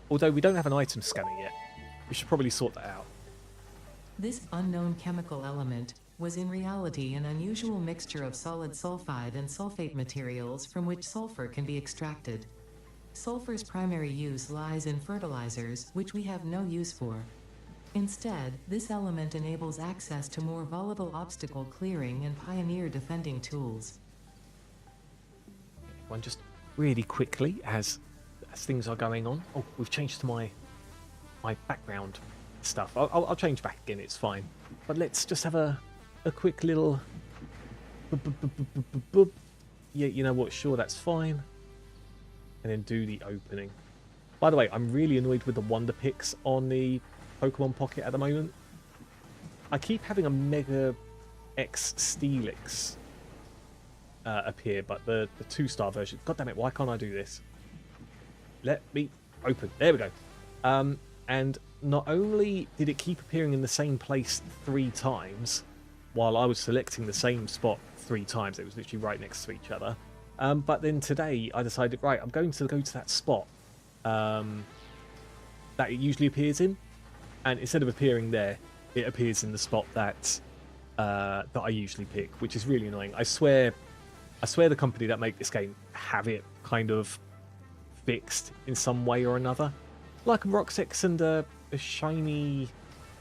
Although we don't have an item scanner yet. We should probably sort that out.
This unknown chemical element was in reality an unusual mixture of solid sulfide and sulfate materials from which sulfur can be extracted. Sulfur's primary use lies in fertilizers, which we have no use for. Instead, this element enables access to more volatile obstacle clearing and pioneer defending tools.
One just really quickly as things are going on. Oh, we've changed to my background stuff. I'll change back again. It's fine. But let's just have a quick little. Yeah, you know what? Sure, that's fine. And then do the opening. By the way, I'm really annoyed with the Wonder Picks on the Pokemon Pocket at the moment. I keep having a Mega X Steelix appear, but the 2-star version. God damn it! Why can't I do this? Let me open. There we go. And not only did it keep appearing in the same place 3 times, while I was selecting the same spot 3 times, it was literally right next to each other. But then today I decided, right, I'm going to go to that spot that it usually appears in, and instead of appearing there, it appears in the spot that I usually pick, which is really annoying. I swear the company that make this game have it kind of fixed in some way or another. Like Roxix and a shiny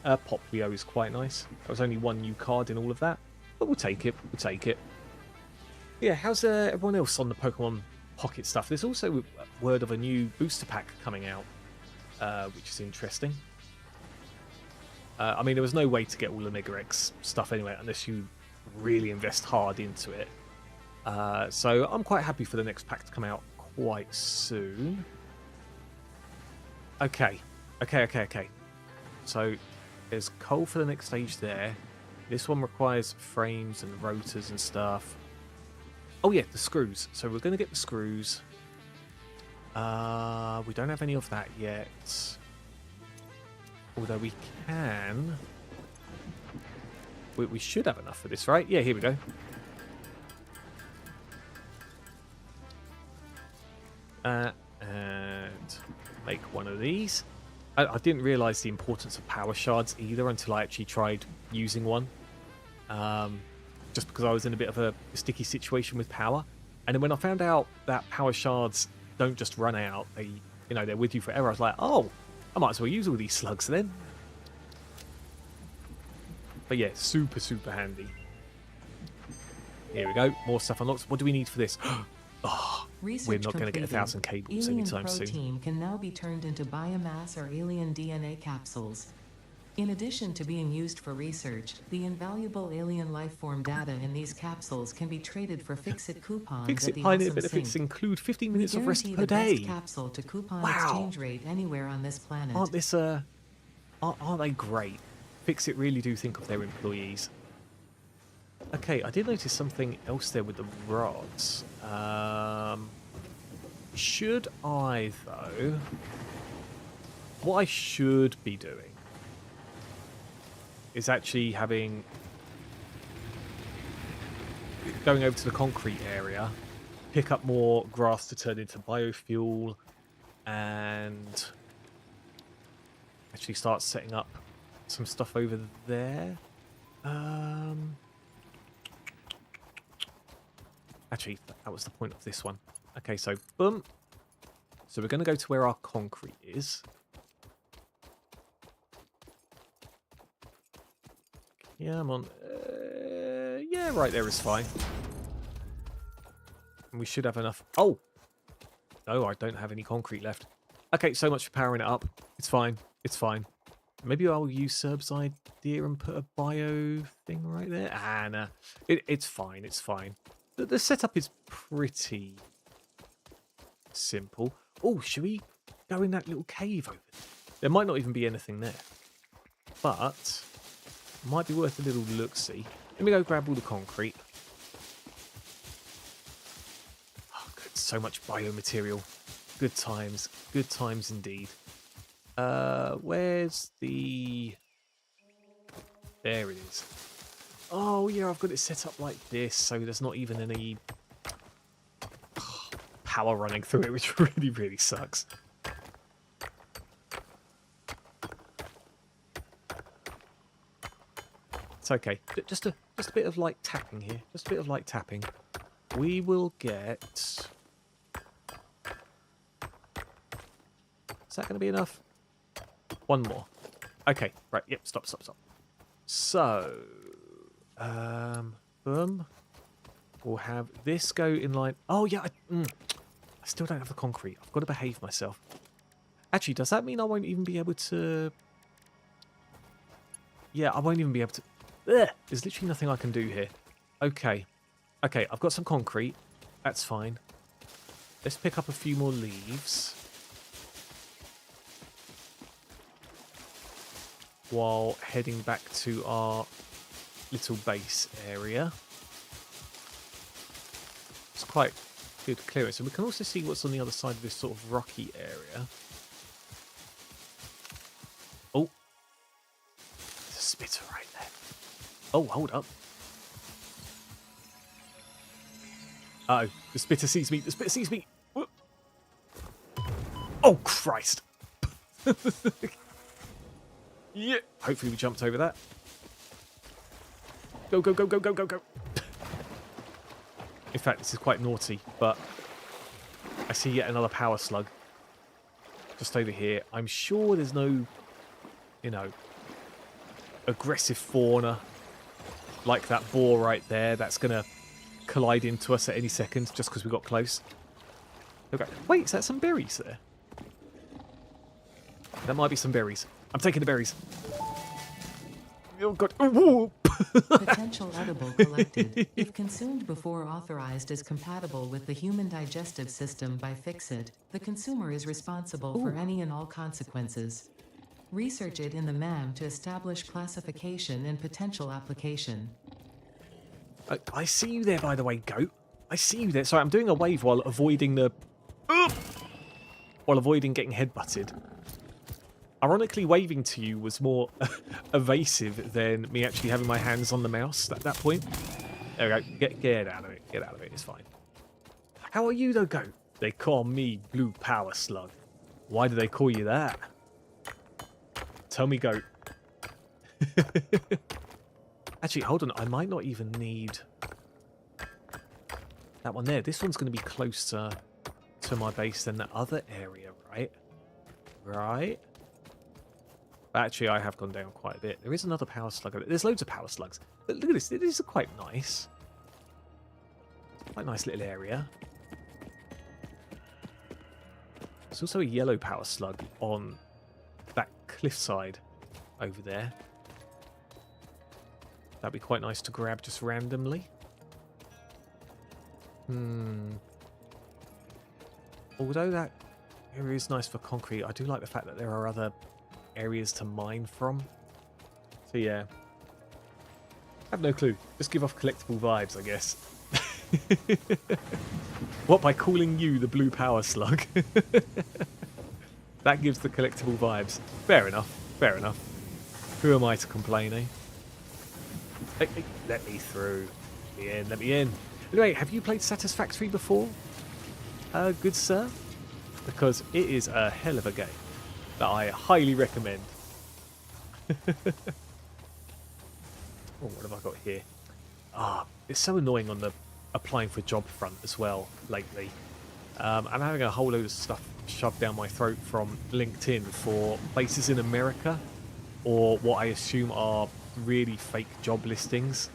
Poplio is quite nice. There was only 1 new card in all of that, but we'll take it. We'll take it. Yeah, how's everyone else on the Pokemon Pocket stuff? There's also word of a new booster pack coming out, which is interesting. I mean, there was no way to get all the Mega X stuff anyway, unless you really invest hard into it. So I'm quite happy for the next pack to come out quite soon. Okay. So there's coal for the next stage there. This one requires frames and rotors and stuff. Oh yeah, the screws. So we're going to get the screws. We don't have any of that yet. Although we can. We should have enough for this, right? Yeah, here we go. And make one of these. I didn't realise the importance of power shards either until I actually tried using one. Just because I was in a bit of a sticky situation with power. And then when I found out that power shards don't just run out, they're with you forever, I was like, oh, I might as well use all these slugs then. But yeah, super, super handy. Here we go. More stuff unlocked. What do we need for this? Oh, we're not going to get 1,000 cables anytime soon.
Alien protein can now be turned into biomass or alien DNA capsules. In addition to being used for research, the invaluable alien lifeform data in these capsules can be traded for Fix-It coupons at
Fix-It
the
Pioneer
Awesome
benefits
Sync.
include 15
We
minutes of rest
guarantee
per
the best
day.
capsule to coupon
Wow.
exchange rate anywhere on this planet.
Aren't they great? Fix-It really do think of their employees. Okay, I did notice something else there with the rods. Should I, though... What I should be doing is actually going over to the concrete area, pick up more grass to turn into biofuel, and actually start setting up some stuff over there. Actually, that was the point of this one. Okay, so boom. So we're going to go to where our concrete is. Yeah, I'm on. Yeah, right there is fine. And we should have enough. Oh! No, I don't have any concrete left. Okay, so much for powering it up. It's fine. It's fine. Maybe I'll use Serb's idea and put a bio thing right there. Ah, nah. It's fine. It's fine. The setup is pretty simple. Oh, should we go in that little cave over there? There might not even be anything there. But... might be worth a little look-see. Let me go grab all the concrete. Oh, good. So much biomaterial. Good times. Good times indeed. Where's the... There it is. Oh, yeah, I've got it set up like this, so there's not even any power running through it, which really, really sucks. It's okay. Just a bit of light tapping here. Just a bit of light tapping. We will get... Is that going to be enough? One more. Okay. Right. Yep. Stop. So, boom. We'll have this go in line. Oh yeah. I still don't have the concrete. I've got to behave myself. Actually, does that mean I won't even be able to? Yeah, I won't even be able to. Ugh, there's literally nothing I can do here. Okay. Okay, I've got some concrete. That's fine. Let's pick up a few more leaves. While heading back to our little base area. It's quite good clearance. So we can also see what's on the other side of this sort of rocky area. Oh. There's a spitter right there. Oh, hold up. Uh-oh. The spitter sees me. The spitter sees me. Whoop. Oh, Christ. Yeah. Hopefully we jumped over that. Go, go, go, go, go, go, go. In fact, this is quite naughty, but I see yet another power slug just over here. I'm sure there's no, you know, aggressive fauna like that boar right there that's going to collide into us at any second just because we got close. Okay. Wait, is that some berries there? That might be some berries. I'm taking the berries. Oh, God. Ooh.
Potential edible collected. If consumed before authorized as compatible with the human digestive system by Fix-It, the consumer is responsible for any and all consequences. Research it in the MAM to establish classification and potential application.
I see you there, by the way, goat. I see you there. Sorry, I'm doing a wave while avoiding the... while avoiding getting headbutted. Ironically, waving to you was more evasive than me actually having my hands on the mouse at that point. There we go. Get out of it. Get out of it. It's fine. How are you, though, goat? They call me Blue Power Slug. Why do they call you that? Tell me, goat. Actually, hold on. I might not even need that one there. This one's going to be closer to my base than the other area, right? Right? Actually, I have gone down quite a bit. There is another power slug. There's loads of power slugs. But look at this. These are quite nice. Quite nice little area. There's also a yellow power slug on that cliffside over there. That'd be quite nice to grab just randomly. Although that area is nice for concrete, I do like the fact that there are other areas to mine from. So yeah. I have no clue. Just give off collectible vibes, I guess. What, by calling you the blue power slug? That gives the collectible vibes. Fair enough. Fair enough. Who am I to complain, eh? Hey, let me through. Let me in. Let me in. Anyway, have you played Satisfactory before? Good sir? Because it is a hell of a game that I highly recommend. Oh, what have I got here? It's so annoying on the applying for job front as well lately. I'm having a whole load of stuff shoved down my throat from LinkedIn for places in America, or what I assume are really fake job listings.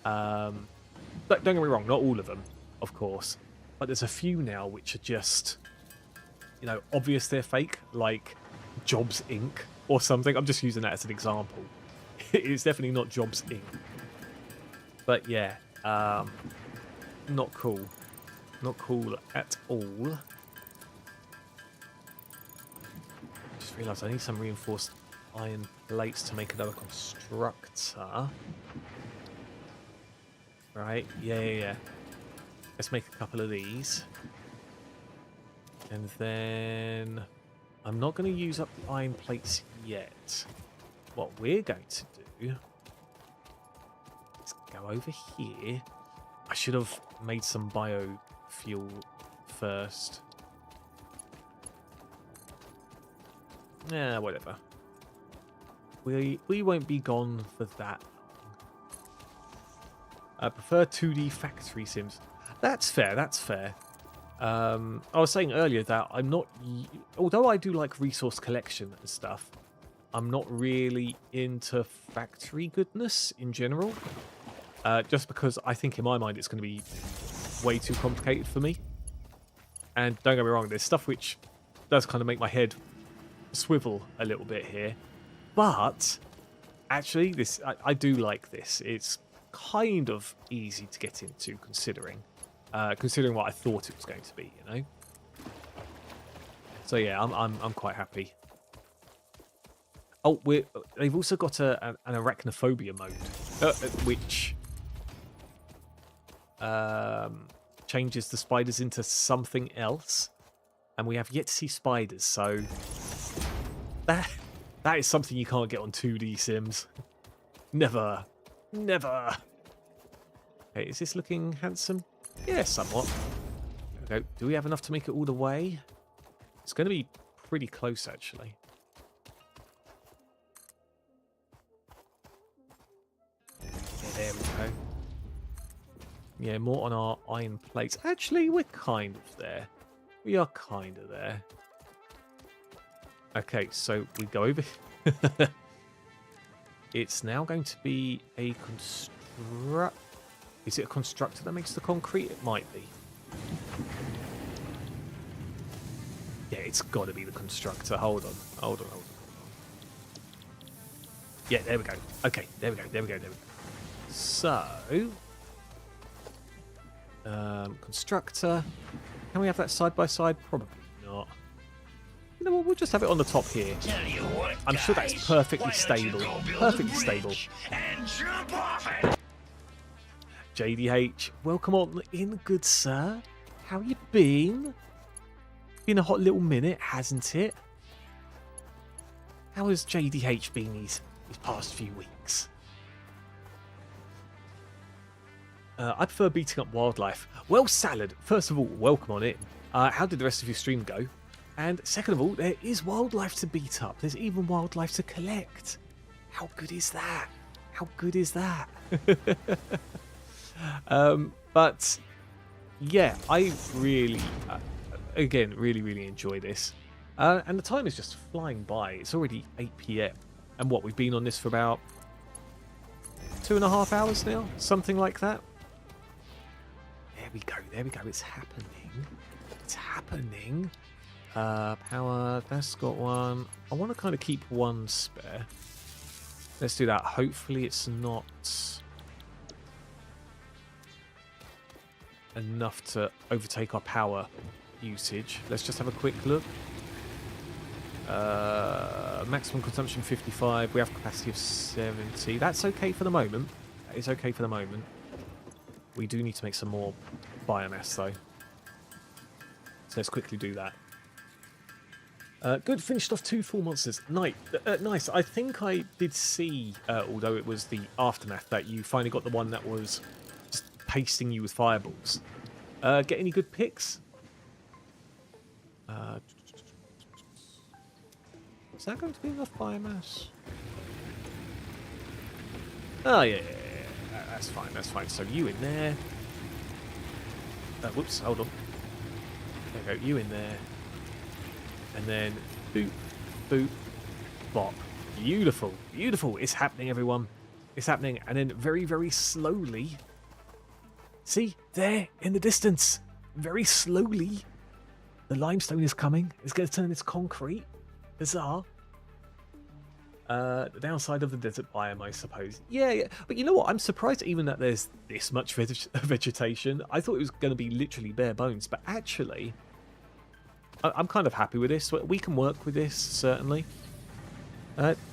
But don't get me wrong, not all of them, of course. But there's a few now which are just, you know, obvious they're fake, like Jobs Inc. or something. I'm just using that as an example. It's definitely not Jobs Inc. But yeah, not cool. Not cool at all. Just realised I need some reinforced iron plates to make another constructor. Right, yeah. Let's make a couple of these. And then I'm not going to use up the iron plates yet. What we're going to do is go over here. I should have made some biofuel first. Yeah, whatever. We won't be gone for that long. I prefer 2D factory sims. That's fair, that's fair. I was saying earlier that I'm not... Although I do like resource collection and stuff, I'm not really into factory goodness in general. Just because I think in my mind it's going to be way too complicated for me. And don't get me wrong, there's stuff which does kind of make my head swivel a little bit here. But actually, I do like this. It's kind of easy to get into, considering what I thought it was going to be, you know. So yeah, I'm quite happy. Oh, they've also got an arachnophobia mode, which changes the spiders into something else, and we have yet to see spiders. So that is something you can't get on 2D Sims. Never. Okay, is this looking handsome? Yeah, somewhat. There we go. Do we have enough to make it all the way? It's going to be pretty close, actually. Yeah, there we go. Yeah, more on our iron plates. Actually, we're kind of there. We are kind of there. Okay, so we go over. It's now going to be a construct. Is it a constructor that makes the concrete? It might be. Yeah, it's got to be the constructor. Hold on. Yeah, there we go. Okay, there we go. So, constructor. Can we have that side by side? Probably not. You know what? We'll just have it on the top here. I'm sure that's perfectly stable. Perfectly stable. JDH, welcome on in, good sir. How you been? Been a hot little minute, hasn't it? How has JDH been these past few weeks? I prefer beating up wildlife. Well, Salad, first of all, welcome on in. How did the rest of your stream go? And second of all, there is wildlife to beat up. There's even wildlife to collect. How good is that? How good is that? But yeah, I really, again, really enjoy this. And the time is just flying by. It's already 8 PM. And what, we've been on this for about 2.5 hours now? Something like that. There we go. It's happening. Power, that's got one. I want to kind of keep one spare. Let's do that. Hopefully it's not enough to overtake our power usage. Let's just have a quick look. Maximum consumption 55. We have capacity of 70. That's okay for the moment. That is okay for the moment. We do need to make some more biomass though. So let's quickly do that. Good, finished off 2 full monsters. Nice. I think I did see, although it was the aftermath, that you finally got the one that was just pasting you with fireballs. Get any good picks? Is that going to be enough biomass? Oh, yeah. That's fine. So you in there. Whoops, hold on. There we go, you in there. And then, boop, boop, bop. Beautiful. It's happening, everyone. It's happening. And then very, very slowly. See, there, in the distance. Very slowly. The limestone is coming. It's going to turn into concrete. Bizarre. The downside of the desert biome, I suppose. Yeah. But you know what? I'm surprised even that there's this much vegetation. I thought it was going to be literally bare bones. But actually, I'm kind of happy with this. We can work with this, certainly.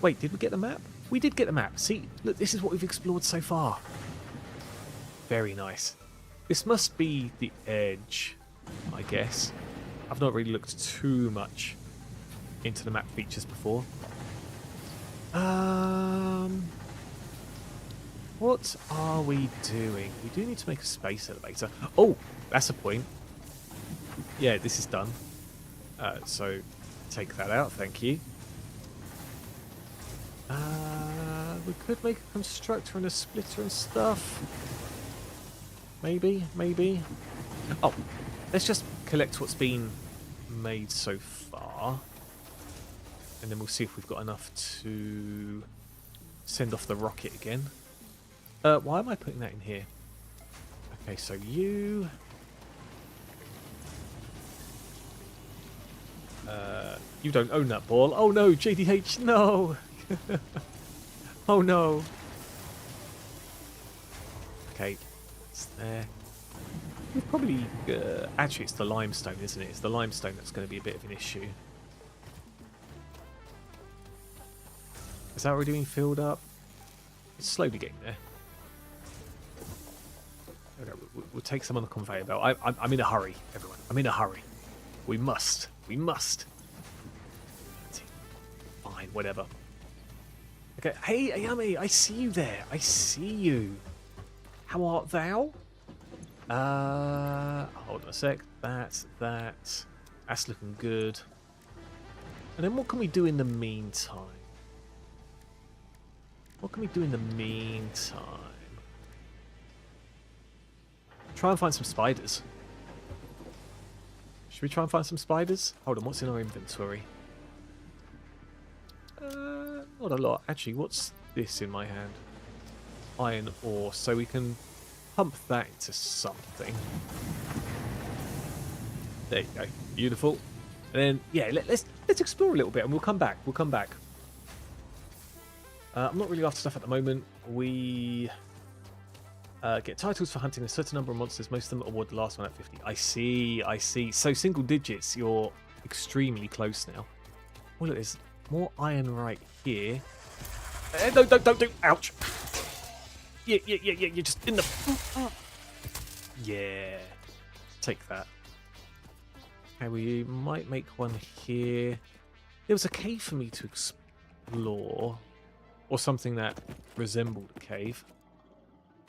Wait, did we get the map? We did get the map. See, look, this is what we've explored so far. Very nice. This must be the edge, I guess. I've not really looked too much into the map features before. What are we doing? We do need to make a space elevator. Oh, that's a point. Yeah, this is done. So take that out, thank you. We could make a constructor and a splitter and stuff. Maybe. Oh, let's just collect what's been made so far. And then we'll see if we've got enough to send off the rocket again. Why am I putting that in here? Okay, so you... you don't own that ball. Oh no, JDH, no! Oh no. Okay, it's there. We've probably... actually, it's the limestone, isn't it? It's the limestone that's going to be a bit of an issue. Is that already being filled up? It's slowly getting there. Okay, we'll take some on the conveyor belt. I'm in a hurry, everyone. I'm in a hurry. We must. Fine, whatever. Okay, hey, Ayami, I see you there. I see you. How art thou? Hold on a sec. That's looking good. And then what can we do in the meantime? Try and find some spiders. Should we try and find some spiders? Hold on, what's in our inventory? Not a lot. Actually, what's this in my hand? Iron ore. So we can pump that into something. There you go. Beautiful. And then, yeah, let's explore a little bit and we'll come back. I'm not really after stuff at the moment. We get titles for hunting a certain number of monsters. Most of them award the last one at 50. I see. So single digits, you're extremely close now. Oh, look, there's more iron right here. Don't do. Ouch. Yeah. You're just in the... Yeah. Take that. Okay, we might make one here. There was a cave for me to explore. Or something that resembled a cave.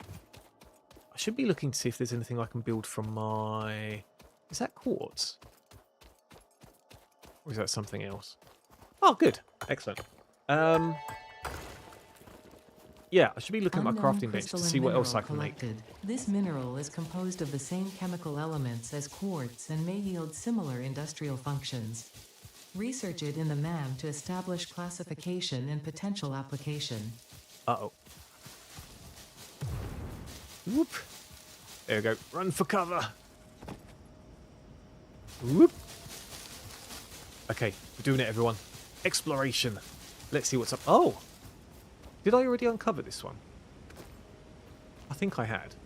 I should be looking to see if there's anything I can build from my... Is that quartz? Or is that something else? Oh, good. Excellent. Yeah, I should be looking at my crafting bench to see what else I can make.
This mineral is composed of the same chemical elements as quartz and may yield similar industrial functions. Research it in the MAM to establish classification and potential application.
Uh-oh. Whoop. There we go. Run for cover. Whoop. Okay, we're doing it, everyone. Exploration. Let's see what's up. Oh! Did I already uncover this one? I think I had.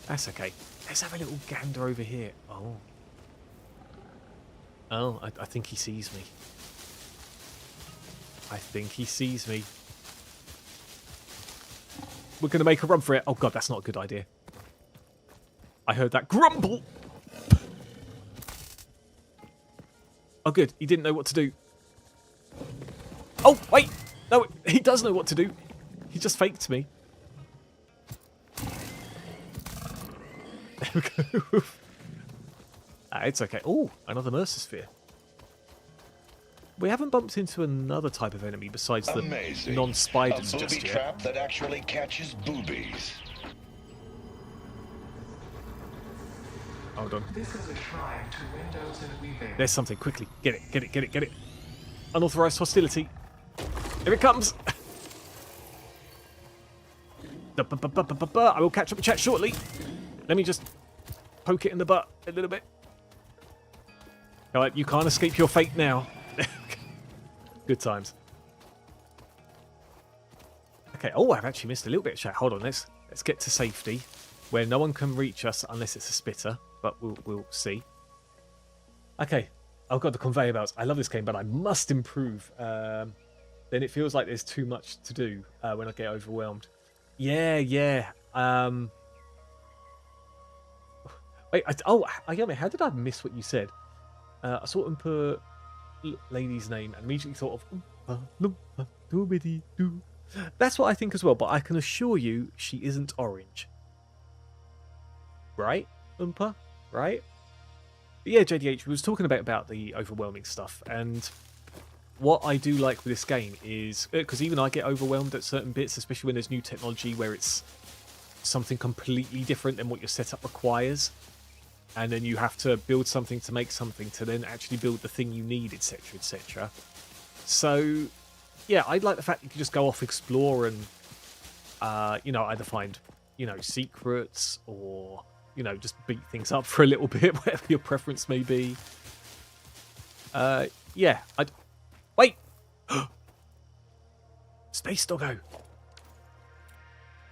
That's okay. Let's have a little gander over here. Oh. Oh, I think he sees me. I think he sees me. We're going to make a run for it. Oh, God, that's not a good idea. I heard that grumble. Oh, good. He didn't know what to do. Oh, wait. No, he does know what to do. He just faked me. There we go. It's okay. Oh, another Mercer Sphere. We haven't bumped into another type of enemy besides the non-spiders
A
just
booby
yet.
trap that actually catches boobies.
Hold on.
This is a shrine to Windows and Weaving.
There's something. Quickly. Get it, get it, get it, get it. Unauthorized hostility. Here it comes. I will catch up with chat shortly. Let me just poke it in the butt a little bit. Alright, you can't escape your fate now. Good times. Okay, oh, I've actually missed a little bit of chat. Hold on, let's get to safety, where no one can reach us unless it's a spitter, but we'll see. Okay, I've got the conveyor belts. I love this game, but I must improve. Then it feels like there's too much to do when I get overwhelmed. Yeah. Wait, Ayame, how did I miss what you said? I saw him put lady's name and immediately thought of That's what I think as well, but I can assure you she isn't orange. Right, Oompa? Right? But yeah, JDH, we was talking about the overwhelming stuff, and what I do like with this game is, because even I get overwhelmed at certain bits, especially when there's new technology where it's something completely different than what your setup requires. And then you have to build something to make something to then actually build the thing you need, etc, etc. So, yeah, I like the fact you can just go off, explore, and, either find, secrets or, just beat things up for a little bit, whatever your preference may be. Yeah, Wait! Space Doggo!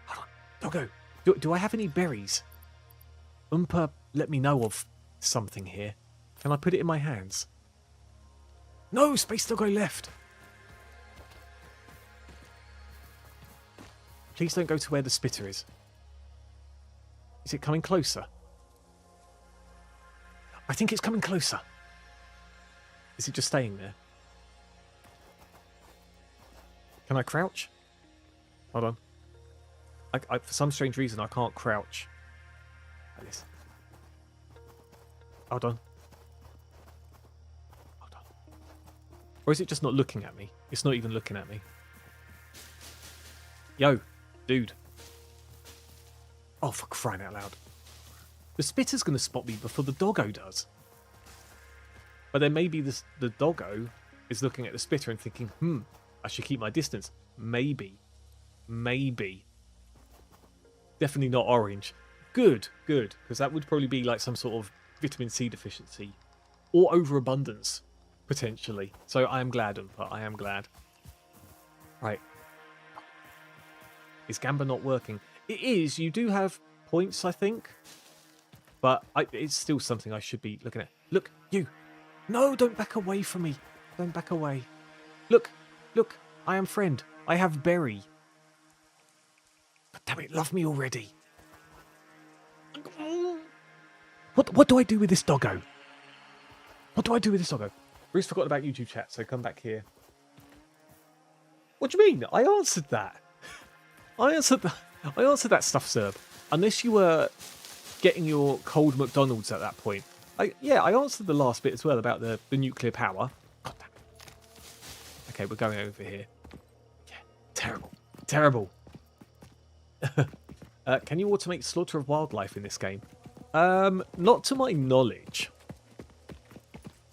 Hold on, Doggo, do I have any berries? Oompa let me know of something here. Can I put it in my hands? No, Space Doggo left. Please don't go to where the spitter is. Is it coming closer? I think it's coming closer. Is it just staying there? Can I crouch? Hold on. For some strange reason, I can't crouch. Like this. Hold on. Hold on. Or is it just not looking at me? It's not even looking at me. Yo, dude. Oh, for crying out loud. The spitter's going to spot me before the doggo does. But then maybe the doggo is looking at the spitter and thinking, I should keep my distance. Maybe. Definitely not orange. Good. Because that would probably be like some sort of vitamin C deficiency. Or overabundance, potentially. So I am glad, Oompa. I am glad. Right. Is Gamba not working? It is. You do have points, I think. But it's still something I should be looking at. Look, you. No, don't back away from me. Don't back away. Look. I am friend. I have berry. But damn it, love me already. What do I do with this doggo? What do I do with this doggo? Bruce forgot about YouTube chat, so come back here. What do you mean? I answered that. I answered that stuff, sir. Unless you were getting your cold McDonald's at that point. I answered the last bit as well about the nuclear power. God damn it. Okay, we're going over here. Yeah, terrible. Can you automate slaughter of wildlife in this game? Not to my knowledge.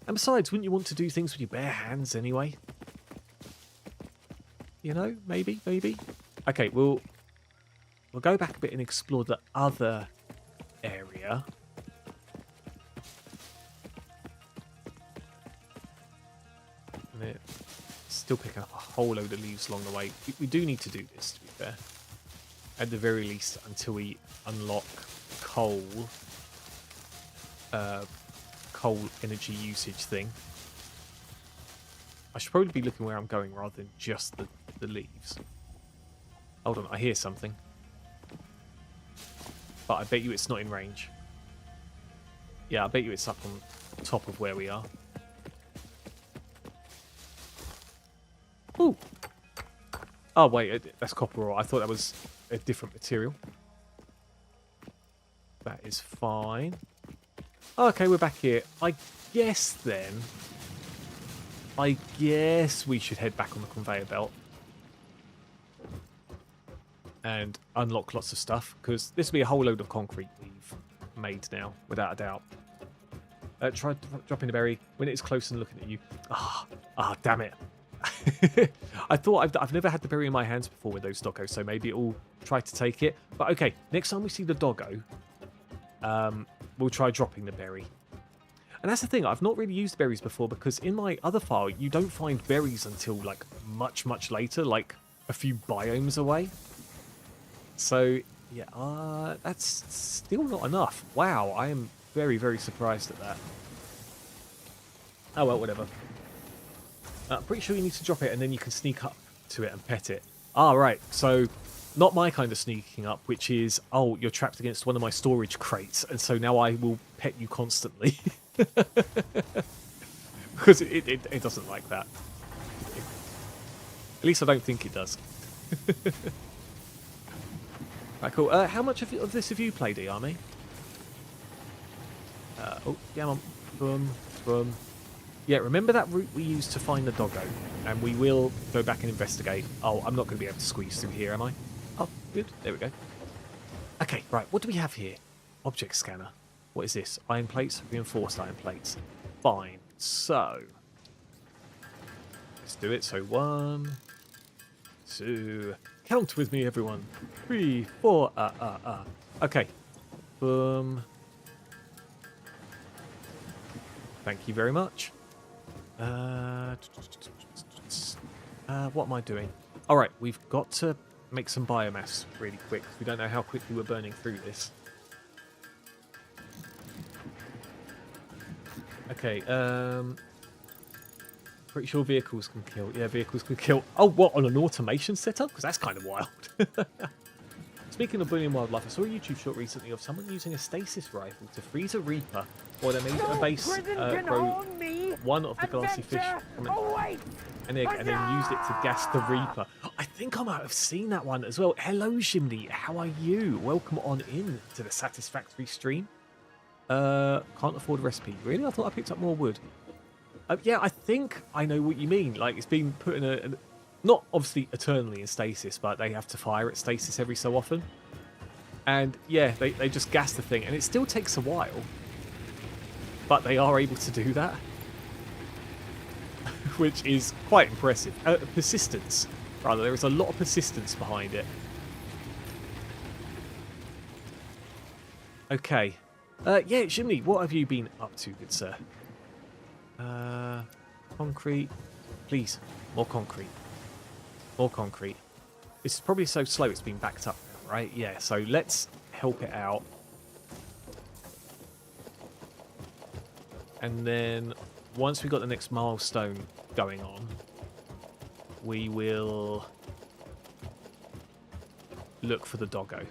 And besides, wouldn't you want to do things with your bare hands anyway? Maybe. Okay, we'll go back a bit and explore the other area. Let's Still picking up a whole load of leaves along the way. We do need to do this, to be fair. At the very least, until we unlock coal. Coal energy usage thing. I should probably be looking where I'm going rather than just the leaves. Hold on, I hear something. But I bet you it's not in range. Yeah, I bet you it's up on top of where we are. Ooh! Oh, wait, that's copper ore. I thought that was a different material. That is fine. Okay, we're back here. I guess then... I guess we should head back on the conveyor belt. And unlock lots of stuff. Because this will be a whole load of concrete we've made now, without a doubt. Try dropping the berry when it's close and looking at you. Damn it. I thought I've never had the berry in my hands before with those doggos, so maybe it'll try to take it. But okay, next time we see the doggo, we'll try dropping the berry. And that's the thing, I've not really used berries before because in my other file, you don't find berries until like much, much later, like a few biomes away. So, yeah, that's still not enough. Wow, I am very, very surprised at that. Oh, well, whatever. Pretty sure you need to drop it and then you can sneak up to it and pet it. Ah, right. So, not my kind of sneaking up, which is, oh, you're trapped against one of my storage crates, and so now I will pet you constantly. Because it doesn't like that. At least I don't think it does. Right, cool. How much of this have you played, Iame? Oh, yeah, on. Boom, boom. Yeah, remember that route we used to find the doggo? And we will go back and investigate. Oh, I'm not going to be able to squeeze through here, am I? Oh, good. There we go. Okay, right. What do we have here? Object scanner. What is this? Iron plates? Reinforced iron plates. Fine. So, let's do it. So, 1, 2... Count with me, everyone. 3, 4... Okay. Boom. Thank you very much. What am I doing? Alright, we've got to make some biomass really quick. We don't know how quickly we're burning through this. Okay, pretty sure vehicles can kill. Yeah, vehicles can kill. Oh, what, on an automation setup? Because that's kind of wild. Speaking of bullying wildlife, I saw a YouTube short recently of someone using a stasis rifle to freeze a reaper while they made a base grow one of the glassy fish from an egg and then used it to gas the reaper. I think I might have seen that one as well. Hello, Shimney. How are you? Welcome on in to the Satisfactory stream. Can't afford a recipe. Really? I thought I picked up more wood. Yeah, I think I know what you mean. Like, it's been put in a not obviously eternally in stasis, but they have to fire at stasis every so often. And yeah, they just gas the thing, and it still takes a while. But they are able to do that. Which is quite impressive. Persistence, rather. There is a lot of persistence behind it. Okay. Yeah, Shimney, what have you been up to, good sir? Concrete. Please, more concrete. More concrete. This is probably so slow it's been backed up now, right? Yeah, so let's help it out. And then once we've got the next milestone going on, we will look for the doggo.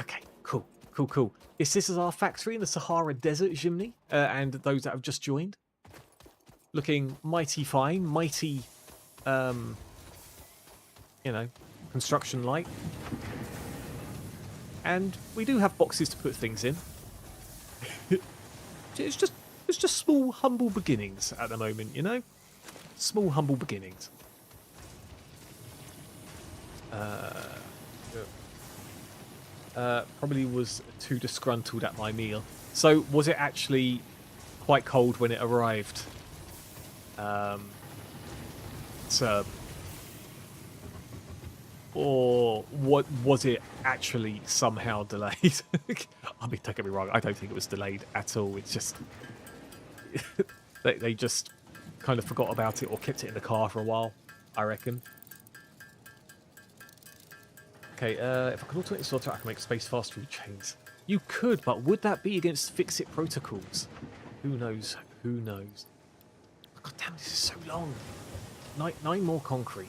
Okay, cool, cool, cool. This is our factory in the Sahara Desert, Jimny, and those that have just joined. Looking mighty fine, mighty, you know, construction-like. And we do have boxes to put things in. It's just small, humble beginnings at the moment, you know? Small, humble beginnings. Probably was too disgruntled at my meal. So, was it actually quite cold when it arrived? Sir? Or what was it actually somehow delayed? I mean, don't get me wrong, I don't think it was delayed at all. It's just they just kind of forgot about it or kept it in the car for a while, I reckon. Okay, if I can automate the slaughter, I can make space fast food chains. You could, but would that be against fix-it protocols? Who knows? Who knows? God damn, this is so long. Nine more concrete.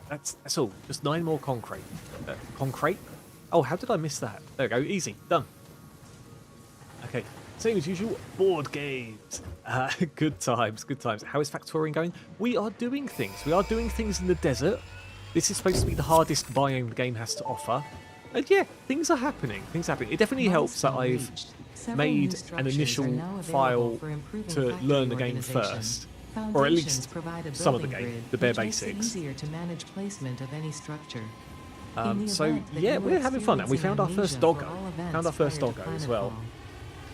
That's all. Just 9 more concrete. Concrete? Oh, how did I miss that? There we go. Easy. Done. Okay. Same as usual. Board games. Good times. Good times. How is Factorian going? We are doing things. We are doing things in the desert. This is supposed to be the hardest biome the game has to offer. And yeah, things are happening. Things are happening. It definitely helps that I've made an initial file to learn the game first. Or at least some of the game, the bare basics.
Easier to manage placement of any structure.
So yeah, we're having fun, and we found our first doggo. Found our first doggo as well.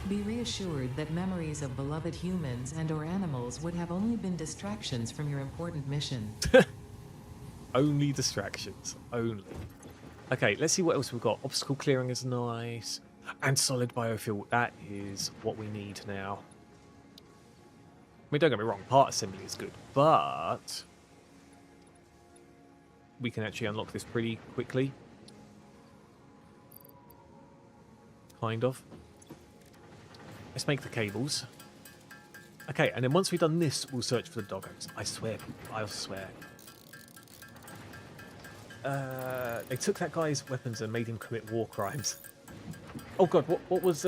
Be reassured that memories of beloved humans and/or animals would have only been distractions from your important mission.
Only distractions. Only. Okay, let's see what else we've got. Obstacle clearing is nice, and solid biofuel. That is what we need now. I mean, don't get me wrong, part assembly is good, but we can actually unlock this pretty quickly. Kind of. Let's make the cables. Okay, and then once we've done this, we'll search for the doggos. I swear, I swear. They took that guy's weapons and made him commit war crimes. Oh god, what was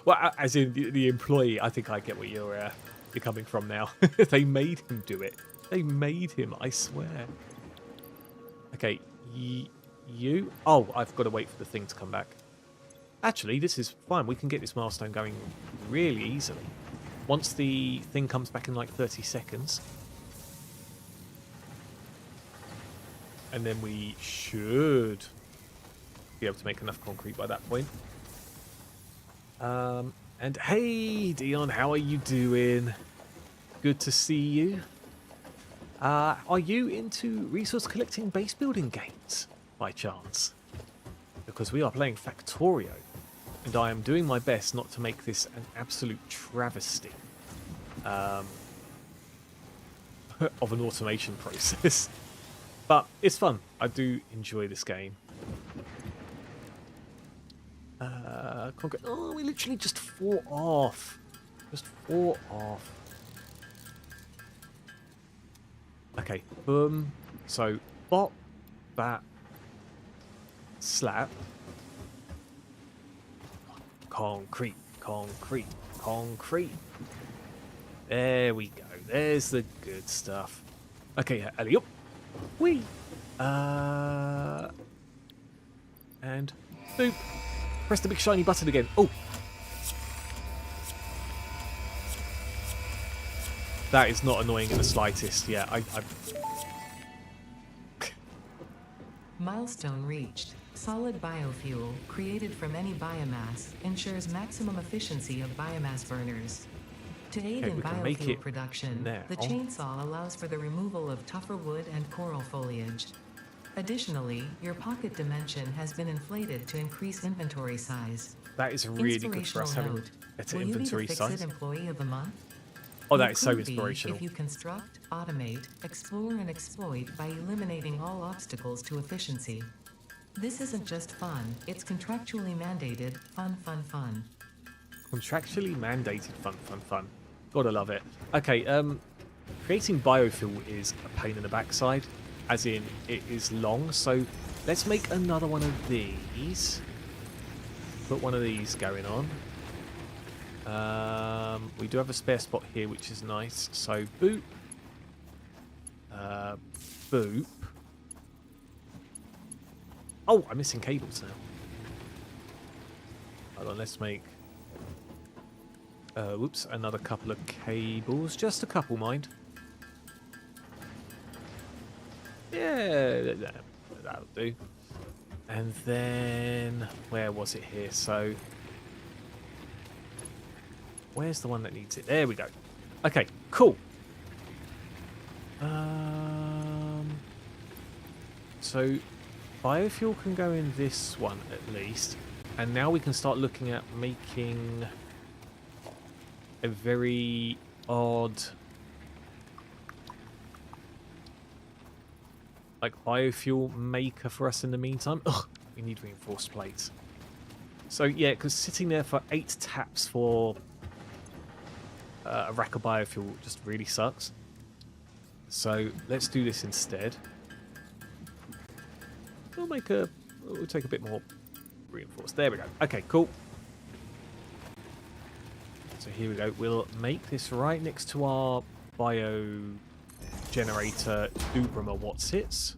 well, as in the employee, I think I get where you're coming from now. They made him do it. They made him, I swear. Okay, you... Oh, I've got to wait for the thing to come back. Actually, this is fine. We can get this milestone going really easily. Once the thing comes back in like 30 seconds. And then we should be able to make enough concrete by that point. And hey, Dion, how are you doing? Good to see you. Are you into resource collecting base building games, by chance? Because we are playing Factorio, and I am doing my best not to make this an absolute travesty of an automation process. But it's fun. I do enjoy this game. Oh, we literally just 4 off. Just 4 off. Okay, boom. So, bop, bat, slap. Concrete, concrete, concrete. There we go. There's the good stuff. Okay, alley up. Whee! And boop. Press the big shiny button again. Oh! That is not annoying in the slightest. Yeah, I...
Milestone reached. Solid biofuel, created from any biomass, ensures maximum efficiency of biomass burners. To aid in biofuel production, the chainsaw allows for the removal of tougher wood and coral foliage. Additionally, your pocket dimension has been inflated to increase inventory size.
That is really good for us having better inventory size.
Will you be the Fix-It Employee of the Month?
Oh, that is so inspirational.
If you construct, automate, explore, and exploit by eliminating all obstacles to efficiency. This isn't just fun, it's contractually mandated fun, fun, fun.
Contractually mandated fun, fun, fun. Gotta love it. Okay, creating biofuel is a pain in the backside, as in it is long, so let's make another one of these. Put one of these going on. We do have a spare spot here, which is nice, so boop. Boop. Oh, I'm missing cables now. Hold on, let's make... whoops, another couple of cables. Just a couple, mind. Yeah, that'll do. And then... Where was it here? So... Where's the one that needs it? There we go. Okay, cool. So... Biofuel can go in this one at least, and now we can start looking at making a very odd, like, biofuel maker for us in the meantime. Ugh, we need reinforced plates. So yeah, because sitting there for 8 taps for a rack of biofuel just really sucks. So let's do this instead. We'll take a bit more reinforced. There we go. Okay, cool. So here we go. We'll make this right next to our bio generator Dubrama Watsits.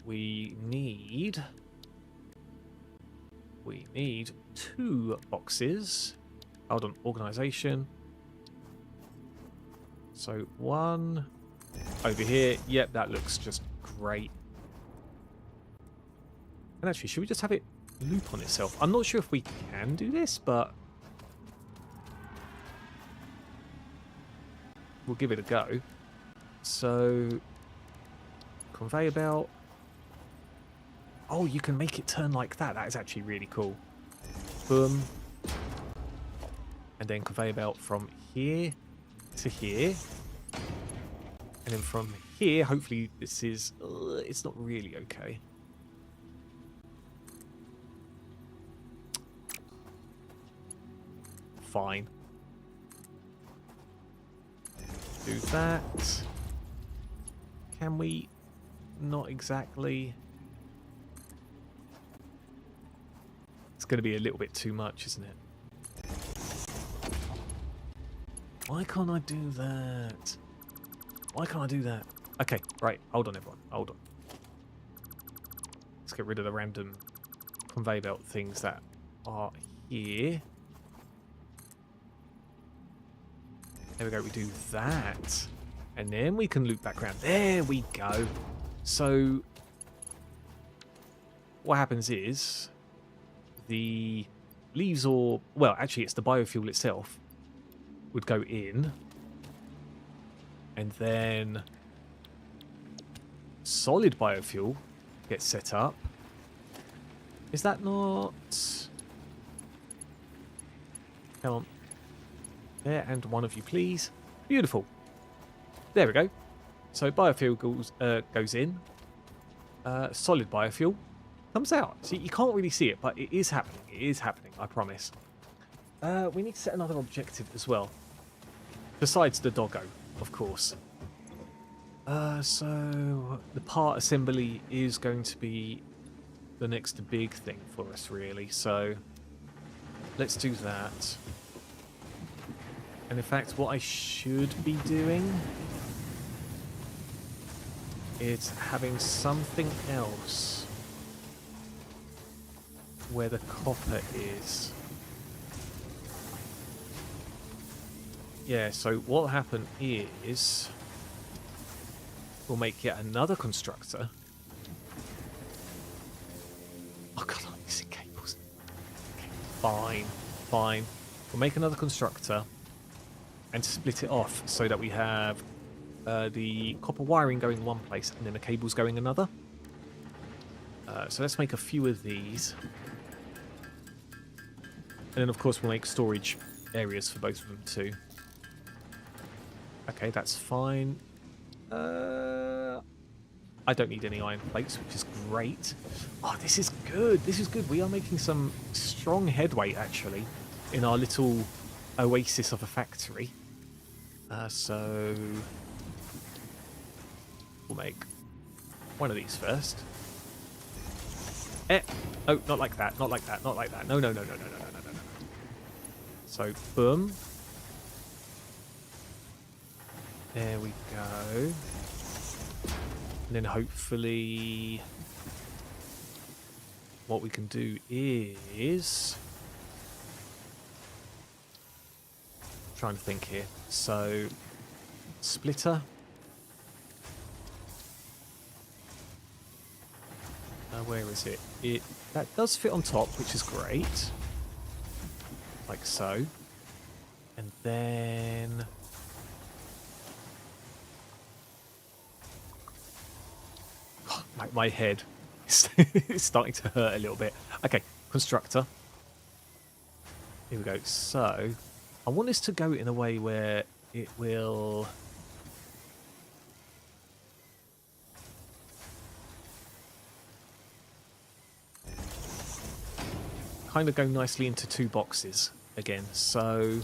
We need 2 boxes. Hold on, organization. So 1 over here. Yep, that looks just great. And actually, should we just have it loop on itself? I'm not sure if we can do this, but we'll give it a go. So, conveyor belt. Oh, you can make it turn like that. That is actually really cool. Boom. And then conveyor belt from here to here. And then from here, hopefully this is... it's not really okay. Fine. Do that. Can we? Not exactly. It's going to be a little bit too much, isn't it? Why can't I do that? Why can't I do that? Okay, right. Hold on, everyone. Hold on. Let's get rid of the random conveyor belt things that are here. There we go, we do that. And then we can loop back around. There we go. So, what happens is, the leaves or... well, actually, it's the biofuel itself would go in. And then solid biofuel gets set up. Is that not... come on. There, and one of you, please. Beautiful. There we go. So biofuel goes in. Solid biofuel comes out. See, you can't really see it, but it is happening. It is happening, I promise. We need to set another objective as well. Besides the doggo, of course. So the part assembly is going to be the next big thing for us, really. So let's do that. And in fact, what I should be doing is having something else where the copper is. Yeah, so what will happen is we'll make yet another constructor. Oh god, I'm missing cables. Okay, fine, fine. We'll make another constructor and split it off so that we have the copper wiring going one place and then the cables going another. So let's make a few of these. And then of course we'll make storage areas for both of them too. Okay, that's fine. I don't need any iron plates, which is great. Oh, this is good. This is good. We are making some strong headway, actually, in our little oasis of a factory. So we'll make one of these first. Oh, not like that. Not like that. Not like that. No, no, no, no, no, no, no, no, no, no. So, boom. There we go. And then hopefully what we can do is... I'm trying to think here. So, splitter. Where is it? That does fit on top, which is great. Like so. And then... my head is starting to hurt a little bit. Okay, constructor. Here we go. So, I want this to go in a way where it will... kind of go nicely into 2 boxes again. So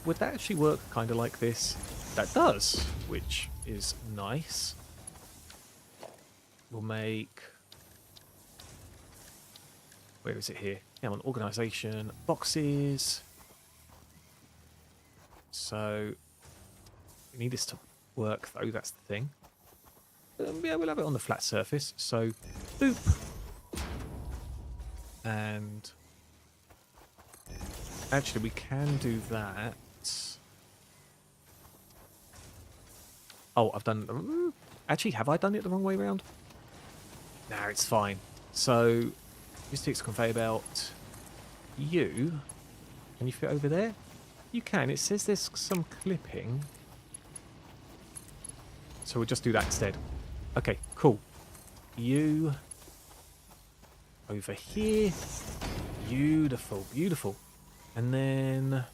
would that actually work kind of like this? That does, which is nice. We'll make... where is it here? Yeah, on organisation, boxes. So we need this to work though, that's the thing. Yeah, we'll have it on the flat surface. So boop. And actually we can do that. Oh, I've done... actually, have I done it the wrong way around? Nah, it's fine. So, Mystics conveyor belt. You... can you fit over there? You can. It says there's some clipping. So we'll just do that instead. Okay, cool. You... over here. Beautiful, beautiful. And then...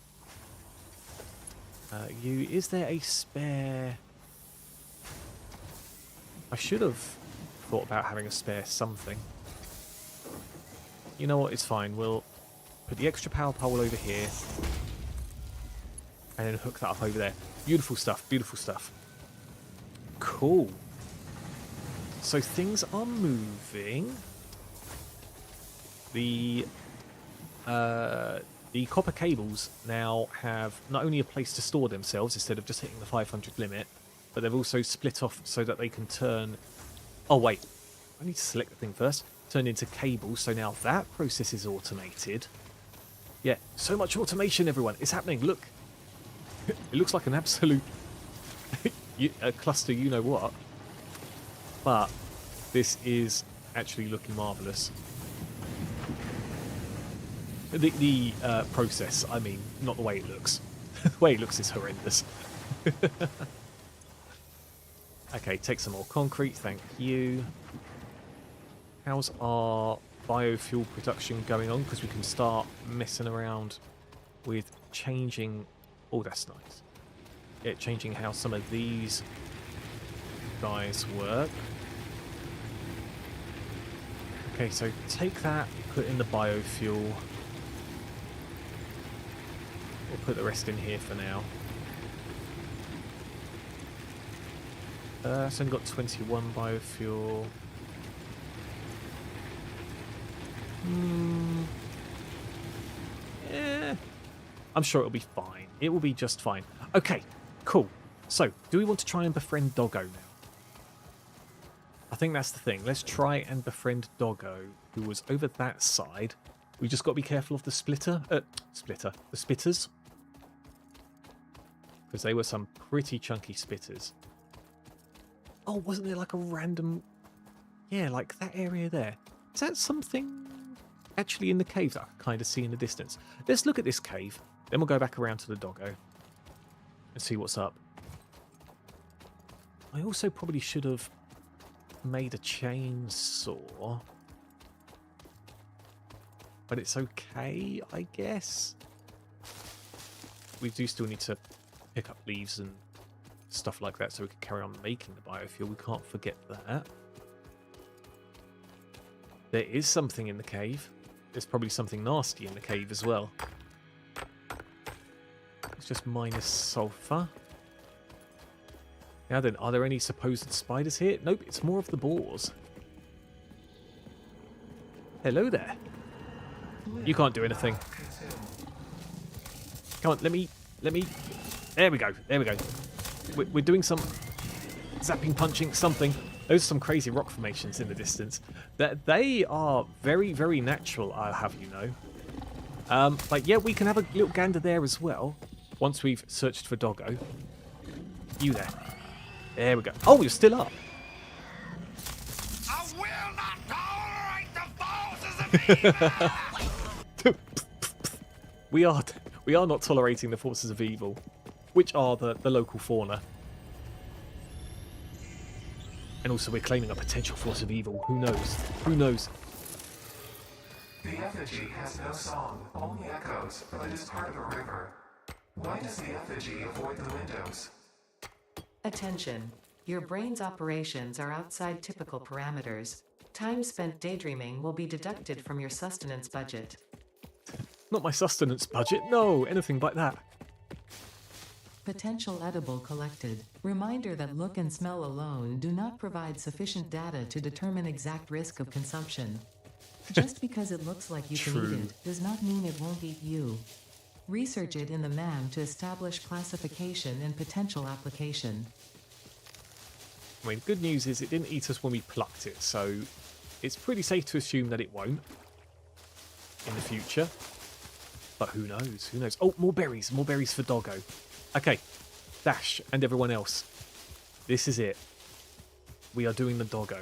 you... is there a spare... I should have thought about having a spare something. You know what, it's fine. We'll put the extra power pole over here. And then hook that up over there. Beautiful stuff, beautiful stuff. Cool. So things are moving. The copper cables now have not only a place to store themselves instead of just hitting the 500 limit, but they've also split off so that they can turn... oh wait, I need to select the thing first. Turn into cables, so now that process is automated. Yeah, so much automation, everyone. It's happening, look. It looks like an absolute a cluster you know what. But this is actually looking marvellous. The process, I mean, not the way it looks. The way it looks is horrendous. Okay, take some more concrete, thank you. How's our biofuel production going on? Because we can start messing around with changing... oh, that's nice. Yeah, changing how some of these guys work. Okay, so take that, put in the biofuel. We'll put the rest in here for now. It's only got 21 biofuel. Yeah. I'm sure it'll be fine. It will be just fine. Okay, cool. So, do we want to try and befriend Doggo now? I think that's the thing. Let's try and befriend Doggo, who was over that side. We just got to be careful of the the spitters. Because they were some pretty chunky spitters. Oh, wasn't there like a random... yeah, like that area there. Is that something actually in the cave that I can kind of see in the distance? Let's look at this cave. Then we'll go back around to the Doggo and see what's up. I also probably should have made a chainsaw. But it's okay, I guess. We do still need to pick up leaves and stuff like that so we can carry on making the biofuel. We can't forget that. There is something in the cave. There's probably something nasty in the cave as well. It's just minus sulfur. Now then, are there any supposed spiders here? Nope, it's more of the boars. Hello there. You can't do anything. Come on, let me... There we go, there we go. We're doing some zapping, punching, something. Those are some crazy rock formations in the distance. They are very, very natural, I'll have you know. But yeah, we can have a little gander there as well, once we've searched for Doggo. You there. There we go. Oh, you're still up.
I will not tolerate the forces of evil!
We are not tolerating the forces of evil, which are the local fauna. And also we're claiming a potential force of evil. Who knows? Who knows?
The effigy has no song, only echoes, but is part of a river. Why does the effigy avoid the windows?
Attention. Your brain's operations are outside typical parameters. Time spent daydreaming will be deducted from your sustenance budget.
Not my sustenance budget. No, anything like that.
Potential edible collected. Reminder that look and smell alone do not provide sufficient data to determine exact risk of consumption. Just because it looks like you can eat it does not mean it won't eat you. Research it in the MAM to establish classification and potential application.
I mean, good news is it didn't eat us when we plucked it, so it's pretty safe to assume that it won't in the future. But who knows? Who knows? Oh, more berries for Doggo. Okay, Dash and everyone else. This is it. We are doing the Doggo.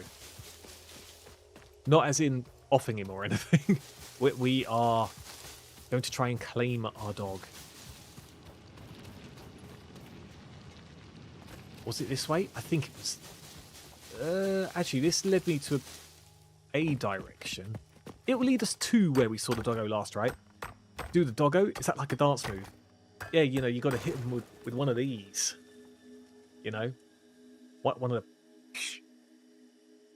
Not as in offing him or anything. We are going to try and claim our dog. Was it this way? I think it was. Actually, this led me to a direction. It will lead us to where we saw the Doggo last, right? Do the Doggo? Is that like a dance move? Yeah, you know, you got to hit him with one of these. You know? One of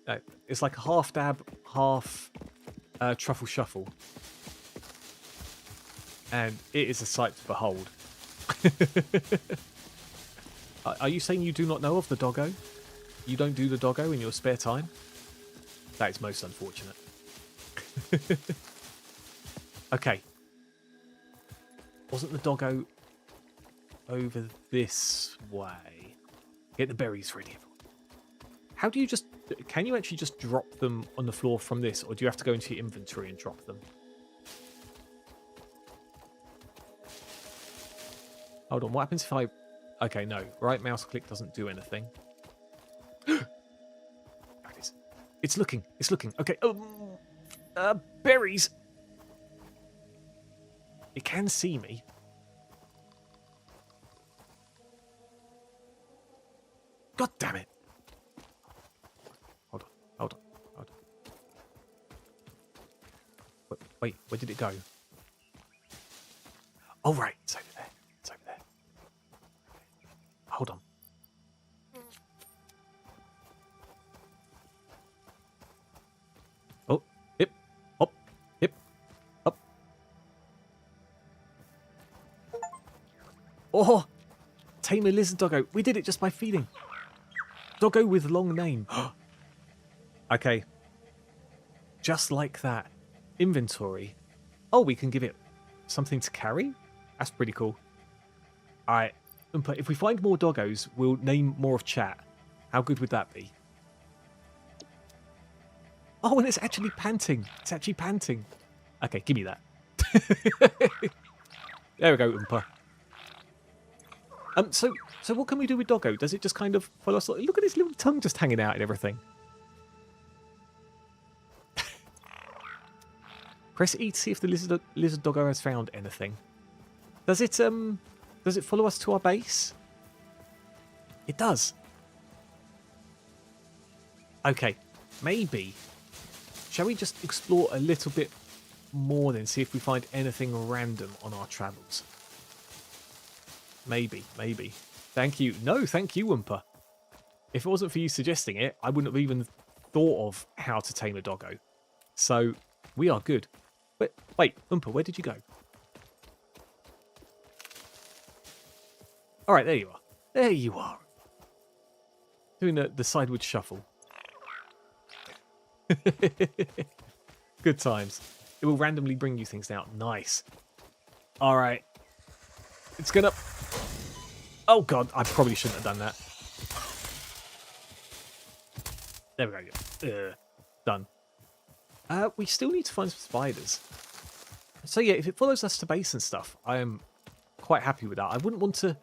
the... it's like a half dab, half truffle shuffle. And it is a sight to behold. Are you saying you do not know of the Doggo? You don't do the Doggo in your spare time? That is most unfortunate. Okay. Wasn't the Doggo over this way? Get the berries ready. How do you just... Can you actually just drop them on the floor from this? Or do you have to go into your inventory and drop them? Hold on, what happens if I... Okay, no. Right mouse click doesn't do anything. There it is. It's looking. It's looking. Okay. Berries. It can see me. God damn it. Hold on. Hold on. Hold on. Wait, where did it go? Oh, right. It's over there. It's over there. Hold on. Oh, hip, hop, hip, up. Oh, tame a lizard doggo. We did it just by feeding. Doggo with long name. Okay. Just like that. Inventory. Oh, we can give it something to carry? That's pretty cool. Alright. If we find more doggos, we'll name more of chat. How good would that be? Oh, and it's actually panting. It's actually panting. Okay, give me that. There we go, Oompa. So what can we do with Doggo? Does it just kind of follow us? Look at his little tongue just hanging out and everything. Press E to see if the lizard Doggo has found anything. Does it follow us to our base? It does. Okay, maybe. Shall we just explore a little bit more then, see if we find anything random on our travels? Maybe. Thank you. No, thank you, Oompa. If it wasn't for you suggesting it, I wouldn't have even thought of how to tame a doggo. So, we are good. But wait, Oompa, where did you go? Alright, there you are. There you are. Doing the sideward shuffle. Good times. It will randomly bring you things now. Nice. Alright. It's gonna... Oh god, I probably shouldn't have done that. There we go. Done. We still need to find some spiders. So yeah, if it follows us to base and stuff, I am quite happy with that. I wouldn't want to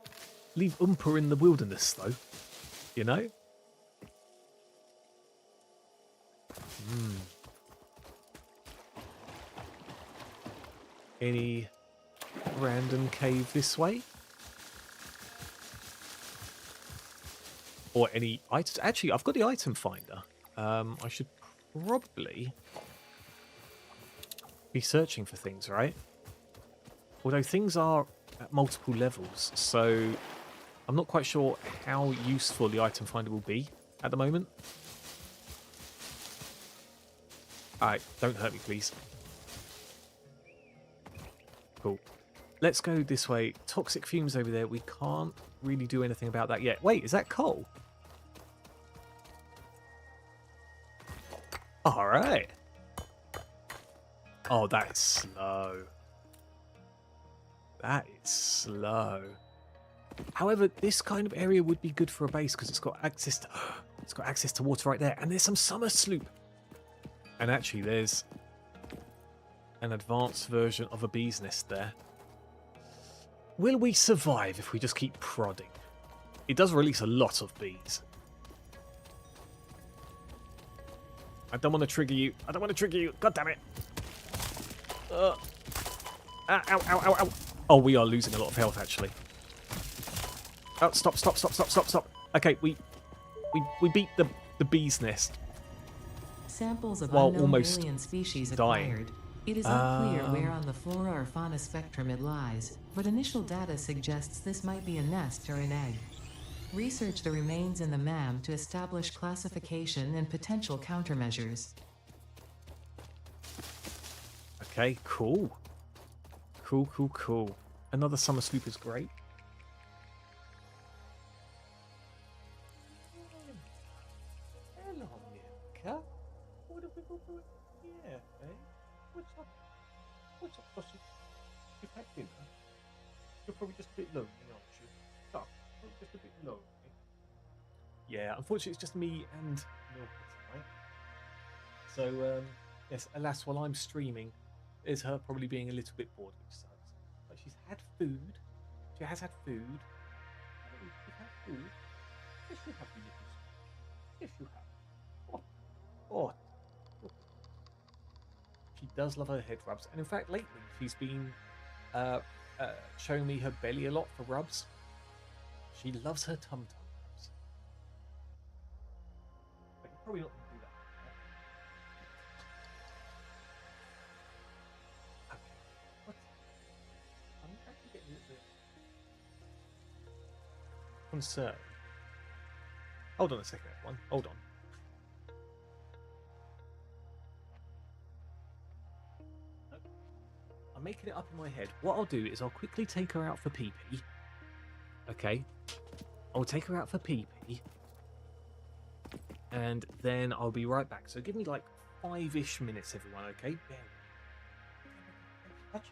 leave Oompa in the wilderness, though. You know? Any random cave this way? Or any items? Actually, I've got the item finder. I should probably be searching for things, right? Although things are at multiple levels, so I'm not quite sure how useful the item finder will be at the moment. Alright, don't hurt me, please. Cool. Let's go this way. Toxic fumes over there. We can't really do anything about that yet. Wait, is that coal? Alright. Oh, that is slow. That is slow. However, this kind of area would be good for a base because it's got access to water right there, and there's some summer sloop. And actually, there's an advanced version of a bee's nest there. Will we survive if we just keep prodding? It does release a lot of bees. I don't want to trigger you. I don't want to trigger you. God damn it. Ow, ow, ow, ow, ow. Oh, we are losing a lot of health, actually. Oh, stop, stop, stop, stop, stop, stop. Okay, we beat the bee's nest.
Samples of
While
unknown
almost
alien species
dying.
acquired. It is unclear where on the flora or fauna spectrum it lies, but initial data suggests this might be a nest or an egg. Research the remains in the MAM to establish classification and potential countermeasures.
Okay, cool. Cool, cool, cool. Another summer sloop is great. Hello, Milka. What have we got doing here, eh? What's up? What's up, Bossy? You've had dinner? You're probably just a bit lonely, aren't you? Oh, probably just a bit lonely. Yeah, unfortunately, it's just me and Milka tonight. So, yes, alas, while I'm streaming, is her probably being a little bit bored, which sucks. But she's had food. She has had food. You've had food? Yes, you have, you little sweet. Yes, you have. Oh. She does love her head rubs. And in fact, lately, she's been showing me her belly a lot for rubs. She loves her tum-tum rubs. But you're probably not going to do that. I'm actually getting a little bit concerned. Hold on a second, everyone. Hold on. I'm making it up in my head. What I'll do is I'll quickly take her out for pee-pee. Okay. I'll take her out for pee-pee. And then I'll be right back. So give me like 5-ish minutes, everyone, okay? Bear with me.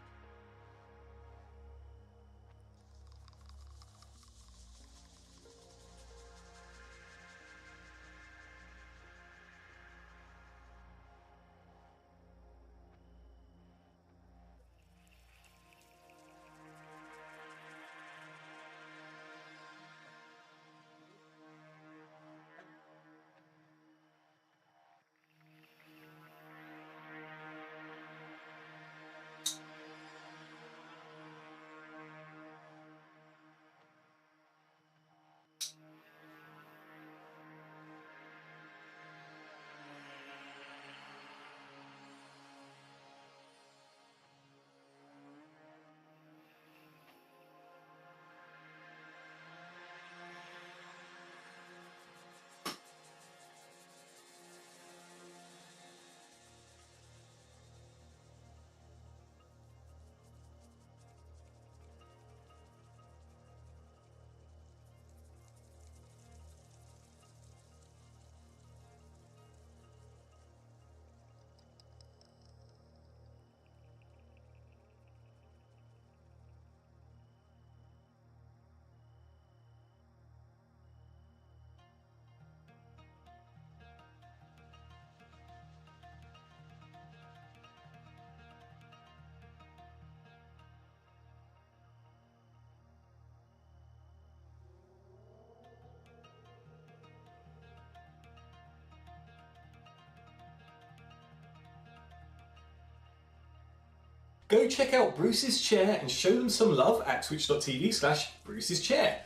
Go check out Bruce's Chair and show them some love at twitch.tv/Bruce's Chair.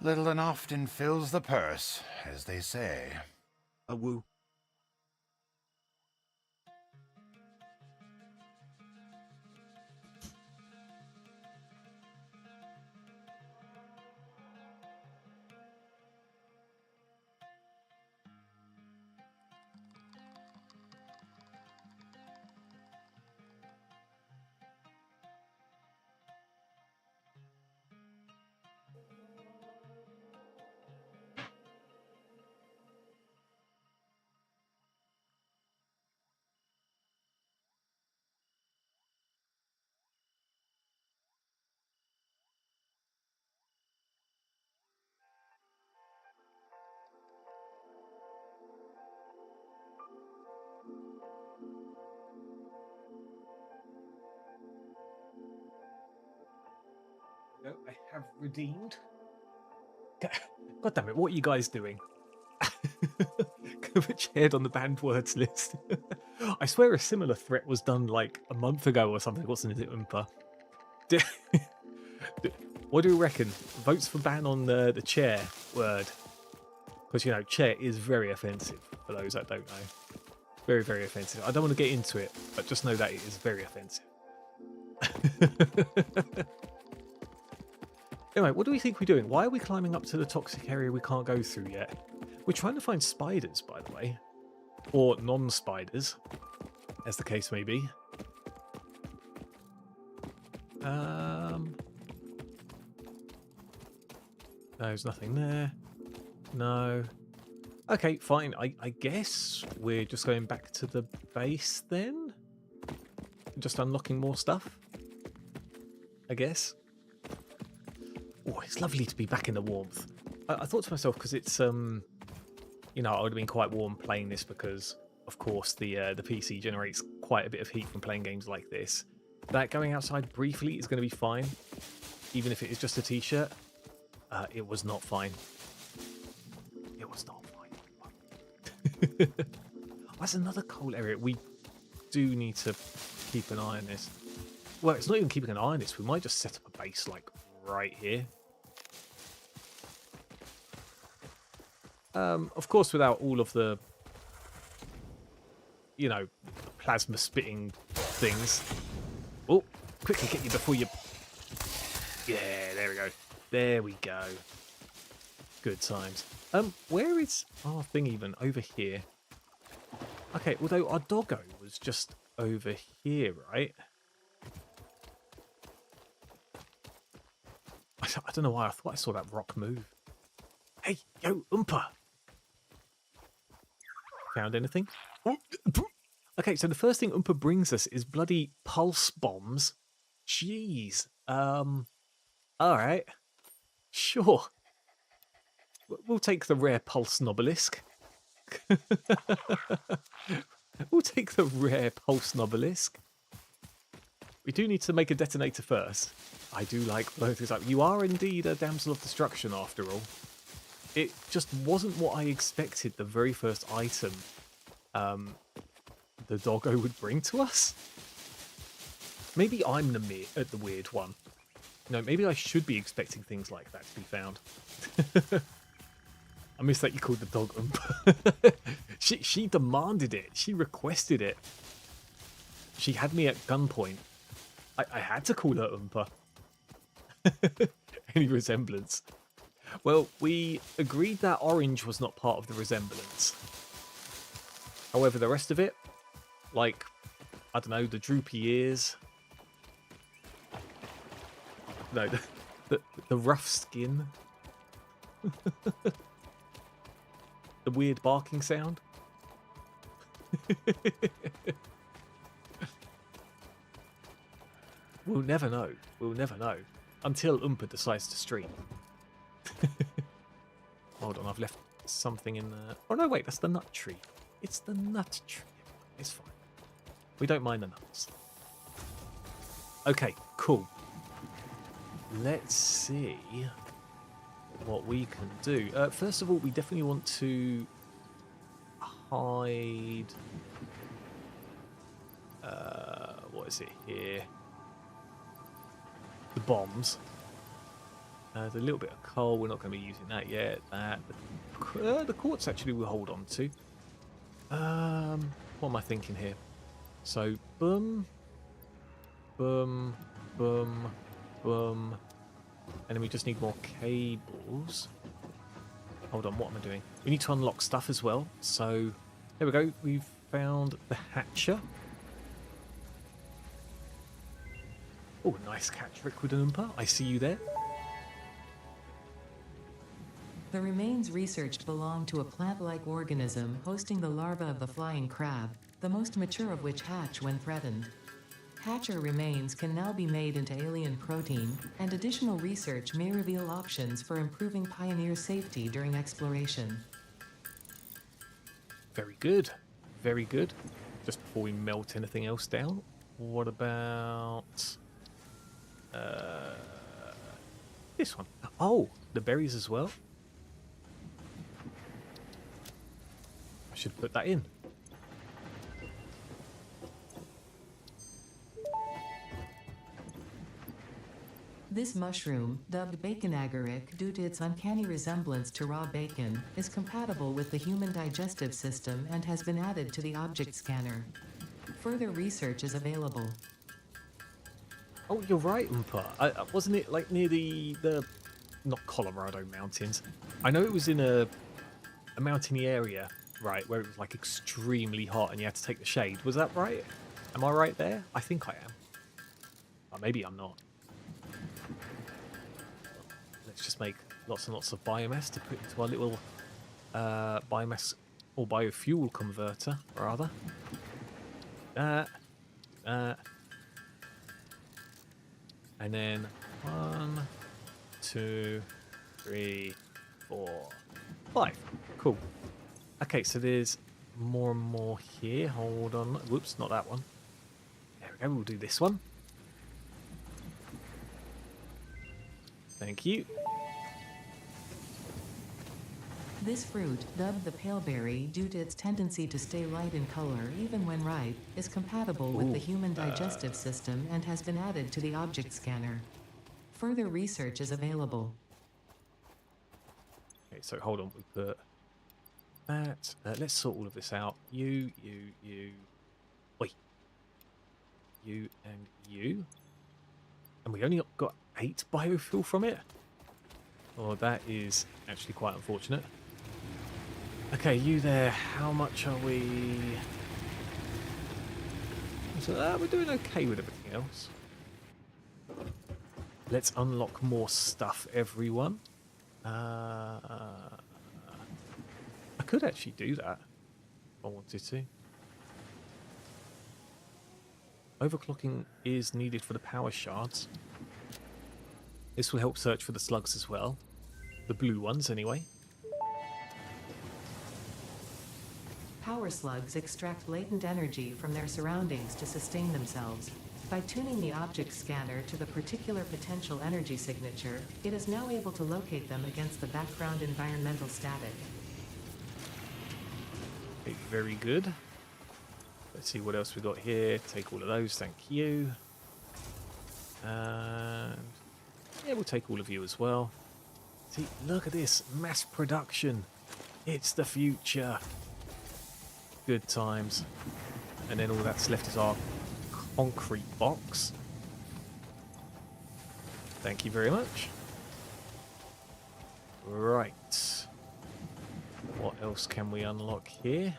Little and often fills the purse, as they say.
A woo.
No, I have redeemed. God damn it, what are you guys doing? Coverage head on the banned words list. I swear a similar threat was done like a month ago or something, wasn't it, Oompa? What do you reckon? Votes for ban on the chair word. Because, you know, chair is very offensive, for those that don't know. Very, very offensive. I don't want to get into it, but just know that it is very offensive. Anyway, what do we think we're doing? Why are we climbing up to the toxic area we can't go through yet? We're trying to find spiders, by the way. Or non-spiders, as the case may be. There's nothing there. No. Okay, fine. I guess we're just going back to the base then? Just unlocking more stuff? I guess. Oh, it's lovely to be back in the warmth. I thought to myself, because it's, you know, I would have been quite warm playing this because, of course, the PC generates quite a bit of heat from playing games like this. That going outside briefly is going to be fine, even if it is just a t-shirt. It was not fine. It was not fine. That's another coal area. We do need to keep an eye on this. Well, it's not even keeping an eye on this. We might just set up a base, like, right here. Of course, without all of the, you know, plasma spitting things. Oh, quickly get you before you... Yeah, there we go. There we go. Good times. Where is our thing even? Over here. Okay, although our doggo was just over here, right? I don't know why I thought I saw that rock move. Hey, yo, Oompa! Found anything? Okay, so the first thing Oompa brings us is bloody pulse bombs. Jeez. Alright. Sure. We'll take the rare pulse nobelisk. We'll take the rare pulse nobelisk. We do need to make a detonator first. I do like blowing things up. You are indeed a damsel of destruction, after all. It just wasn't what I expected the very first item the doggo would bring to us. Maybe I'm the weird one. No, maybe I should be expecting things like that to be found. I miss that you called the dog Oompa. She demanded it. She requested it. She had me at gunpoint. I had to call her Oompa. Any resemblance? Well, we agreed that orange was not part of the resemblance. However, the rest of it, like, I don't know, the droopy ears, no, the rough skin, the weird barking sound. We'll never know. We'll never know. Until Oompa decides to stream. Hold on, I've left something in there. Oh no, wait, that's the nut tree. It's the nut tree. It's fine. We don't mind the nuts. Okay, cool. Let's see what we can do. First of all, we definitely want to hide... what is it here? The bombs. There's a little bit of coal. We're not going to be using that yet. The quartz actually we'll hold on to. What am I thinking here? So, boom, boom, boom, boom. And then we just need more cables. Hold on, what am I doing? We need to unlock stuff as well. So, there we go. We've found the hatcher. Oh, nice catch, Riquidumpa. I see you there.
The remains researched belong to a plant-like organism hosting the larva of the flying crab, the most mature of which hatch when threatened. Hatcher remains can now be made into alien protein, and additional research may reveal options for improving Pioneer safety during exploration.
Very good. Very good. Just before we melt anything else down, what about this one? Oh, the berries as well. I should put that in.
This mushroom, dubbed bacon agaric due to its uncanny resemblance to raw bacon, is compatible with the human digestive system and has been added to the object scanner. Further research is available.
Oh, you're right, Oompa. Wasn't it like near the not Colorado mountains? I know it was in a mountainy area, right, where it was like extremely hot and you had to take the shade. Was that right? Am I right there? I think I am. Or maybe I'm not. Let's just make lots and lots of biomass to put into our little biomass or biofuel converter, rather. And then 1, 2, 3, 4, 5. Cool. Okay, so there's more and more here. Hold on. Whoops, not that one. There we go. We'll do this one. Thank you.
This fruit, dubbed the paleberry due to its tendency to stay light in color even when ripe, is compatible with the human digestive system and has been added to the object scanner. Further research is available.
Okay, so hold on. We put that. Let's sort all of this out. You. Wait. You and you. And we only got 8 biofuel from it? Oh, that is actually quite unfortunate. Okay, you there. How much are we? So, we're doing okay with everything else. Let's unlock more stuff, everyone. I could actually do that if I wanted to. Overclocking is needed for the power shards. This will help search for the slugs as well. The blue ones, anyway.
Power slugs extract latent energy from their surroundings to sustain themselves. By tuning the object scanner to the particular potential energy signature, it is now able to locate them against the background environmental static.
Okay, very good. Let's see what else we got here. Take all of those, thank you. And yeah, we'll take all of you as well. See, look at this mass production. It's the future. Good times. And then all that's left is our concrete box. Thank you very much. Right. What else can we unlock here?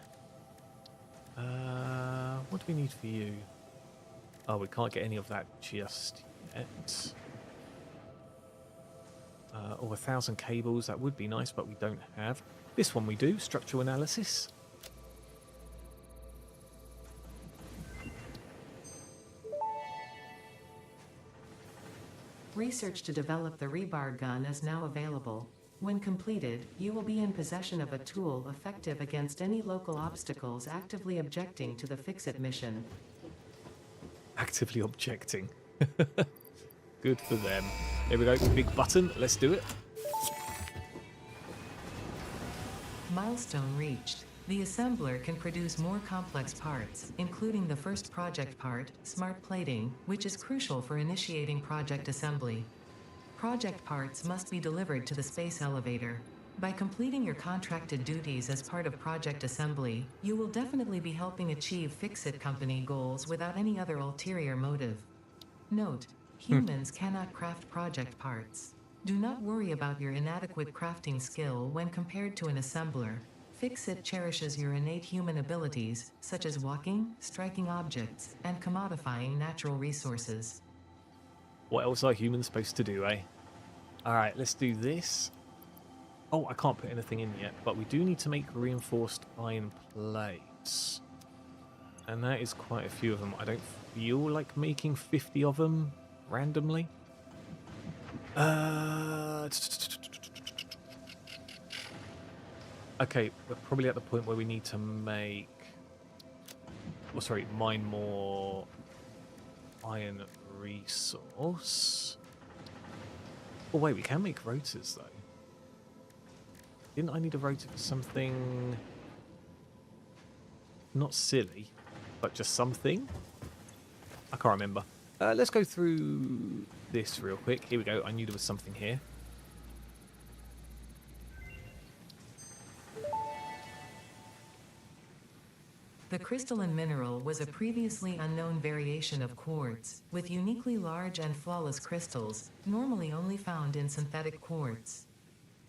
What do we need for you? Oh, we can't get any of that just yet. 1,000 cables, that would be nice, but we don't have. This one we do, structural analysis.
Research to develop the rebar gun is now available. When completed, you will be in possession of a tool effective against any local obstacles actively objecting to the Fix-It mission.
Actively objecting. Good for them. Here we go, big button, let's do it.
Milestone reached. The assembler can produce more complex parts, including the first project part, smart plating, which is crucial for initiating project assembly. project parts must be delivered to the space elevator. By completing your contracted duties as part of project assembly, you will definitely be helping achieve Fix-It Company goals without any other ulterior motive. Note: humans cannot craft project parts. Do not worry about your inadequate crafting skill when compared to an assembler. Fix-It cherishes your innate human abilities, such as walking, striking objects, and commodifying natural resources.
What else are humans supposed to do, eh? Alright, let's do this. Oh, I can't put anything in yet, but we do need to make reinforced iron plates. And that is quite a few of them. I don't feel like making 50 of them randomly. Okay, we're probably at the point where we need to make... Oh, sorry, mine more iron resource. Oh, wait, we can make rotors, though. Didn't I need a rotor for something... Not silly, but just something? I can't remember. Let's go through this real quick. Here we go. I knew there was something here.
The crystalline mineral was a previously unknown variation of quartz, with uniquely large and flawless crystals, normally only found in synthetic quartz.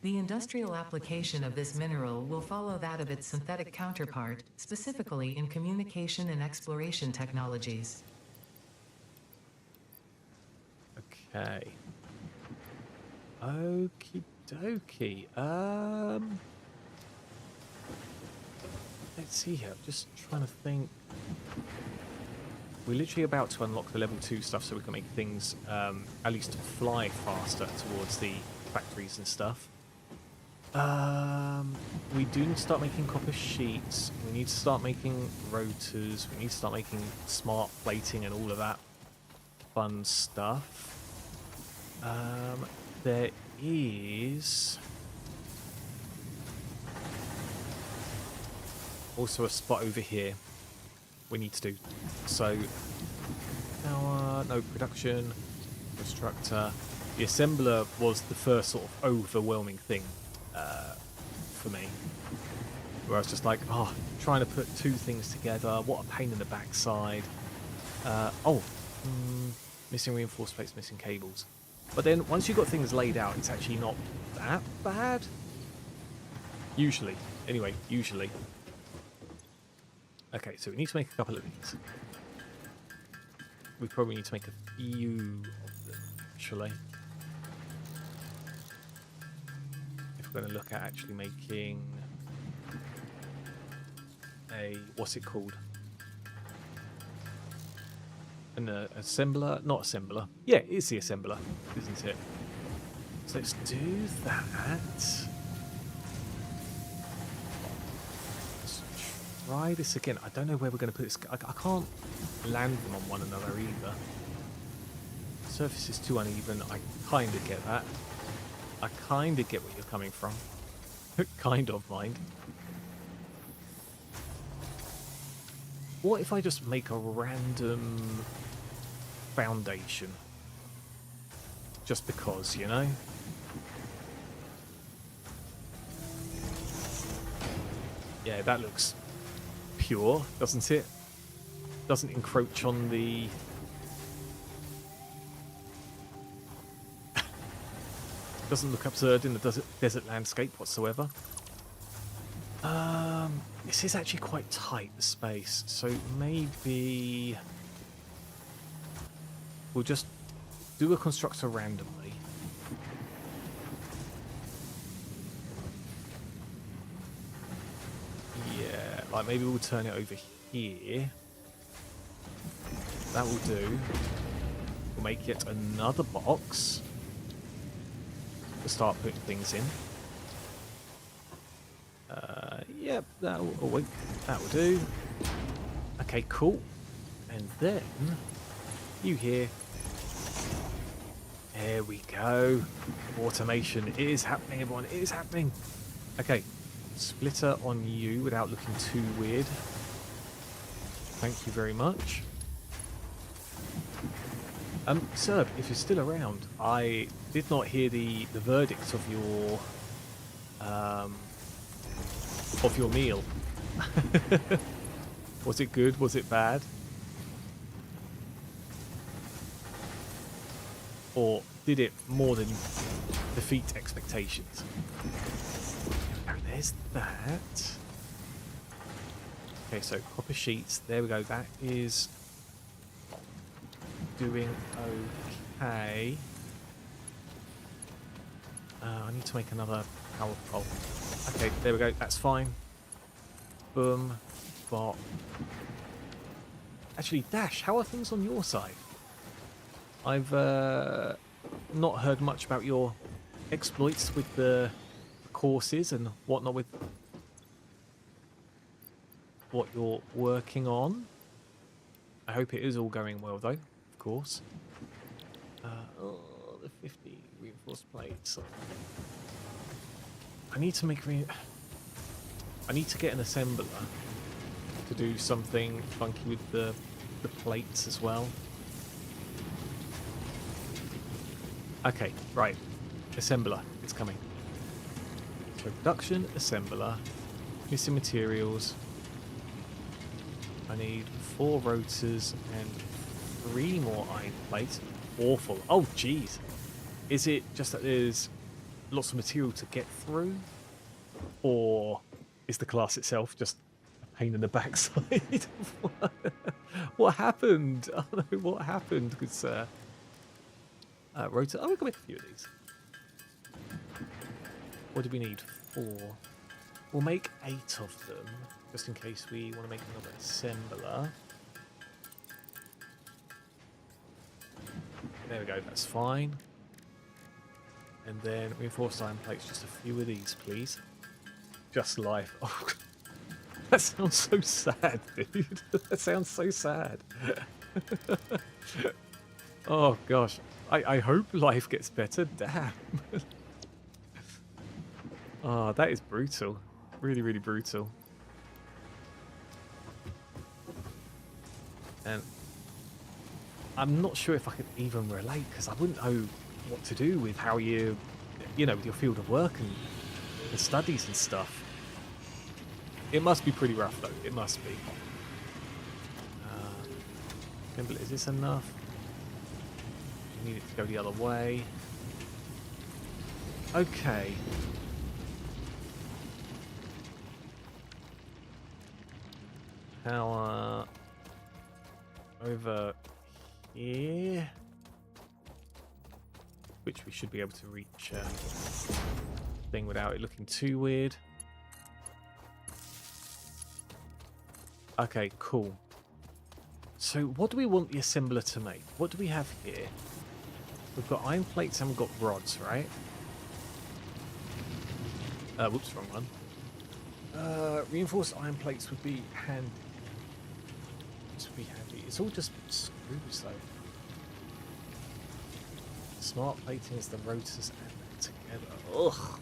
The industrial application of this mineral will follow that of its synthetic counterpart, specifically in communication and exploration technologies.
Okay. Okie dokie. Let's see here. I'm just trying to think. We're literally about to unlock the level 2 stuff so we can make things at least fly faster towards the factories and stuff. We do need to start making copper sheets. We need to start making rotors. We need to start making smart plating and all of that fun stuff. There is also a spot over here we need to do. So, power, no production, constructor. The assembler was the first sort of overwhelming thing for me, where I was just like, oh, trying to put two things together, what a pain in the backside. Missing reinforced plates, missing cables. But then once you've got things laid out, it's actually not that bad. Usually. Anyway, usually. Okay, so we need to make a couple of these. We probably need to make a few of them, actually. If we're going to look at actually making a... what's it called? An assembler? Not assembler. Yeah, it is the assembler, isn't it? So let's do that. Let's try this again. I don't know where we're going to put this. I can't land them on one another either. Surface is too uneven. I kind of get that. I kind of get where you're coming from. Kind of, mind. What if I just make a random foundation? Just because, you know? Yeah, that looks pure, doesn't it? Doesn't encroach on the... doesn't look absurd in the desert landscape whatsoever. This is actually quite tight, the space, so maybe we'll just do a constructor randomly. Yeah, like maybe we'll turn it over here. That will do. We'll make yet another box to start putting things in. Yep, that'll do. Okay, cool. And then you here. There we go. Automation. It is happening, everyone. It is happening. Okay, splitter on you without looking too weird. Thank you very much. Serb, if you're still around, I did not hear the verdict of your meal. Was it good? Was it bad? Or did it more than defeat expectations? Oh, there's that. Okay, so copper sheets. There we go. That is doing okay. I need to make another power pole. Okay, there we go. That's fine. Boom. Bot. Actually, Dash, how are things on your side? I've not heard much about your exploits with the courses and whatnot with what you're working on. I hope it is all going well, though, of course. Oh, the 50 reinforced plates. I need to I need to get an assembler to do something funky with the plates as well. Okay, right. Assembler, it's coming. So production, assembler, missing materials. I need 4 rotors and 3 more iron plates. Awful. Oh, jeez. Is it just that there's lots of material to get through? Or is the class itself just a pain in the backside? What happened? I don't know what happened. Because rotor. Oh, we can make a few of these. What do we need? 4. We'll make 8 of them, just in case we want to make another assembler. There we go, that's fine. And then reinforced iron plates, just a few of these, please. Just life. Oh, that sounds so sad, dude. That sounds so sad. Oh, gosh. I hope life gets better. Damn. Oh, that is brutal. Really, really brutal. And I'm not sure if I could even relate, because I wouldn't know what to do with how you know, with your field of work and the studies and stuff. It must be pretty rough, though. It must be. Is this enough? I need it to go the other way. Okay. How, over here, which we should be able to reach thing without it looking too weird. Okay, cool. So what do we want the assembler to make? What do we have here? We've got iron plates and we've got rods, right? Whoops, wrong one. Reinforced iron plates would be handy. This would be handy. It's all just screws, though. Smart plating is the rotors and that together. Ugh.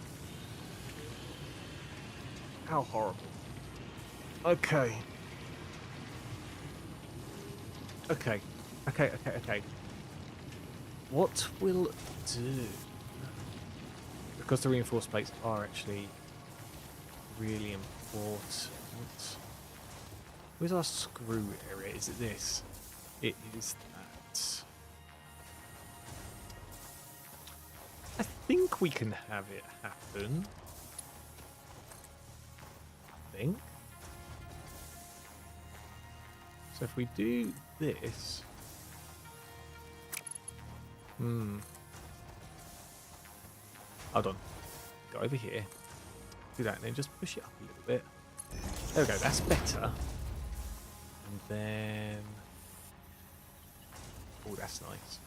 How horrible. Okay. Okay. What we'll do, because the reinforced plates are actually really important. Where's our screw area? Is it this? It is that. I think we can have it happen. I think. So if we do this... Hold on. Go over here. Do that and then just push it up a little bit. There we go, that's better. And then... Oh, that's nice.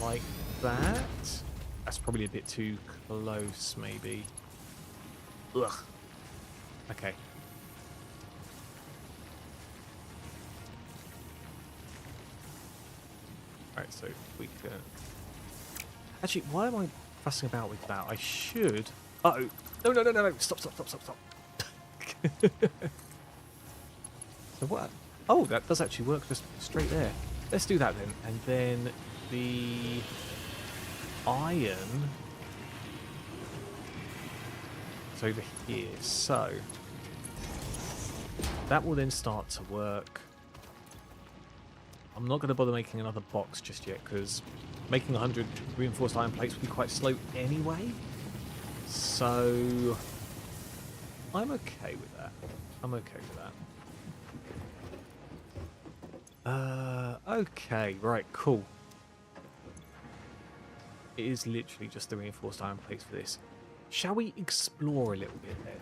Like that. That's probably a bit too close, maybe. Ugh. Okay. Alright, so we can... Actually, why am I fussing about with that? I should... Uh-oh. No. Stop. So what? Oh, that does actually work just straight there. Let's do that then. And then the iron. It's over here. So that will then start to work. I'm not going to bother making another box just yet because making 100 reinforced iron plates will be quite slow anyway. So I'm okay with that. I'm okay with that. Okay, right, cool. It is literally just the reinforced iron plates for this. Shall we explore a little bit then?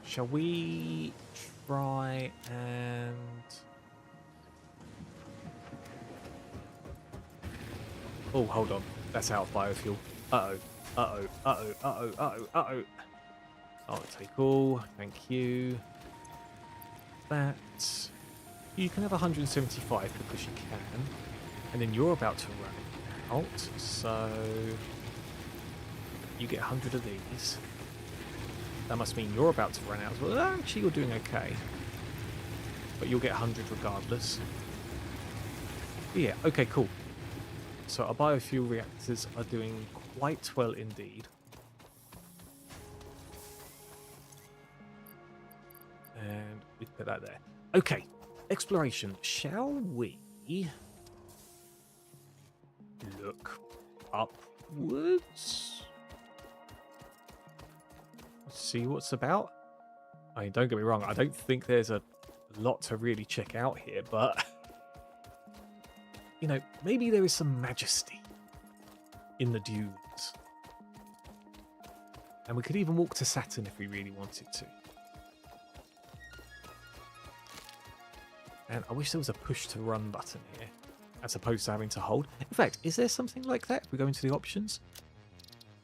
Shall we try and... Oh, hold on. That's out of biofuel. Uh-oh. Uh-oh. Uh-oh. Uh-oh. Uh-oh. Uh-oh. I'll take all. Thank you. That. You can have 175 because you can. And then you're about to run out. So you get 100 of these. That must mean you're about to run out as well. Actually, you're doing okay. But you'll get 100 regardless. Yeah, okay, cool. So our biofuel reactors are doing quite well indeed. And we put that there. Okay, exploration. Shall we look upwards? See what's about. I mean, don't get me wrong, I don't think there's a lot to really check out here, but you know, maybe there is some majesty in the dunes. And we could even walk to Saturn if we really wanted to. And I wish there was a push to run button here, as opposed to having to hold. In fact, is there something like that if we go into the options?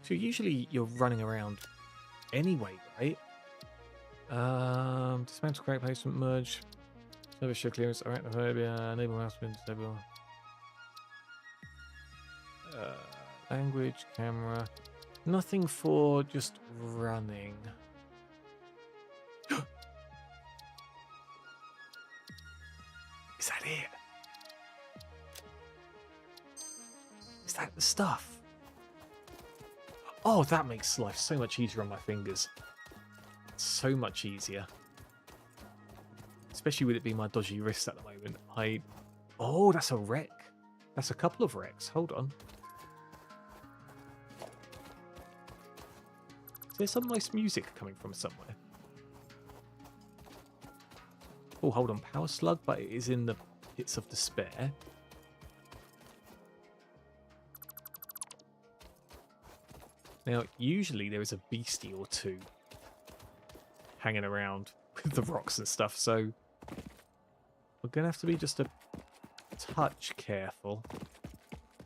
So usually you're running around anyway, right? Dismantle, correct placement, merge, service show clearance, arachnophobia, enable mouse spin, disable. Language, camera, nothing for just running. Is that it? Is that the stuff? Oh, that makes life so much easier on my fingers. So much easier. Especially with it being my dodgy wrist at the moment. Oh, that's a wreck. That's a couple of wrecks. Hold on. There's some nice music coming from somewhere. Oh, hold on. Power slug, but it is in the pits of despair. Now, usually there is a beastie or two hanging around with the rocks and stuff, so we're going to have to be just a touch careful.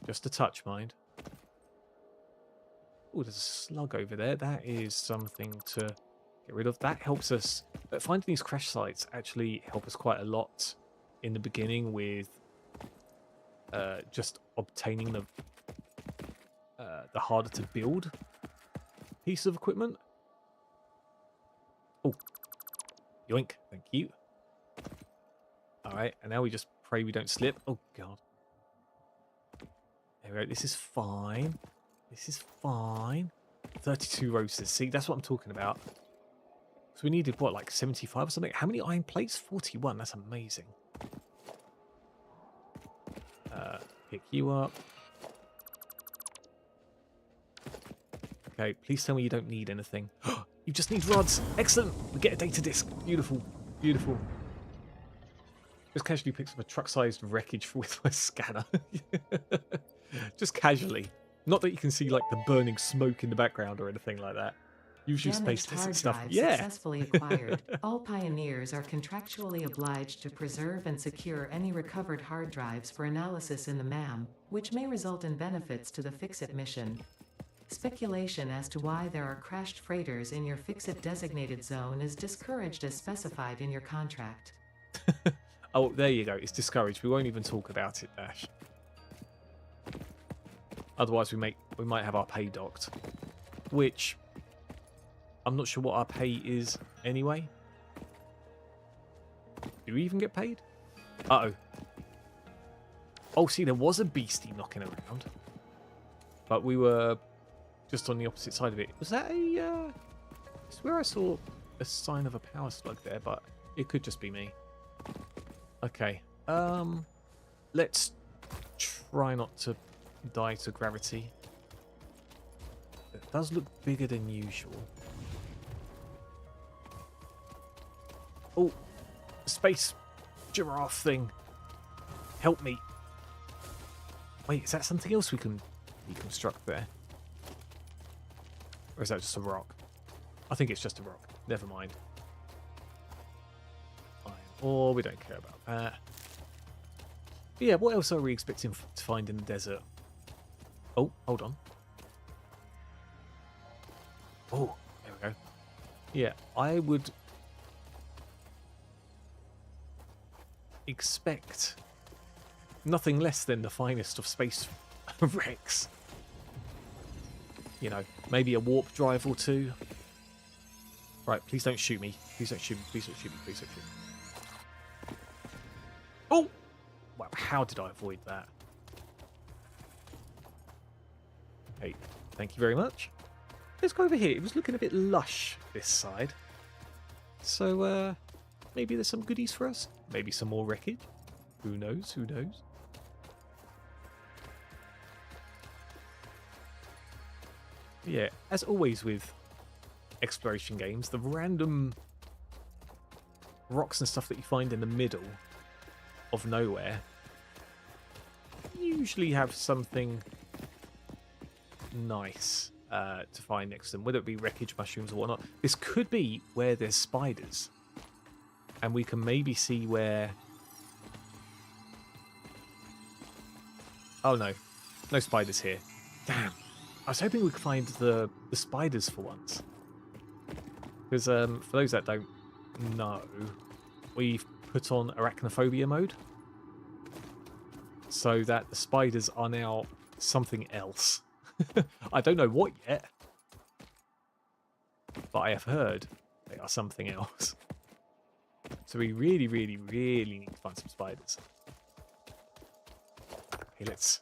Just a touch, mind. Oh, there's a slug over there. That is something to get rid of. That helps us. Finding these crash sites actually help us quite a lot in the beginning with just obtaining the harder to build piece of equipment. Oh, yoink! Thank you. All right, and now we just pray we don't slip. Oh god. There we go. This is fine. This is fine. 32 roasters. See, that's what I'm talking about. So we needed, what, like 75 or something? How many iron plates? 41. That's amazing. Pick you up. Okay, please tell me you don't need anything. You just need rods. Excellent. We get a data disk. Beautiful. Beautiful. Just casually picks up a truck-sized wreckage with my scanner. Just casually. Not that you can see like the burning smoke in the background or anything like that. Usually space and stuff. Yeah.
Successfully acquired. All pioneers are contractually obliged to preserve and secure any recovered hard drives for analysis in the MAM, which may result in benefits to the Fix-It mission. Speculation as to why there are crashed freighters in your Fix-It designated zone is discouraged as specified in your contract.
Oh, there you go. It's discouraged. We won't even talk about it, Dash. Otherwise, we might have our pay docked, which I'm not sure what our pay is anyway. Do we even get paid? Uh-oh. Oh, see, there was a beastie knocking around. But we were just on the opposite side of it. Was that a... I swear I saw a sign of a power slug there, but it could just be me. Okay. Let's try not to die to gravity. It does look bigger than usual. Oh, space giraffe thing. Help me. Wait, is that something else we can reconstruct there? Or is that just a rock? I think it's just a rock. Never mind. Iron ore, we don't care about that. But yeah, what else are we expecting to find in the desert? Oh, hold on. Oh, there we go. Yeah, I would expect nothing less than the finest of space wrecks. You know, maybe a warp drive or two. Right, please don't shoot me. Please don't shoot me. Please don't shoot me. Please don't shoot me. Oh! Wow, how did I avoid that? Hey, thank you very much. Let's go over here. It was looking a bit lush, this side. So, maybe there's some goodies for us. Maybe some more wreckage. Who knows? Who knows? Yeah, as always with exploration games, the random rocks and stuff that you find in the middle of nowhere usually have something nice to find next to them, whether it be wreckage, mushrooms or whatnot. This could be where there's spiders, and we can maybe see where... Oh no, no spiders here. Damn. I was hoping we could find the spiders for once. Because for those that don't know, we've put on arachnophobia mode. So that the spiders are now something else. I don't know what yet. But I have heard they are something else. So we really, really, really need to find some spiders. Okay, let's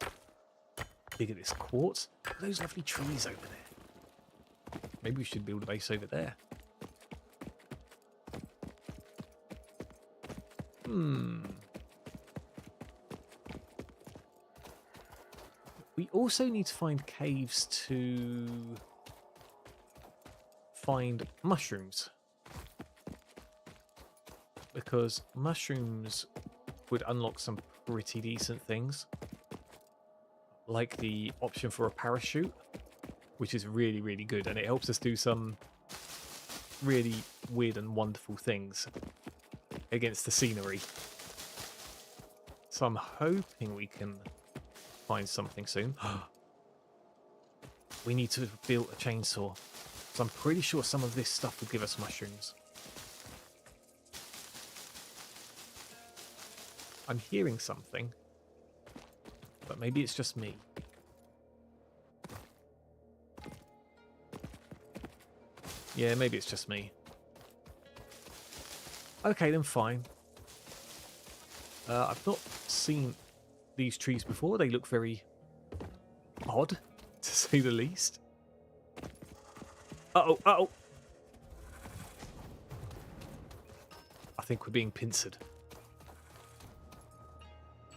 dig at this quartz. Look at those lovely trees over there. Maybe we should build a base over there. We also need to find caves to find mushrooms. Because mushrooms would unlock some pretty decent things. Like the option for a parachute, which is really, really good. And it helps us do some really weird and wonderful things against the scenery. So I'm hoping we can find something soon. We need to build a chainsaw. So I'm pretty sure some of this stuff will give us mushrooms. I'm hearing something. But maybe it's just me. Yeah, maybe it's just me. Okay, then fine. I've not seen these trees before. They look very odd, to say the least. Uh-oh, uh-oh. I think we're being pincered.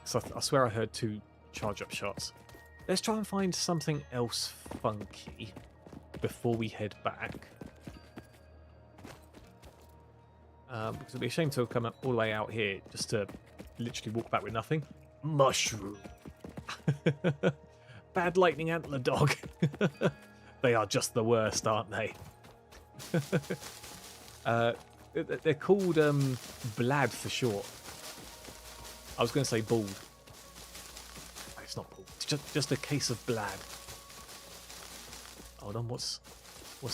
So I swear I heard two charge-up shots. Let's try and find something else funky before we head back. Because it'd be a shame to come all the way out here just to literally walk back with nothing. Mushroom. Bad lightning antler dog. They are just the worst, aren't they? They're called Blad for short. I was going to say bald. It's not bald. It's just a case of Blad. Hold on, what's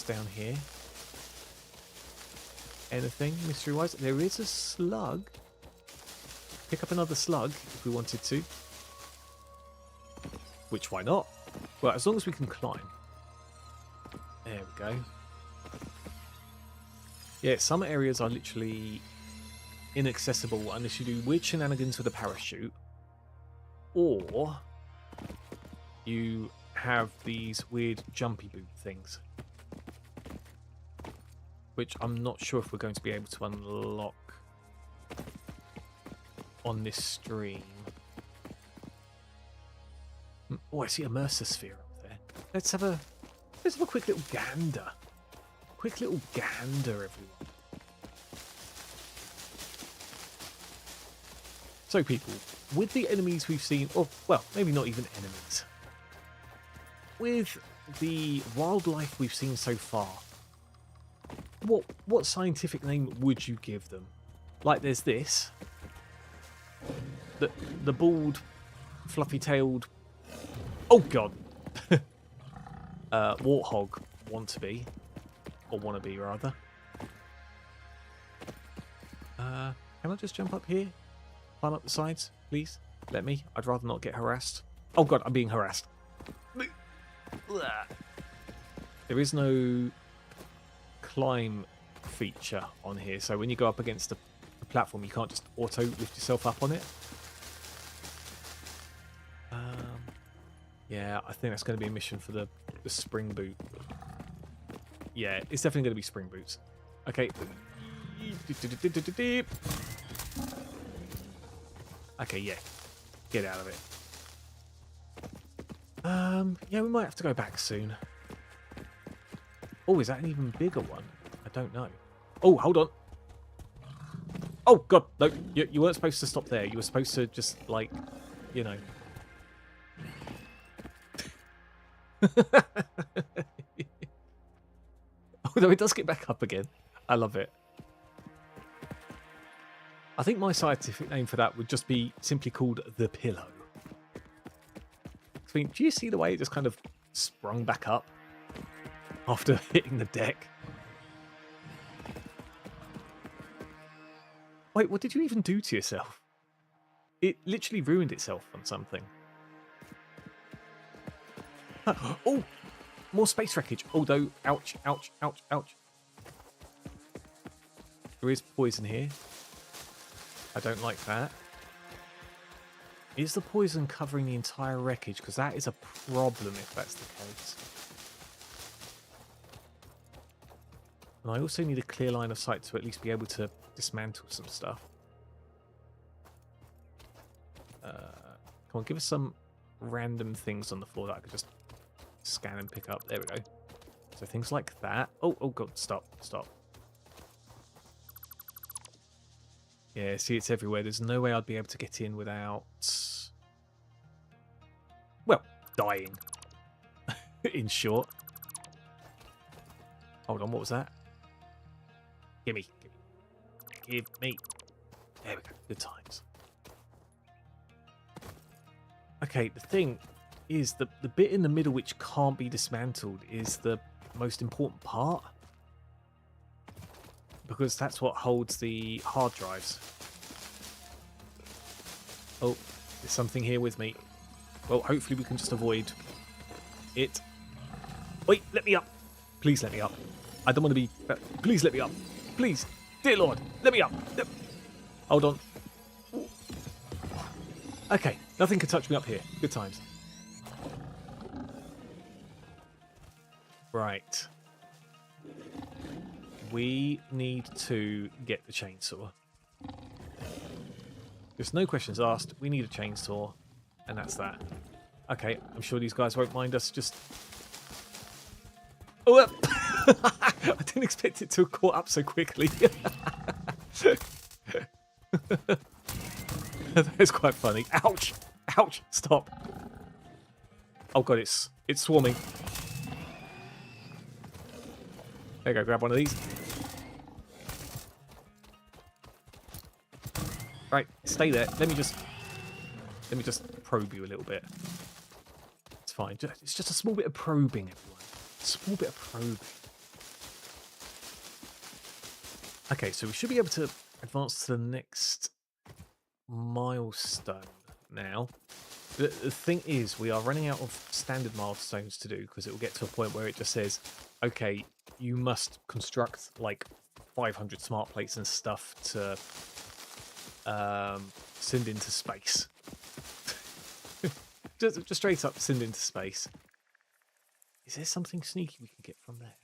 down here? Anything mystery-wise? There is a slug. Pick up another slug if we wanted to. Which, why not? Well, as long as we can climb. There we go. Yeah, some areas are literally inaccessible unless you do weird shenanigans with a parachute, or you have these weird jumpy boot things, which I'm not sure if we're going to be able to unlock on this stream. Oh, I see a Mercer sphere up there. Let's have a quick little gander. Quick little gander, everyone. So, people, with the enemies we've seen, or, well, maybe not even enemies, with the wildlife we've seen so far, what scientific name would you give them? Like, there's this. The bald, fluffy-tailed... Oh, God! Warthog wannabe. Or wannabe, rather. Can I just jump up here? Climb up the sides, please? Let me. I'd rather not get harassed. Oh, God, I'm being harassed. There is no climb feature on here, so when you go up against a platform, you can't just auto lift yourself up on it. Yeah, I think that's going to be a mission for the spring boot. Yeah, it's definitely going to be spring boots. Okay. Okay, yeah. Get out of it. Yeah, we might have to go back soon. Oh, is that an even bigger one? I don't know. Oh, hold on. Oh, God. No, you weren't supposed to stop there. You were supposed to just, like, you know. Although it does get back up again. I love it. I think my scientific name for that would just be simply called the pillow. I mean, do you see the way it just kind of sprung back up after hitting the deck? Wait, what did you even do to yourself? It literally ruined itself on something. Oh! More space wreckage. Although, ouch, ouch, ouch, ouch. There is poison here. I don't like that. Is the poison covering the entire wreckage? Because that is a problem if that's the case. And I also need a clear line of sight to at least be able to dismantle some stuff. Come on, give us some random things on the floor that I could just scan and pick up. There we go. So things like that. Oh, oh God, stop, stop. Yeah, see, it's everywhere. There's no way I'd be able to get in without... well, dying. In short. Hold on, what was that? Gimme. Give me. There we go. Good times. Okay, the thing is the bit in the middle which can't be dismantled is the most important part. Because that's what holds the hard drives. Oh, there's something here with me. Well, hopefully we can just avoid it. Wait, let me up. Please let me up. I don't want to be... please let me up. Please. Dear Lord, let me up. Hold on. Okay, nothing can touch me up here. Good times. Right. We need to get the chainsaw. There's no questions asked. We need a chainsaw, and that's that. Okay, I'm sure these guys won't mind us just... oh, I didn't expect it to have caught up so quickly. That's quite funny. Ouch! Ouch! Stop. Oh God, it's swarming. There you go, grab one of these. Right, stay there. Let me just probe you a little bit. It's fine. It's just a small bit of probing, everyone. A small bit of probing. Okay, so we should be able to advance to the next milestone now. The thing is, we are running out of standard milestones to do because it will get to a point where it just says, okay, you must construct like 500 smart plates and stuff to send into space. just straight up send into space. Is there something sneaky we can get from there?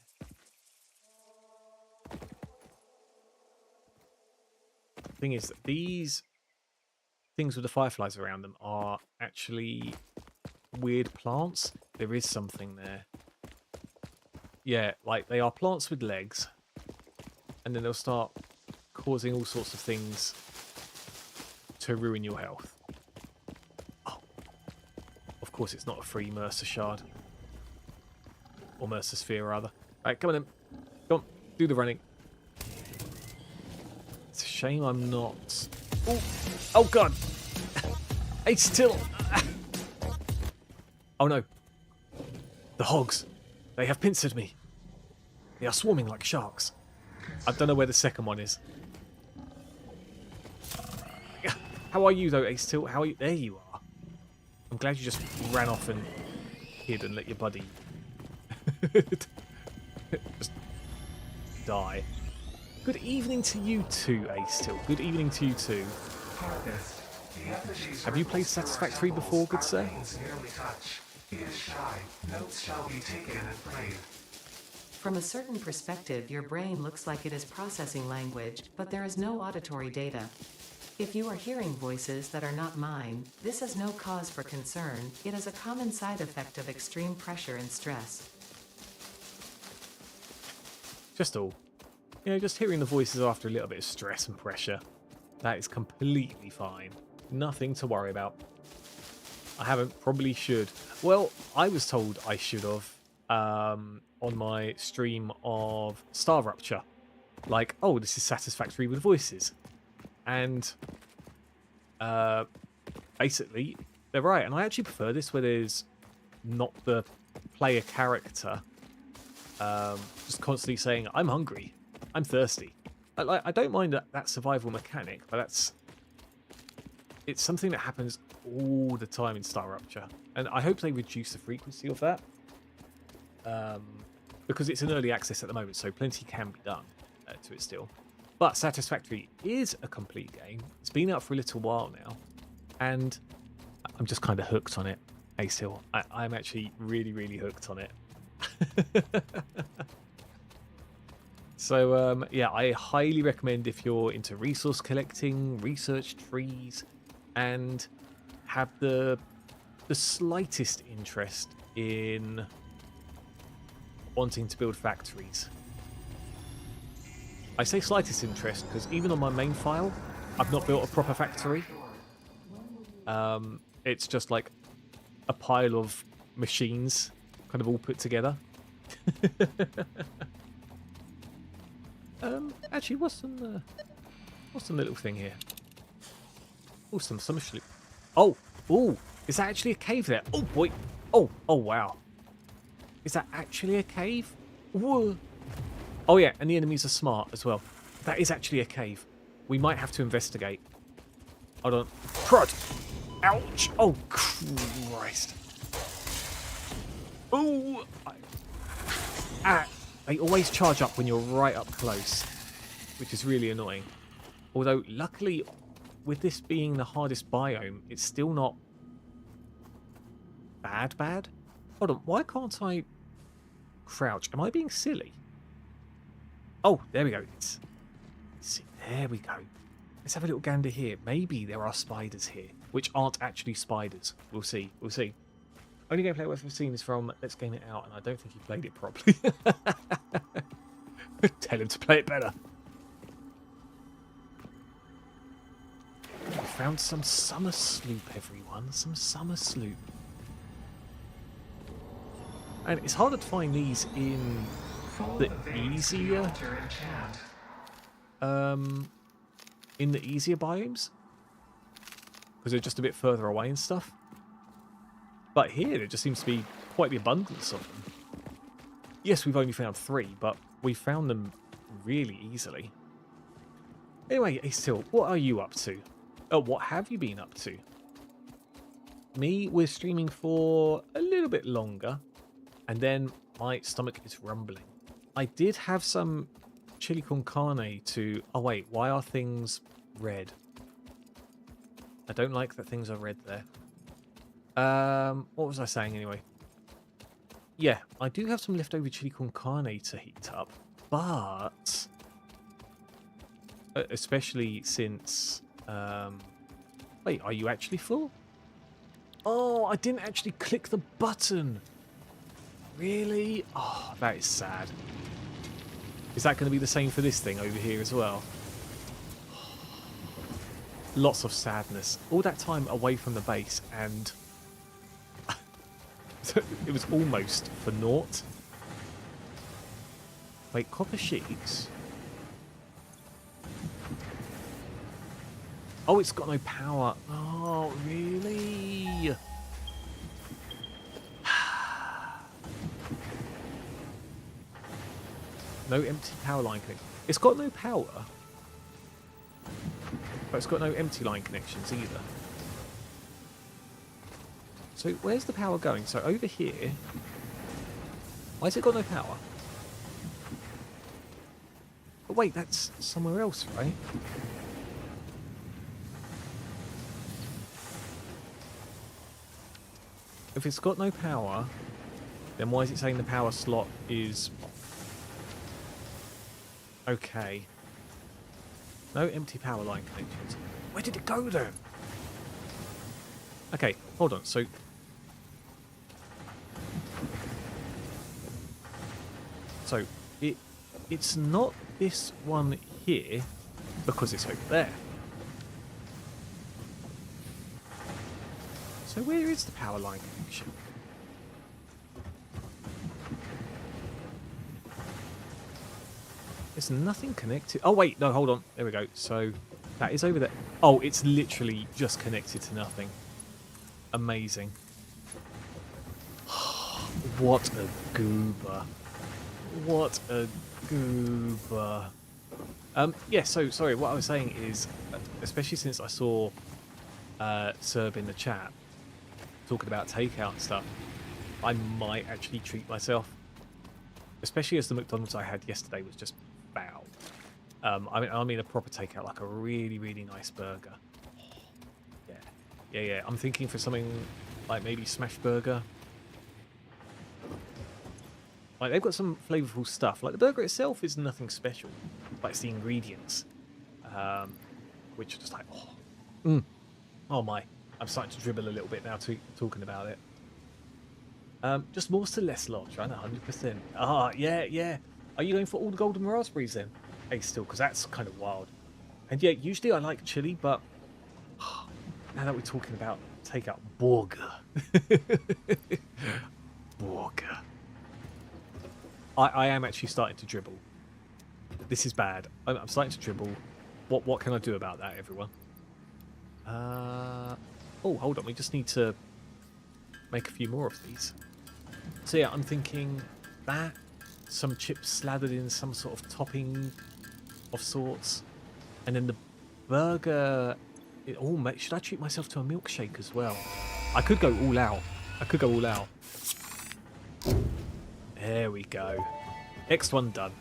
Thing is that these things with the fireflies around them are actually weird plants. There is something there. Yeah, like they are plants with legs, and then they'll start causing all sorts of things to ruin your health. Oh, of course it's not a free Mercer shard. Or Mercer sphere, rather. Alright, come on then. Come on, do the running. It's a shame I'm not... Ooh. Oh, God! It's still... Oh, no. The hogs. They have pincered me. They are swarming like sharks. I don't know where the second one is. How are you, though, Ace Tilt? How are you? There you are. I'm glad you just ran off and hid and let your buddy just die. Good evening to you too, Ace Tilt. Good evening to you too. Have you played Satisfactory before, good sir?
He is shy. Notes shall be taken and played.
From a certain perspective, your brain looks like it is processing language, but there is no auditory data. If you are hearing voices that are not mine, this is no cause for concern. It is a common side effect of extreme pressure and stress.
Just all. You know, just hearing the voices after a little bit of stress and pressure. That is completely fine. Nothing to worry about. I haven't, probably should. Well, I was told I should have on my stream of Star Rupture. Like, oh, this is Satisfactory with voices. And basically, they're right. And I actually prefer this where there's not the player character just constantly saying, I'm hungry, I'm thirsty. I don't mind that survival mechanic, but it's something that happens all the time in Star Rupture. And I hope they reduce the frequency of that. Because it's in early access at the moment, so plenty can be done to it still. But Satisfactory is a complete game. It's been out for a little while now. And I'm just kind of hooked on it, Ace Hill. I'm actually really, really hooked on it. So, yeah, I highly recommend if you're into resource collecting, research trees, and have the slightest interest in wanting to build factories. I say slightest interest because even on my main file, I've not built a proper factory. It's just like a pile of machines kind of all put together. Actually, what's the little thing here? Oh, some summer sloop. Oh, is that actually a cave there? Oh boy. Oh, wow. Is that actually a cave? Whoa. Oh yeah, and the enemies are smart as well. That is actually a cave. We might have to investigate. Hold on. Crud! Ouch! Oh, Christ. Ooh! They always charge up when you're right up close, which is really annoying. Although, luckily, with this being the hardest biome, it's still not bad. Hold on, why can't I crouch? Am I being silly? Oh, there we go. There we go. Let's have a little gander here. Maybe there are spiders here, which aren't actually spiders. We'll see. Only gameplay I've ever seen is from Let's Game It Out, and I don't think he played it properly. Tell him to play it better. We found some summer sloop, everyone. Some summer sloop. And it's harder to find these in the easier biomes because they're just a bit further away and stuff. But here there just seems to be quite the abundance of them. Yes, we've only found 3, but we found them really easily. Anyway, Ace Hill, what are you up to? Oh, what have you been up to? Me, we're streaming for a little bit longer, and then my stomach is rumbling. I did have some chili con carne to... Oh wait, why are things red? I don't like that things are red there. What was I saying anyway? Yeah, I do have some leftover chili con carne to heat up, but especially since wait, are you actually full? Oh, I didn't actually click the button. Really? Oh, that is sad. Is that going to be the same for this thing over here as well? Lots of sadness. All that time away from the base, and it was almost for naught. Wait, copper sheets? Oh, it's got no power. Oh, really? No empty power line connection. It's got no power. But it's got no empty line connections either. So where's the power going? So over here. Why has it got no power? But wait, that's somewhere else, right? If it's got no power, then why is it saying the power slot is... Okay. No empty power line connections. Where did it go then? Okay, hold on. So it's not this one here because it's over there. So where is the power line connection? There's nothing connected. Oh wait, no, hold on. There we go. So that is over there. Oh, it's literally just connected to nothing. Amazing. What a goober. What a goober. Yeah, so sorry, what I was saying is, especially since I saw Serb in the chat talking about takeout and stuff, I might actually treat myself. Especially as the McDonald's I had yesterday was just foul. I mean a proper takeout, like a really, really nice burger. Yeah. I'm thinking for something like maybe smash burger. Like they've got some flavorful stuff. Like the burger itself is nothing special, but it's the ingredients, which are just like, oh my! I'm starting to dribble a little bit now talking about it. Just more Celeste Lodge, right? 100%. Ah, yeah. Are you going for all the golden raspberries then? Hey, still, because that's kind of wild. And yeah, usually I like chili, but now that we're talking about takeout, burger. Burger. I am actually starting to dribble. This is bad. I'm starting to dribble. What can I do about that, everyone? Oh, hold on. We just need to make a few more of these. So yeah, I'm thinking that, some chips slathered in some sort of topping of sorts, and then the burger. Should I treat myself to a milkshake as well? I could go all out. There we go. Next one done.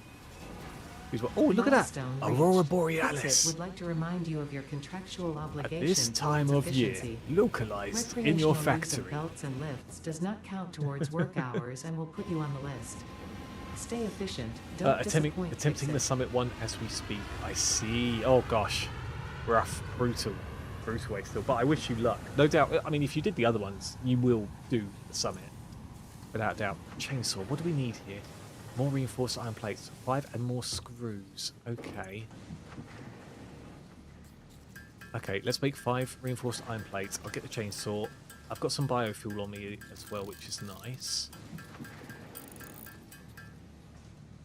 Oh, look at that! Aurora Borealis.
Would like to remind you of your contractual
At
obligation
this time of year, localized in your factory.
Use of belts and lifts does not count towards work hours and will put you on the list. Stay efficient. Don't disappoint.
Attempting the summit one as we speak. I see. Oh gosh, rough, brutal way still. But I wish you luck. No doubt. I mean, if you did the other ones, you will do the summit without doubt. Chainsaw. What do we need here? More reinforced iron plates. 5 and more screws. Okay. Okay, let's make 5 reinforced iron plates. I'll get the chainsaw. I've got some biofuel on me as well, which is nice.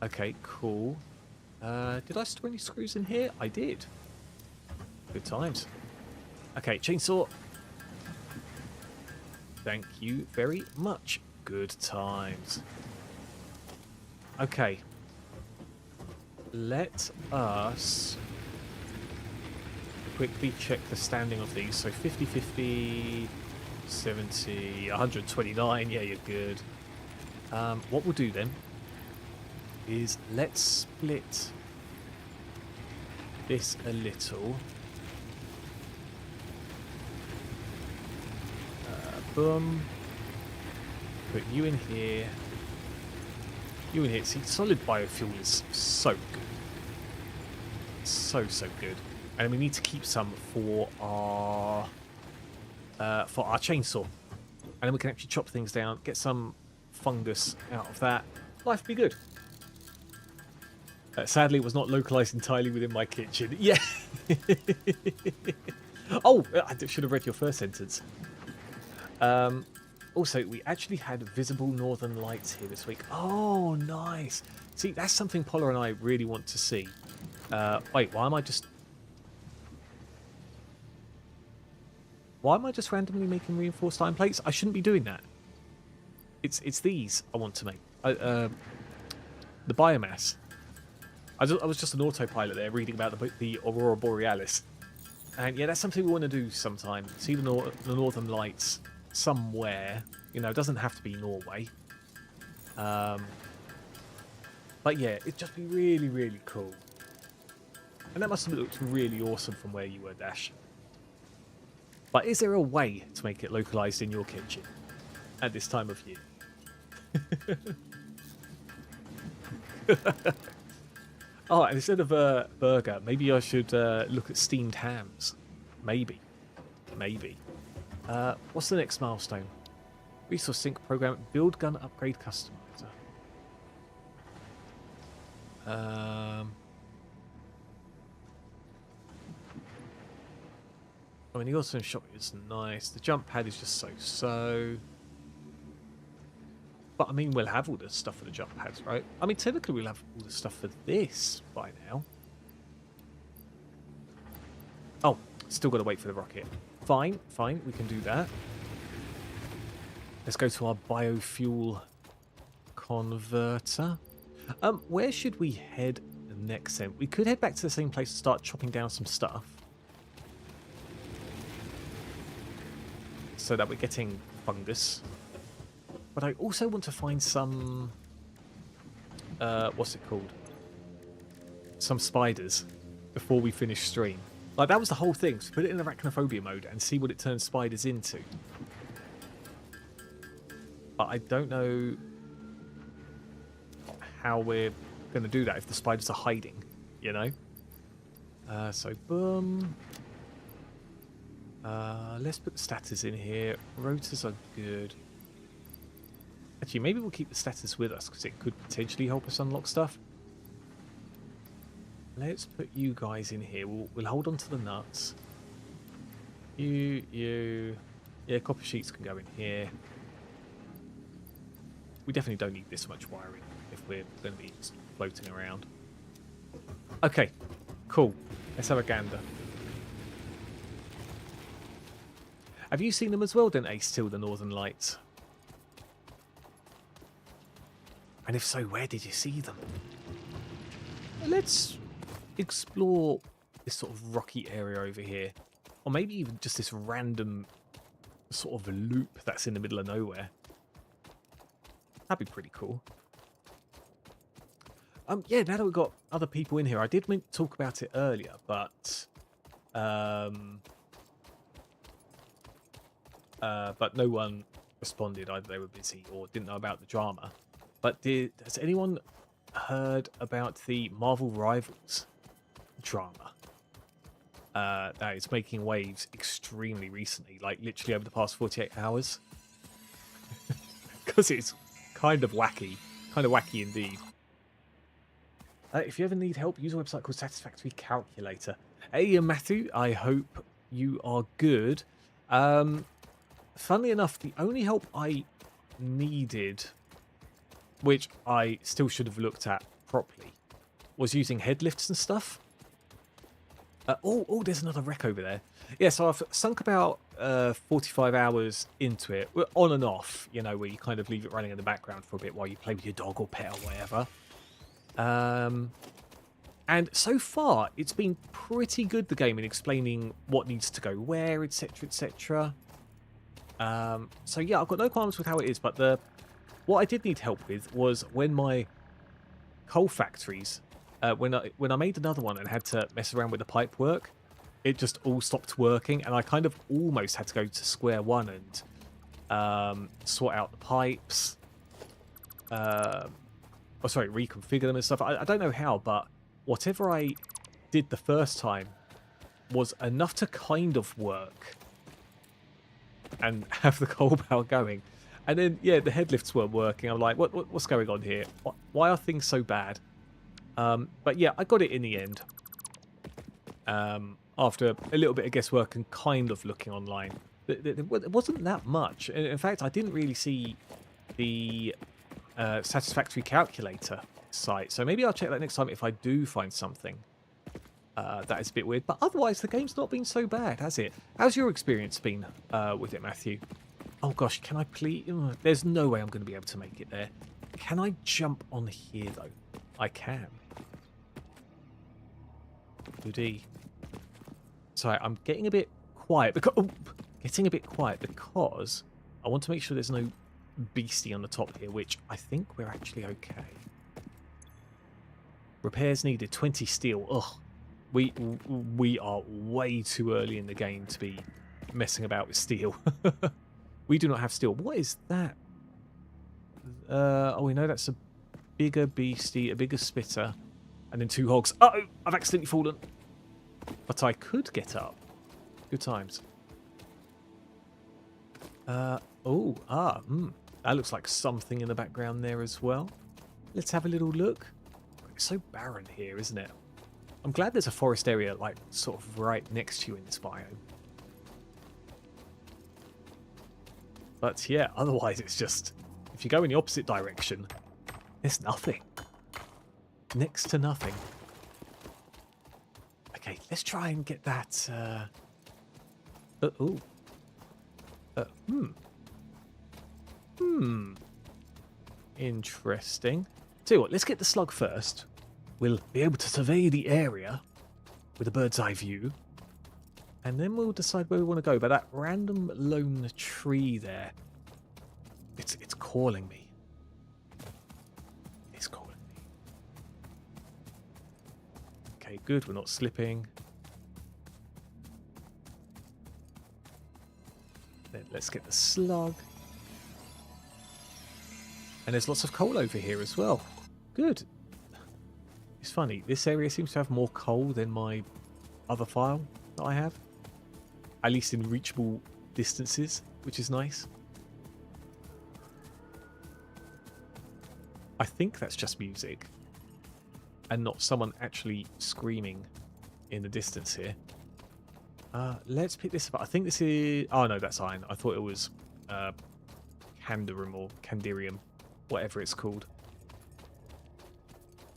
Okay, cool. Did I store any screws in here? I did. Good times. Okay, chainsaw. Thank you very much. Good times. Okay. Let us quickly check the standing of these. So 50, 50, 70, 129. Yeah, you're good. What we'll do then is let's split this a little. boom. Put you in here. You in here. See, solid biofuel is so good. So good. And we need to keep some for our chainsaw. And then we can actually chop things down, get some fungus out of that. Life be good. Sadly, it was not localized entirely within my kitchen. Yeah. Oh, I should have read your first sentence. Also, we actually had visible northern lights here this week. Oh, nice. See, that's something Polar and I really want to see. Wait, why am I just randomly making reinforced iron plates? I shouldn't be doing that. It's these I want to make. The biomass. I was just an autopilot there reading about the Aurora Borealis. And yeah, that's something we want to do sometime. See the Northern Lights somewhere. You know, it doesn't have to be Norway. But yeah, it'd just be really, really cool. And that must have looked really awesome from where you were, Dash. But is there a way to make it localized in your kitchen at this time of year? Oh, and instead of a burger, maybe I should look at steamed hams. Maybe. What's the next milestone? Resource sync program. Build gun upgrade customizer. I mean, the awesome shop is nice. The jump pad is just so. But I mean, we'll have all the stuff for the jump pads, right? I mean, technically we'll have all the stuff for this by now. Oh, still got to wait for the rocket. Fine, we can do that. Let's go to our biofuel converter. Where should we head next then? We could head back to the same place and start chopping down some stuff. So that we're getting fungus. But I also want to find some... what's it called? Some spiders before we finish stream. Like, that was the whole thing. So put it in arachnophobia mode and see what it turns spiders into. But I don't know how we're going to do that if the spiders are hiding, you know? So, boom. Let's put the status in here. Rotors are good. Actually, maybe we'll keep the status with us because it could potentially help us unlock stuff. Let's put you guys in here. We'll hold on to the nuts. You. Yeah, copper sheets can go in here. We definitely don't need this much wiring if we're going to be floating around. Okay, cool. Let's have a gander. Have you seen them as well then, Ace, till the Northern Lights? And if so, where did you see them? Let's explore this sort of rocky area over here. Or maybe even just this random sort of loop that's in the middle of nowhere. That'd be pretty cool. Yeah, now that we've got other people in here, I did mean to talk about it earlier, but no one responded. Either they were busy or didn't know about the drama. But has anyone heard about the Marvel Rivals drama? That is making waves extremely recently, like literally over the past 48 hours. Because it's kind of wacky indeed. If you ever need help, use a website called Satisfactory Calculator. Hey, Matthew, I hope you are good. Funnily enough, the only help I needed, which I still should have looked at properly, was using head lifts and stuff. Oh, there's another wreck over there. Yeah, so I've sunk about 45 hours into it, on and off, you know, where you kind of leave it running in the background for a bit while you play with your dog or pet or whatever. And so far, it's been pretty good, the game, in explaining what needs to go where, etc, etc. So yeah, I've got no qualms with how it is, but what I did need help with was when my coal factories, when I made another one and had to mess around with the pipe work, it just all stopped working, and I kind of almost had to go to square one sort out the pipes, reconfigure them and stuff. I don't know how, but whatever I did the first time was enough to kind of work and have the coal power going. And then, yeah, the headlifts weren't working. I'm like, what's going on here? Why are things so bad? But yeah, I got it in the end. After a little bit of guesswork and kind of looking online. It wasn't that much. In fact, I didn't really see the Satisfactory calculator site. So maybe I'll check that next time if I do find something that is a bit weird. But otherwise, the game's not been so bad, has it? How's your experience been with it, Matthew? Oh gosh, can I please... There's no way I'm going to be able to make it there. Can I jump on here, though? I can. Goody. Sorry, I'm getting a bit quiet because... Oh, getting a bit quiet because I want to make sure there's no beastie on the top here, which I think we're actually okay. Repairs needed, 20 steel. Ugh. We are way too early in the game to be messing about with steel. We do not have steel. What is that? Oh, we know that's a bigger beastie, a bigger spitter, and then 2 hogs. Uh-oh, I've accidentally fallen. But I could get up. Good times. That looks like something in the background there as well. Let's have a little look. It's so barren here, isn't it? I'm glad there's a forest area, like, sort of right next to you in this biome. But yeah, otherwise it's just... If you go in the opposite direction, there's nothing. Next to nothing. Okay, let's try and get that... Interesting. Tell you what, let's get the slug first. We'll be able to survey the area with a bird's eye view. And then we'll decide where we want to go. But that random lone tree there, it's calling me. It's calling me. Okay, good. We're not slipping. Then let's get the slug. And there's lots of coal over here as well. Good. It's funny. This area seems to have more coal than my other file that I have. At least in reachable distances, which is nice. I think that's just music. And not someone actually screaming in the distance here. Let's pick this up. I think this is... Oh, no, that's iron. I thought it was Canderum or Candirium. Whatever it's called.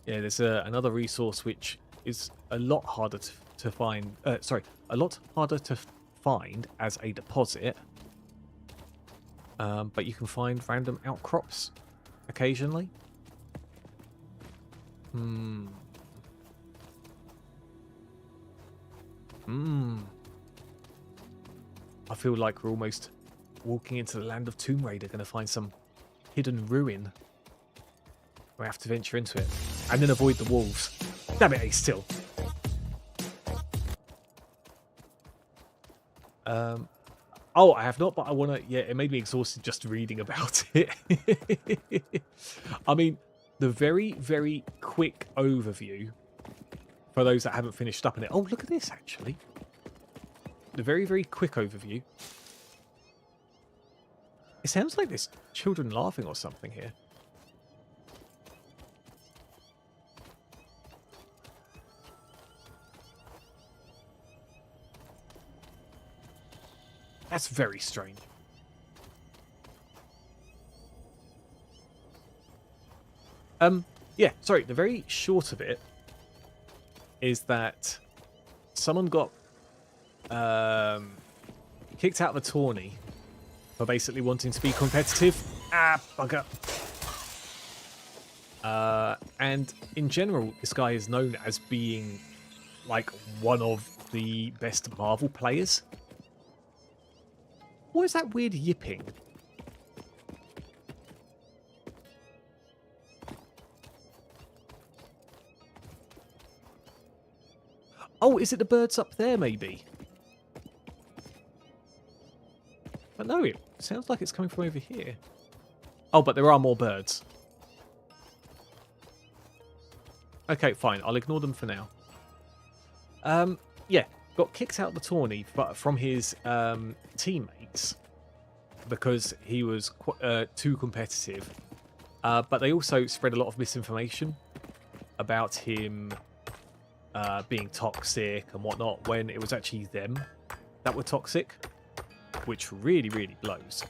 Yeah, there's another resource which is a lot harder to find. A lot harder to find as a deposit. But you can find random outcrops occasionally. I feel like we're almost walking into the land of Tomb Raider, going to find some hidden ruin. We have to venture into it. And then avoid the wolves. Damn it, Ace, still. Oh, I have not, but I want to... Yeah, it made me exhausted just reading about it. I mean, the very, very quick overview, for those that haven't finished up on it... Oh, look at this, actually. The very, very quick overview. It sounds like there's children laughing or something here. That's very strange. Yeah, sorry, the very short of it is that someone got kicked out of a tourney for basically wanting to be competitive. Ah, bugger. And in general, this guy is known as being like one of the best Marvel players. What is that weird yipping? Oh, is it the birds up there, maybe? But no, it sounds like it's coming from over here. Oh, but there are more birds. Okay, fine. I'll ignore them for now. Yeah, got kicked out of the tourney from his teammates because he was too competitive. But they also spread a lot of misinformation about him being toxic and whatnot when it was actually them that were toxic, which really, really blows.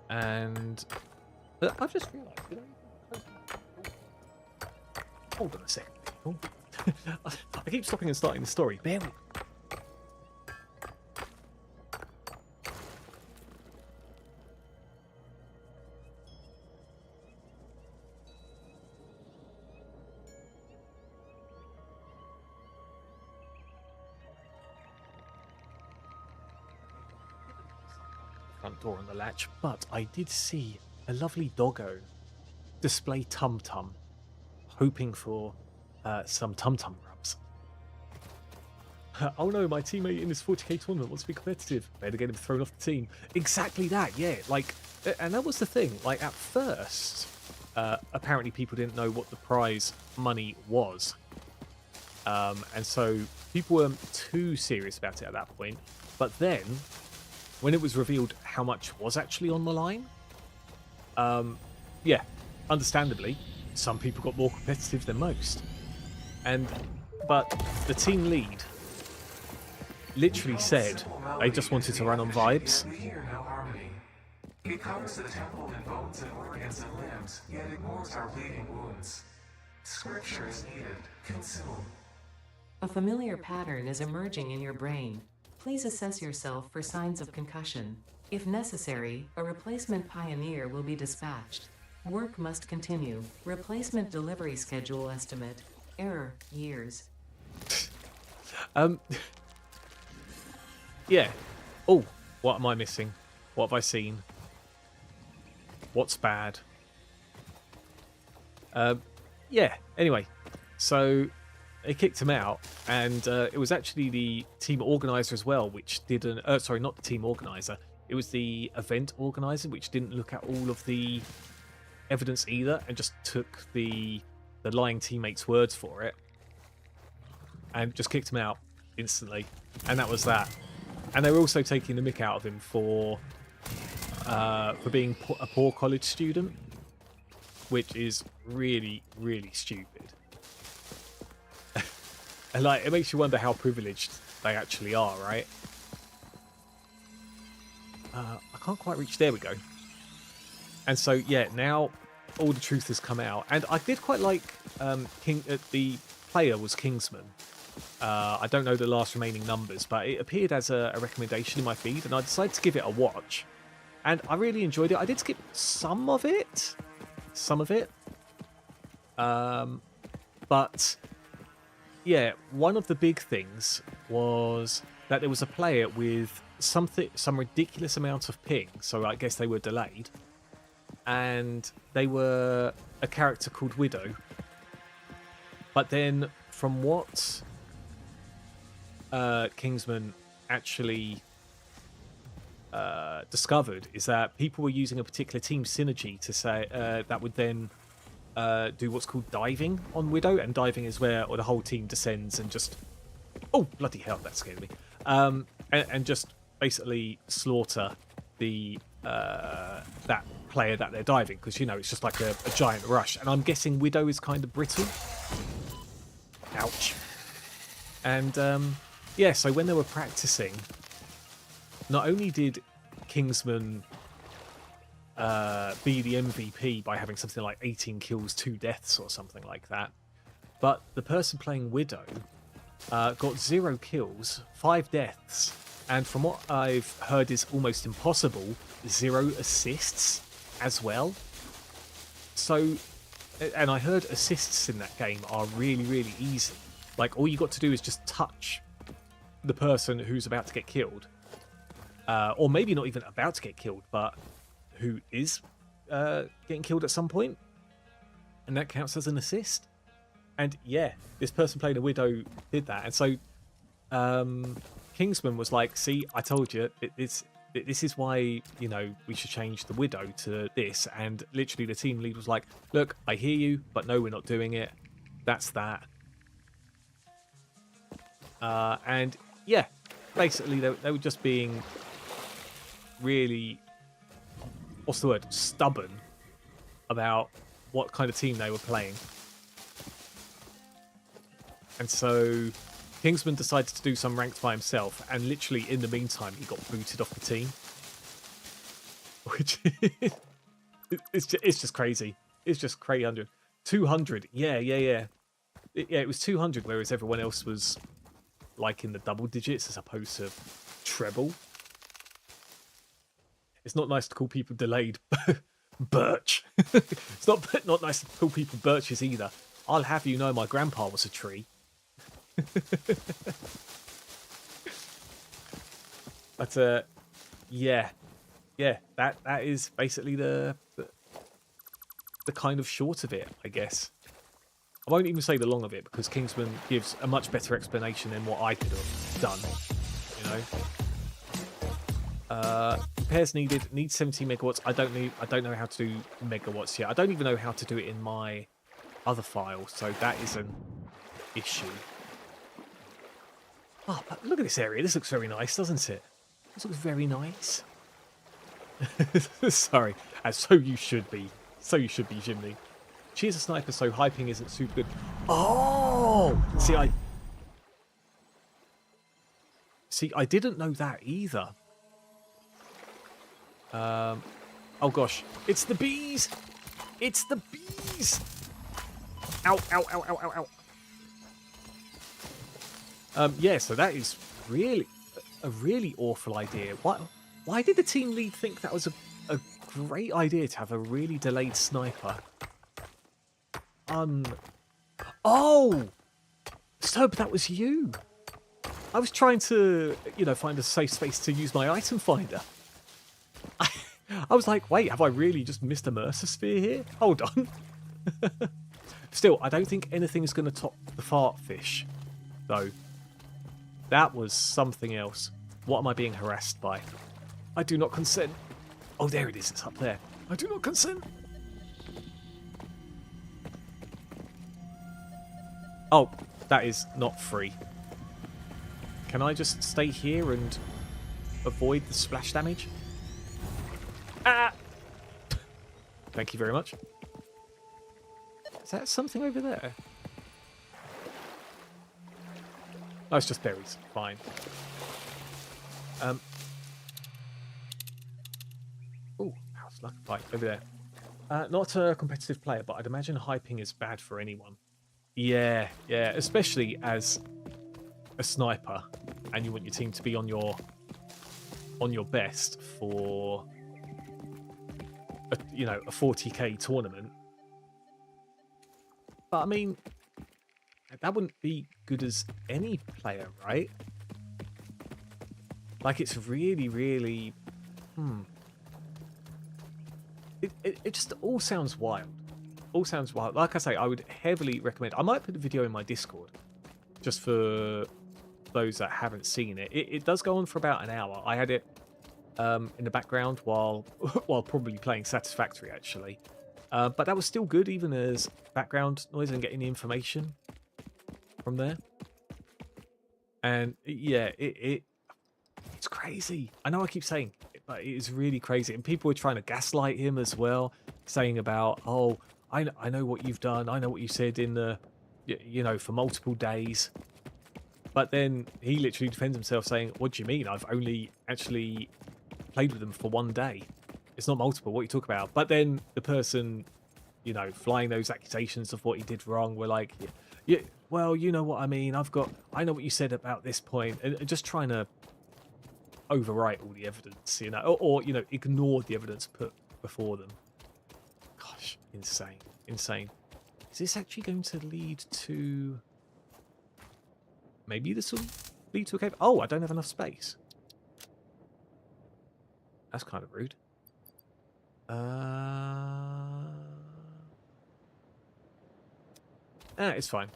And I've just realised, hold on a second, people. I keep stopping and starting the story. Bear with me. Front door on the latch, but I did see a lovely doggo display Tum Tum, hoping for some Tum Tum rubs. Oh no, my teammate in this 40k tournament wants to be competitive. Better get him thrown off the team. Exactly that, yeah. Like, and that was the thing. Like, at first, apparently people didn't know what the prize money was. And so people weren't too serious about it at that point. But then, when it was revealed how much was actually on the line, yeah, understandably, some people got more competitive than most. But the team lead literally said they just wanted to run on vibes.
We hear no harmony. It covers the temple in bones and organs and limbs, yet ignores our bleeding wounds. Scripture is needed. Consume.
A familiar pattern is emerging in your brain. Please assess yourself for signs of concussion. If necessary, a replacement pioneer will be dispatched. Work must continue. Replacement delivery schedule estimate. Error, years.
Yeah. Oh, what am I missing? What have I seen? What's bad? Yeah, anyway. So they kicked him out, and it was actually the team organizer as well, which didn't... sorry, not the team organizer. It was the event organizer, which didn't look at all of the evidence either, and just took the lying teammates' words for it, and just kicked him out instantly. And that was that. And they were also taking the mick out of him for being a poor college student, which is really, really stupid. And like, it makes you wonder how privileged they actually are, right? I can't quite reach. There we go. And so, yeah, now all the truth has come out. And I did quite like the player was Kingsman. I don't know the last remaining numbers, but it appeared as a recommendation in my feed, and I decided to give it a watch. And I really enjoyed it. I did skip some of it. But yeah, one of the big things was that there was a player with some ridiculous amount of ping, so I guess they were delayed, and they were a character called Widow. But then, from what Kingsman actually discovered, is that people were using a particular team synergy to say that would then do what's called diving on Widow, and diving is where the whole team descends and just... Oh, bloody hell, that scared me. And just basically slaughter the that player that they're diving, because, you know, it's just like a giant rush. And I'm guessing Widow is kind of brittle. Ouch. And yeah, so when they were practicing, not only did Kingsman be the MVP by having something like 18 kills, 2 deaths or something like that, but the person playing Widow got 0 kills, 5 deaths, and from what I've heard is almost impossible, 0 assists as well. So, and I heard assists in that game are really, really easy. Like, all you got to do is just touch the person who's about to get killed. Or maybe not even about to get killed, but who is getting killed at some point. And that counts as an assist. And yeah, this person playing a Widow did that. And so Kingsman was like, see, I told you, this is why, you know, we should change the Widow to this. And literally the team lead was like, look, I hear you, but no, we're not doing it. That's that. And yeah, basically they were just being really, what's the word, stubborn about what kind of team they were playing. And so Kingsman decided to do some ranked by himself, and literally in the meantime he got booted off the team, which it's just crazy. It's just crazy. 200, yeah, it was 200, whereas everyone else was like in the double digits as opposed to treble. It's not nice to call people delayed birch. It's not nice to call people birches either. I'll have you know my grandpa was a tree. But yeah, that is basically the kind of short of it, I guess. I won't even say the long of it, because Kingsman gives a much better explanation than what I could have done, you know. Repairs needed, needs 17 megawatts. I don't know how to do megawatts yet. I don't even know how to do it in my other file, so that is an issue. Oh, but look at this area. This looks very nice, doesn't it? This looks very nice. Sorry, as so you should be. So you should be, Jimmy. She is a sniper, so hyping isn't super good. Oh! See, I didn't know that either. Oh gosh. It's the bees! It's the bees! Ow, ow, ow, ow, ow, ow. Yeah, so that is really a really awful idea. Why did the team lead think that was a great idea to have a really delayed sniper? Oh! So that was you. I was trying to, you know, find a safe space to use my item finder. I was like, wait, have I really just missed a Mercer sphere here? Hold on. Still, I don't think anything's going to top the fart fish, though. That was something else. What am I being harassed by? I do not consent. Oh, there it is. It's up there. I do not consent. Oh, that is not free. Can I just stay here and avoid the splash damage? Ah! Thank you very much. Is that something over there? No, it's just berries. Fine. Oh, how's luck? Right, over there. Not a competitive player, but I'd imagine hyping is bad for anyone. Yeah, especially as a sniper, and you want your team to be on your best for a 40k tournament. But I mean, that wouldn't be good as any player, right? Like, it's really, really it just all sounds wild. All sounds wild. Like I say, I would heavily recommend. I might put a video in my Discord just for those that haven't seen it. It does go on for about an hour. I had it in the background while probably playing Satisfactory, actually. But that was still good, even as background noise and getting the information from there. And yeah, it's crazy. I know I keep saying it, but it is really crazy. And people were trying to gaslight him as well, saying about, oh, I know what you've done. I know what you said in the, for multiple days. But then he literally defends himself saying, what do you mean? I've only actually played with them for one day. It's not multiple. What are you talking about? But then the person, flying those accusations of what he did wrong were like, yeah, well, you know what I mean. I know what you said about this point, and just trying to overwrite all the evidence, or ignore the evidence put before them. Gosh, insane. Is this actually going to lead to? Maybe this will lead to a cave. Oh, I don't have enough space. That's kind of rude. It's fine.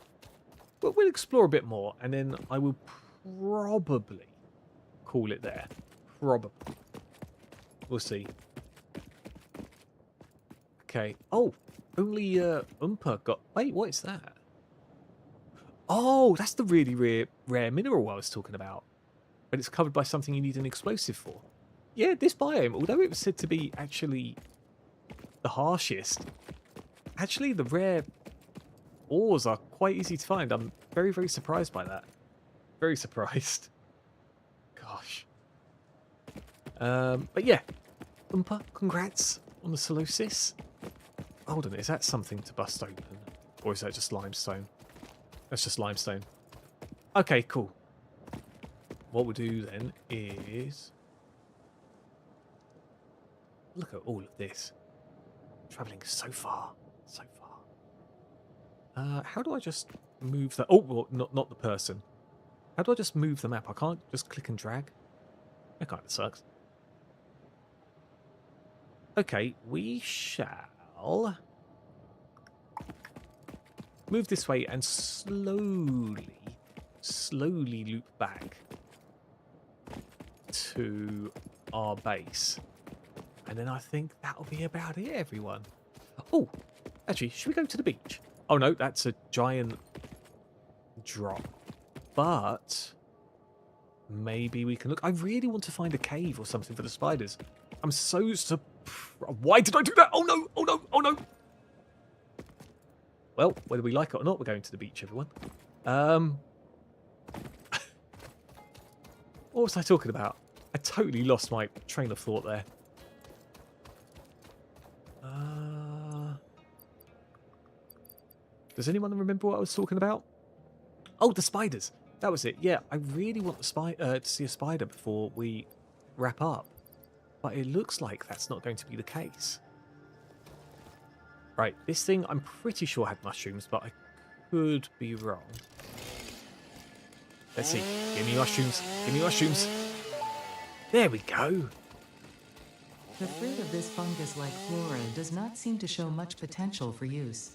But we'll explore a bit more, and then I will probably call it there. Probably. We'll see. Okay. Oh, only Oompa got... Wait, what is that? Oh, that's the really rare mineral I was talking about. But it's covered by something you need an explosive for. Yeah, this biome, although it was said to be actually the harshest, actually the rare ores are quite easy to find. I'm very, very surprised by that. Very surprised. Gosh. But yeah, Oompa, congrats on the Solosis. Hold on, is that something to bust open? Or is that just limestone? That's just limestone. Okay, cool. What we'll do then is... Look at all of this. Travelling so far. So far. How do I just move the... Oh, well, not the person. How do I just move the map? I can't just click and drag. That kind of sucks. Okay, we shall move this way and slowly loop back to our base. And then I think that'll be about it, everyone. Oh, actually, should we go to the beach? Oh, no, that's a giant drop. But maybe we can look. I really want to find a cave or something for the spiders. I'm so surprised. Why did I do that? Oh, no, oh, no, oh, no. Well, whether we like it or not, we're going to the beach, everyone. What was I talking about? I totally lost my train of thought there. Does anyone remember what I was talking about? Oh, the spiders. That was it. Yeah, I really want to see a spider before we wrap up. But it looks like that's not going to be the case. Right, this thing I'm pretty sure had mushrooms, but I could be wrong. Let's see. Give me mushrooms. Give me mushrooms. There we go.
The fruit of this fungus-like flora does not seem to show much potential for use.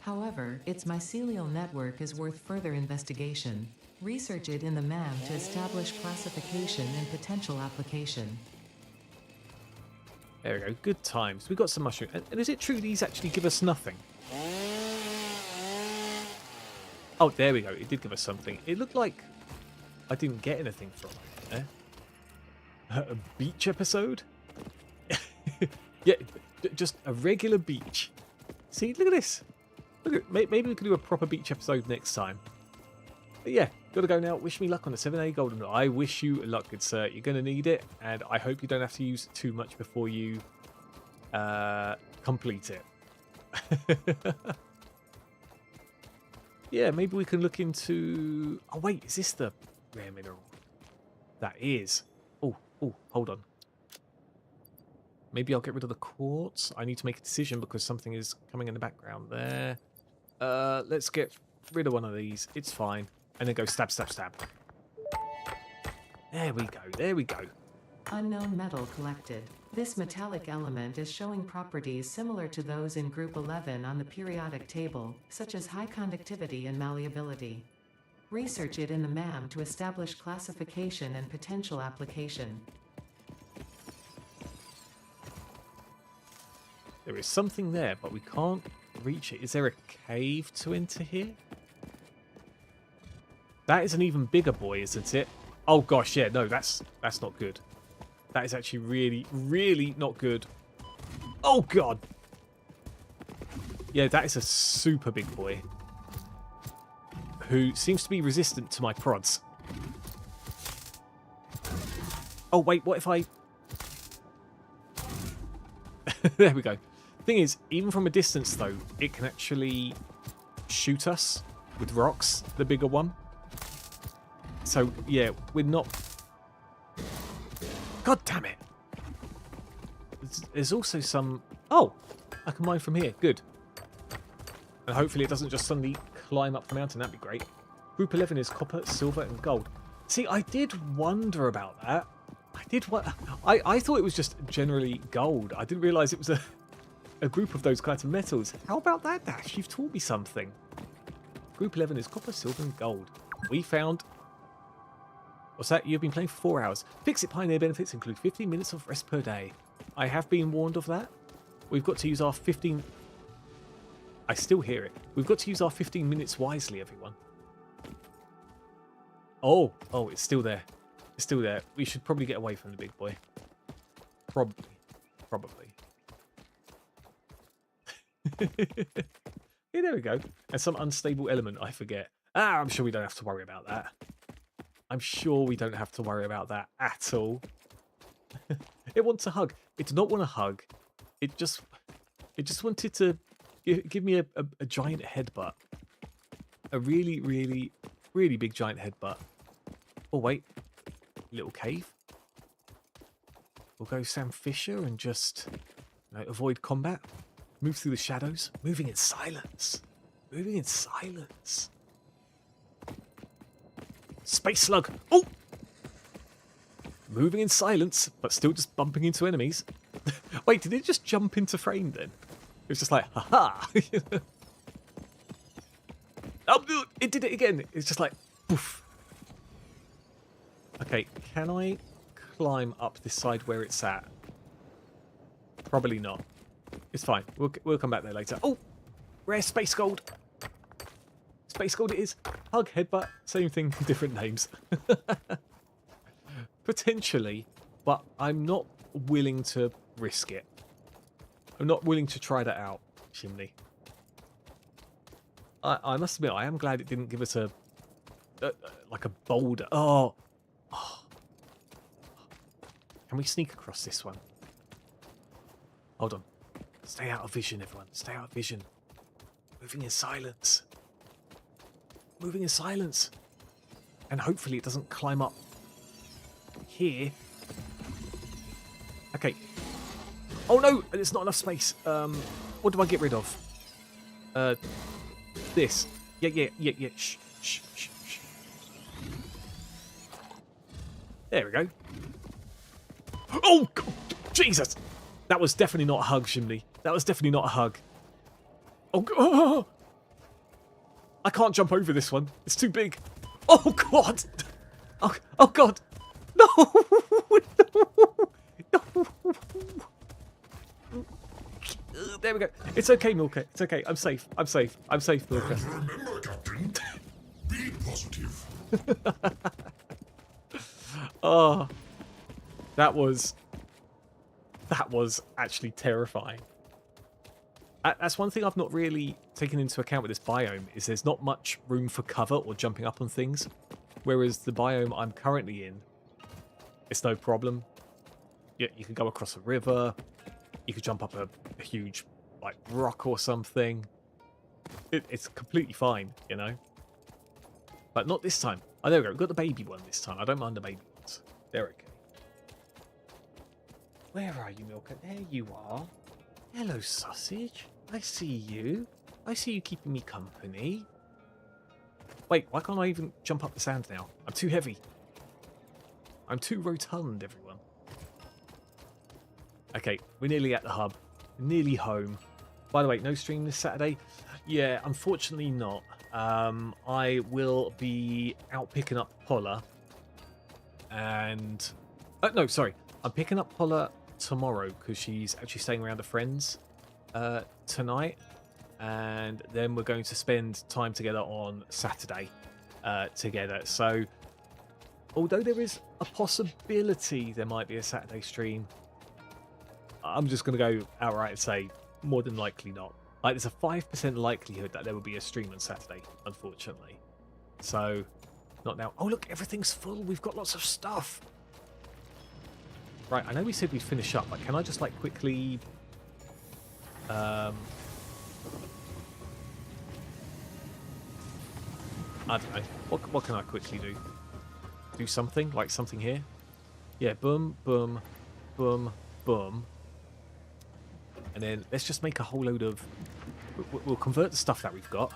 However, its mycelial network is worth further investigation. Research it in the MAM to establish classification and potential application.
There we go. Good times. We got some mushrooms. And is it true these actually give us nothing? Oh, there we go. It did give us something. It looked like I didn't get anything from it there. A beach episode? Yeah, just a regular beach. See, look at this. Look at, maybe we could do a proper beach episode next time. But yeah, gotta go now. Wish me luck on the 7A Golden. I wish you luck, good sir. You're gonna need it, and I hope you don't have to use too much before you complete it. Yeah, maybe we can look into... Oh wait, is this the rare mineral? That is. Oh, hold on. Maybe I'll get rid of the quartz. I need to make a decision because something is coming in the background there. Let's get rid of one of these. It's fine. And then go stab, stab, stab. There we go. There we go.
Unknown metal collected. This metallic element is showing properties similar to those in Group 11 on the periodic table, such as high conductivity and malleability. Research it in the MAM to establish classification and potential application.
There is something there, but we can't reach it. Is there a cave to enter here? That is an even bigger boy, isn't it? Oh gosh, yeah, no, that's not good. That is actually really, really not good. Oh god! Yeah, that is a super big boy. Who seems to be resistant to my prods. Oh wait, what if I... There we go. Thing is, even from a distance though, it can actually shoot us with rocks, the bigger one. So yeah, we're not... God damn it! There's also some... Oh! I can mine from here, good. And hopefully it doesn't just suddenly climb up the mountain, that'd be great. Group 11 is copper, silver and gold. See, I did wonder about that. I thought it was just generally gold. I didn't realise it was a group of those kinds of metals. How about that, Dash? You've taught me something. Group 11 is copper, silver and gold. We found What's that? You've been playing for 4 hours. Fix-It Pioneer benefits include 15 minutes of rest per day. I have been warned of that. We've got to use our 15... I still hear it. We've got to use our 15 minutes wisely, everyone. Oh, it's still there. It's still there. We should probably get away from the big boy. Probably. Yeah, there we go. And some unstable element, I forget. I'm sure we don't have to worry about that. I'm sure we don't have to worry about that at all. It wants a hug. It did not want a hug. It just wanted to give me a giant headbutt. A really, really, really big giant headbutt. Oh, wait. Little cave. We'll go Sam Fisher and just avoid combat. Move through the shadows. Moving in silence. Moving in silence. Space slug. Oh! Moving in silence, but still just bumping into enemies. Wait, did it just jump into frame then? It was just like, haha. Oh, it did it again. It's just like, poof. Okay, can I climb up this side where it's at? Probably not. It's fine. We'll come back there later. Oh, rare space gold. Space gold it is. Hug, headbutt, same thing, different names. Potentially, but I'm not willing to risk it. I'm not willing to try that out, Chimney. I must admit, I am glad it didn't give us like a boulder. Oh. Can we sneak across this one? Hold on. Stay out of vision, everyone. Stay out of vision. Moving in silence. Moving in silence. And hopefully it doesn't climb up here. Okay. Oh no, there's not enough space. What do I get rid of? This. Yeah. Shh. There we go. Oh, God. Jesus. That was definitely not a hug, Chimney. That was definitely not a hug. Oh, I can't jump over this one. It's too big. Oh, God. Oh God. No. No. There we go. It's okay, Milka. It's okay. I'm safe. I'm safe. I'm safe, Milka.
Remember, Captain, be positive.
Oh, that was actually terrifying. That's one thing I've not really taken into account with this biome, is there's not much room for cover or jumping up on things. Whereas the biome I'm currently in, it's no problem. You can go across a river, you could jump up a huge like rock or something. It's completely fine, you know. But not this time. Oh, there we go. We've got the baby one this time. I don't mind the baby ones. They're okay. Where are you, Milka? There you are. Hello, sausage. I see you. I see you keeping me company. Wait, why can't I even jump up the sand now? I'm too heavy. I'm too rotund, everyone. Okay, we're nearly at the hub. We're nearly home. By the way, no stream this Saturday? Yeah, unfortunately not. I will be out picking up Paula. And... no, sorry. I'm picking up Paula tomorrow because she's actually staying around a friend's tonight. And then we're going to spend time together on Saturday together. So, although there is a possibility there might be a Saturday stream, I'm just going to go outright and say more than likely not. Like, there's a 5% likelihood that there will be a stream on Saturday, unfortunately. So, not now. Oh, look, everything's full. We've got lots of stuff. Right, I know we said we'd finish up, but can I just, like, quickly... I don't know. What can I quickly do? Do something? Like something here? Yeah, boom, boom, boom, boom. And then let's just make a whole load of... We'll convert the stuff that we've got.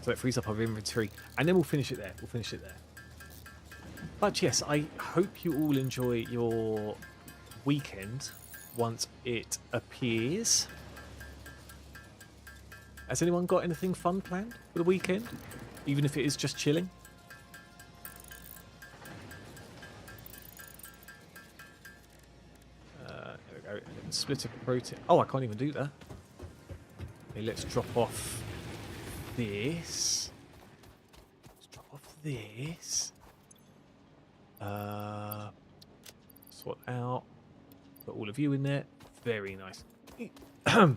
So it frees up our inventory. And then we'll finish it there. We'll finish it there. But yes, I hope you all enjoy your weekend once it appears. Has anyone got anything fun planned for the weekend? Even if it is just chilling? split a protein. Oh, I can't even do that. Okay, let's drop off this. Let's drop off this. Sort out. Put all of you in there. Very nice. I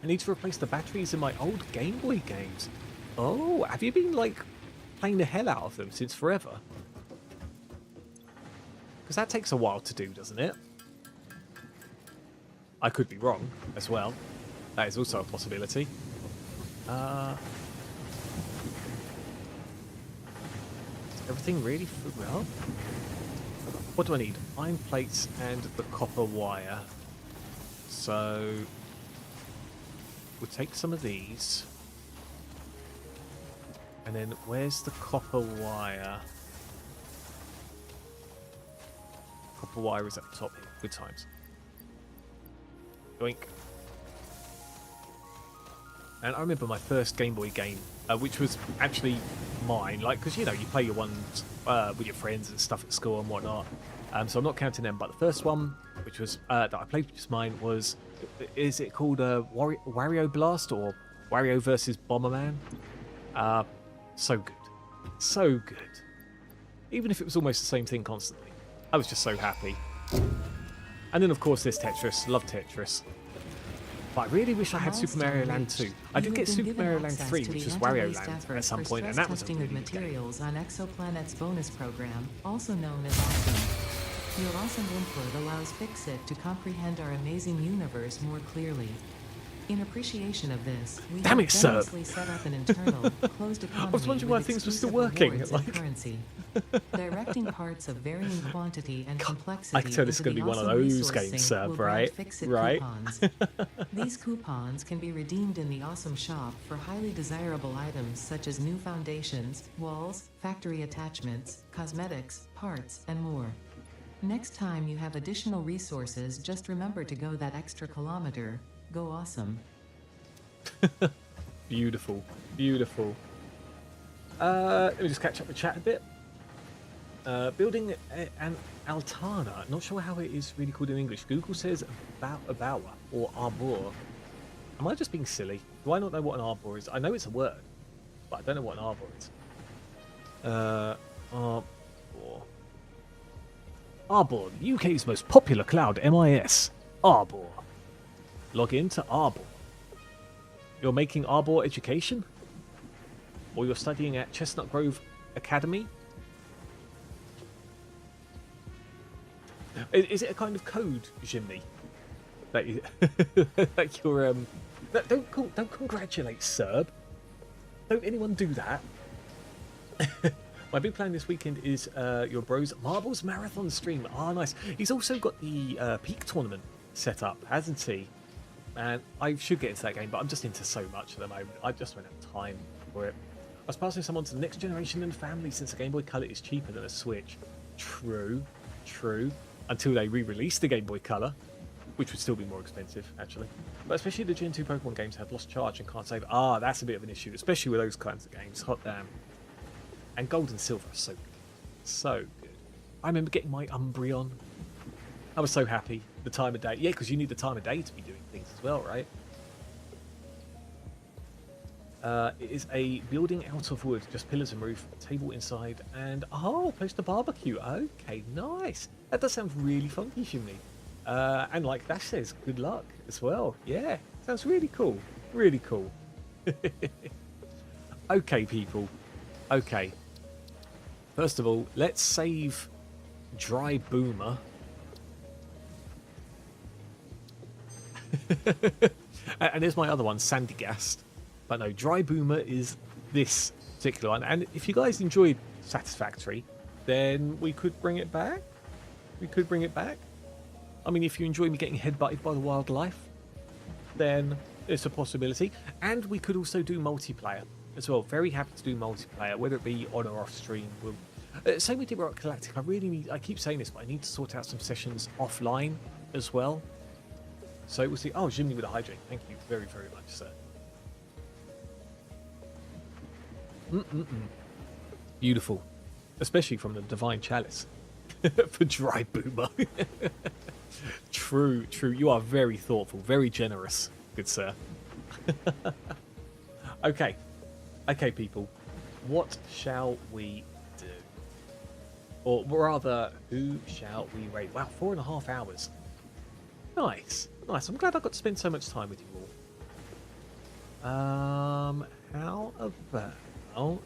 need to replace the batteries in my old Game Boy games. Oh, have you been, like, playing the hell out of them since forever? Because that takes a while to do, doesn't it? I could be wrong as well. That is also a possibility. Is everything really well? What do I need? Iron plates and the copper wire. So we'll take some of these. And then where's the copper wire? Copper wire is at the top here. Good times. Yoink. And I remember my first Game Boy game, which was actually mine, like, because, you know, you play your ones with your friends and stuff at school and whatnot, so I'm not counting them, but the first one, which was, that I played, which was mine, was, is it called Wario Blast, or Wario versus Bomberman? So good. So good. Even if it was almost the same thing constantly. I was just so happy. And then, of course, there's Tetris. Love Tetris. But I really wish I had Super Mario Land 2. I did get Super Mario Land 3, which was Wario Land, at some point, and that was a really good
materials on Exoplanet's bonus program, also known as Awesome. Your awesome input allows Fixit to comprehend our amazing universe more clearly. In appreciation of this, we have generously set up an internal, closed economy.
I was wondering why things were still working.
Like... currency. Directing parts of varying quantity and complexity.
I can tell this is going to be one of those games, Seb, right?
Right. These coupons can be redeemed in the Awesome Shop for highly desirable items such as new foundations, walls, factory attachments, cosmetics, parts, and more. Next time you have additional resources, just remember to go that extra kilometer. Go Awesome.
Beautiful. Beautiful. Let me just catch up with chat a bit. Building an Altana. Not sure how it is really called in English. Google says Bawa or Arbor. Am I just being silly? Do I not know what an Arbor is? I know it's a word, but I don't know what an Arbor is. Arbor. Arbor, the UK's most popular cloud MIS. Arbor. Log in to Arbor. You're making Arbor education? Or you're studying at Chestnut Grove Academy? Is it a kind of code, Jimmy? That, you, that you're don't congratulate Serb. Don't anyone do that. My big plan this weekend is your bro's Marbles Marathon stream. Ah, nice. He's also got the Peak tournament set up, hasn't he? And I should get into that game, but I'm just into so much at the moment. I just don't have time for it. I was passing someone to the next generation and family since a Game Boy Color is cheaper than a Switch. True, true. Until they re-release the Game Boy Color, which would still be more expensive, actually. But especially the Gen 2 Pokemon games have lost charge and can't save. Ah, that's a bit of an issue, especially with those kinds of games. Hot damn. And Gold and Silver are so good. So good. I remember getting my Umbreon. I was so happy. The time of day. Yeah, because you need the time of day to be doing things as well, right? It is a building out of wood, just pillars and roof, table inside, and oh, place to barbecue. Okay, nice. That does sound really funky, Shimmy. And like Dash says, good luck as well. Yeah, sounds really cool. Really cool. Okay, people. Okay. First of all, let's save Dry Boomer. And there's my other one, Sandygast. But no, Dry Boomer is this particular one. And if you guys enjoyed Satisfactory, then we could bring it back. We could bring it back. I mean, if you enjoy me getting headbutted by the wildlife, then it's a possibility. And we could also do multiplayer as well. Very happy to do multiplayer, whether it be on or off stream. Same with Rock Galactic. I keep saying this, but I need to sort out some sessions offline as well. So we'll see. Oh, Jimmy with a hydrate. Thank you very, very much, sir. Beautiful. Especially from the Divine Chalice. For Dry Boomer. True, true. You are very thoughtful, very generous, good sir. Okay. Okay, people. What shall we do? Or rather, who shall we raid? Wow, 4.5 hours. Nice. Nice. I'm glad I got to spend so much time with you all. How about...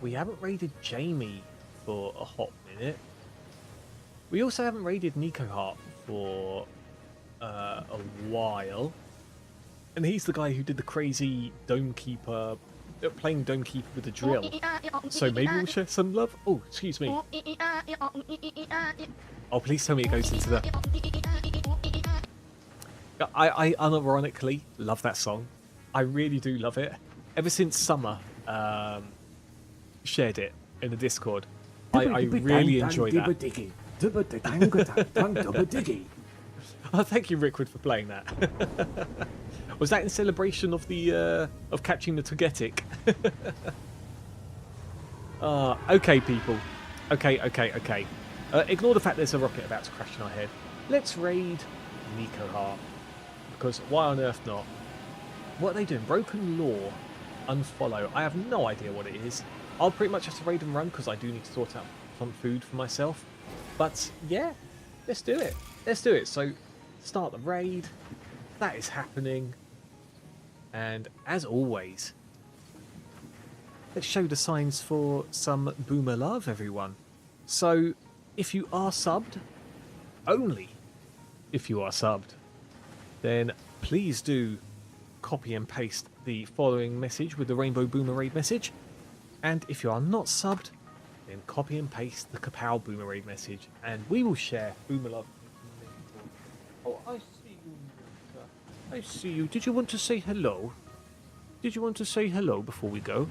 We haven't raided Jamie for a hot minute. We also haven't raided Nico Hart for a while. And he's the guy who did the crazy Dome Keeper, playing Dome Keeper with a drill. So maybe we'll share some love. Oh, excuse me. Oh, please tell me it goes into the... I unironically love that song. I really do love it. Ever since Summer shared it in the Discord, I really enjoy that. Oh, thank you, Rickwood, for playing that. Was that in celebration of the of catching the Togetic? Okay, people. Okay. Ignore the fact there's a rocket about to crash in our head. Let's raid Nico Hart. Because why on earth not? What are they doing? Broken Law. Unfollow. I have no idea what it is. I'll pretty much have to raid and run because I do need to sort out some food for myself. But yeah, let's do it. Let's do it. So start the raid. That is happening. And as always, let's show the signs for some boomer love, everyone. So if you are subbed, only if you are subbed, then please do copy and paste the following message with the Rainbow Boomer Raid message. And if you are not subbed, then copy and paste the Kapow Boomer Raid message, and we will share boomer love. Oh, I see you. I see you. Did you want to say hello? Did you want to say hello before we go?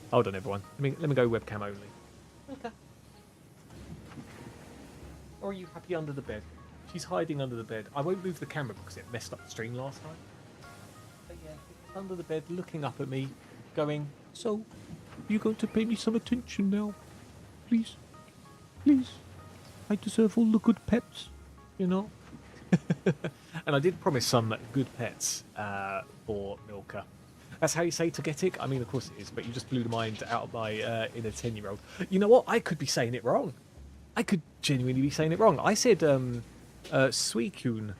Hold on, everyone. Let me go webcam only. Okay. Or are you happy under the bed? She's hiding under the bed. I won't move the camera because it messed up the stream last time. But yeah, she's under the bed looking up at me, going, "So, you're going to pay me some attention now? Please? Please? I deserve all the good pets, you know?" And I did promise some good pets for Milka. That's how you say Togetic? I mean, of course it is, but you just blew the mind out of my inner 10-year-old. You know what? I could be saying it wrong. I could genuinely be saying it wrong. I said Suicune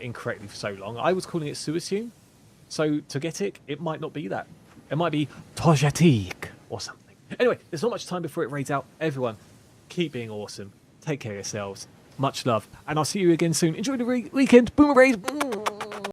incorrectly for so long. I was calling it Suicune. So Togetic, it might not be that. It might be Togetic or something. Anyway, there's not much time before it raids out. Everyone, keep being awesome. Take care of yourselves. Much love. And I'll see you again soon. Enjoy the weekend. Boomer Raid.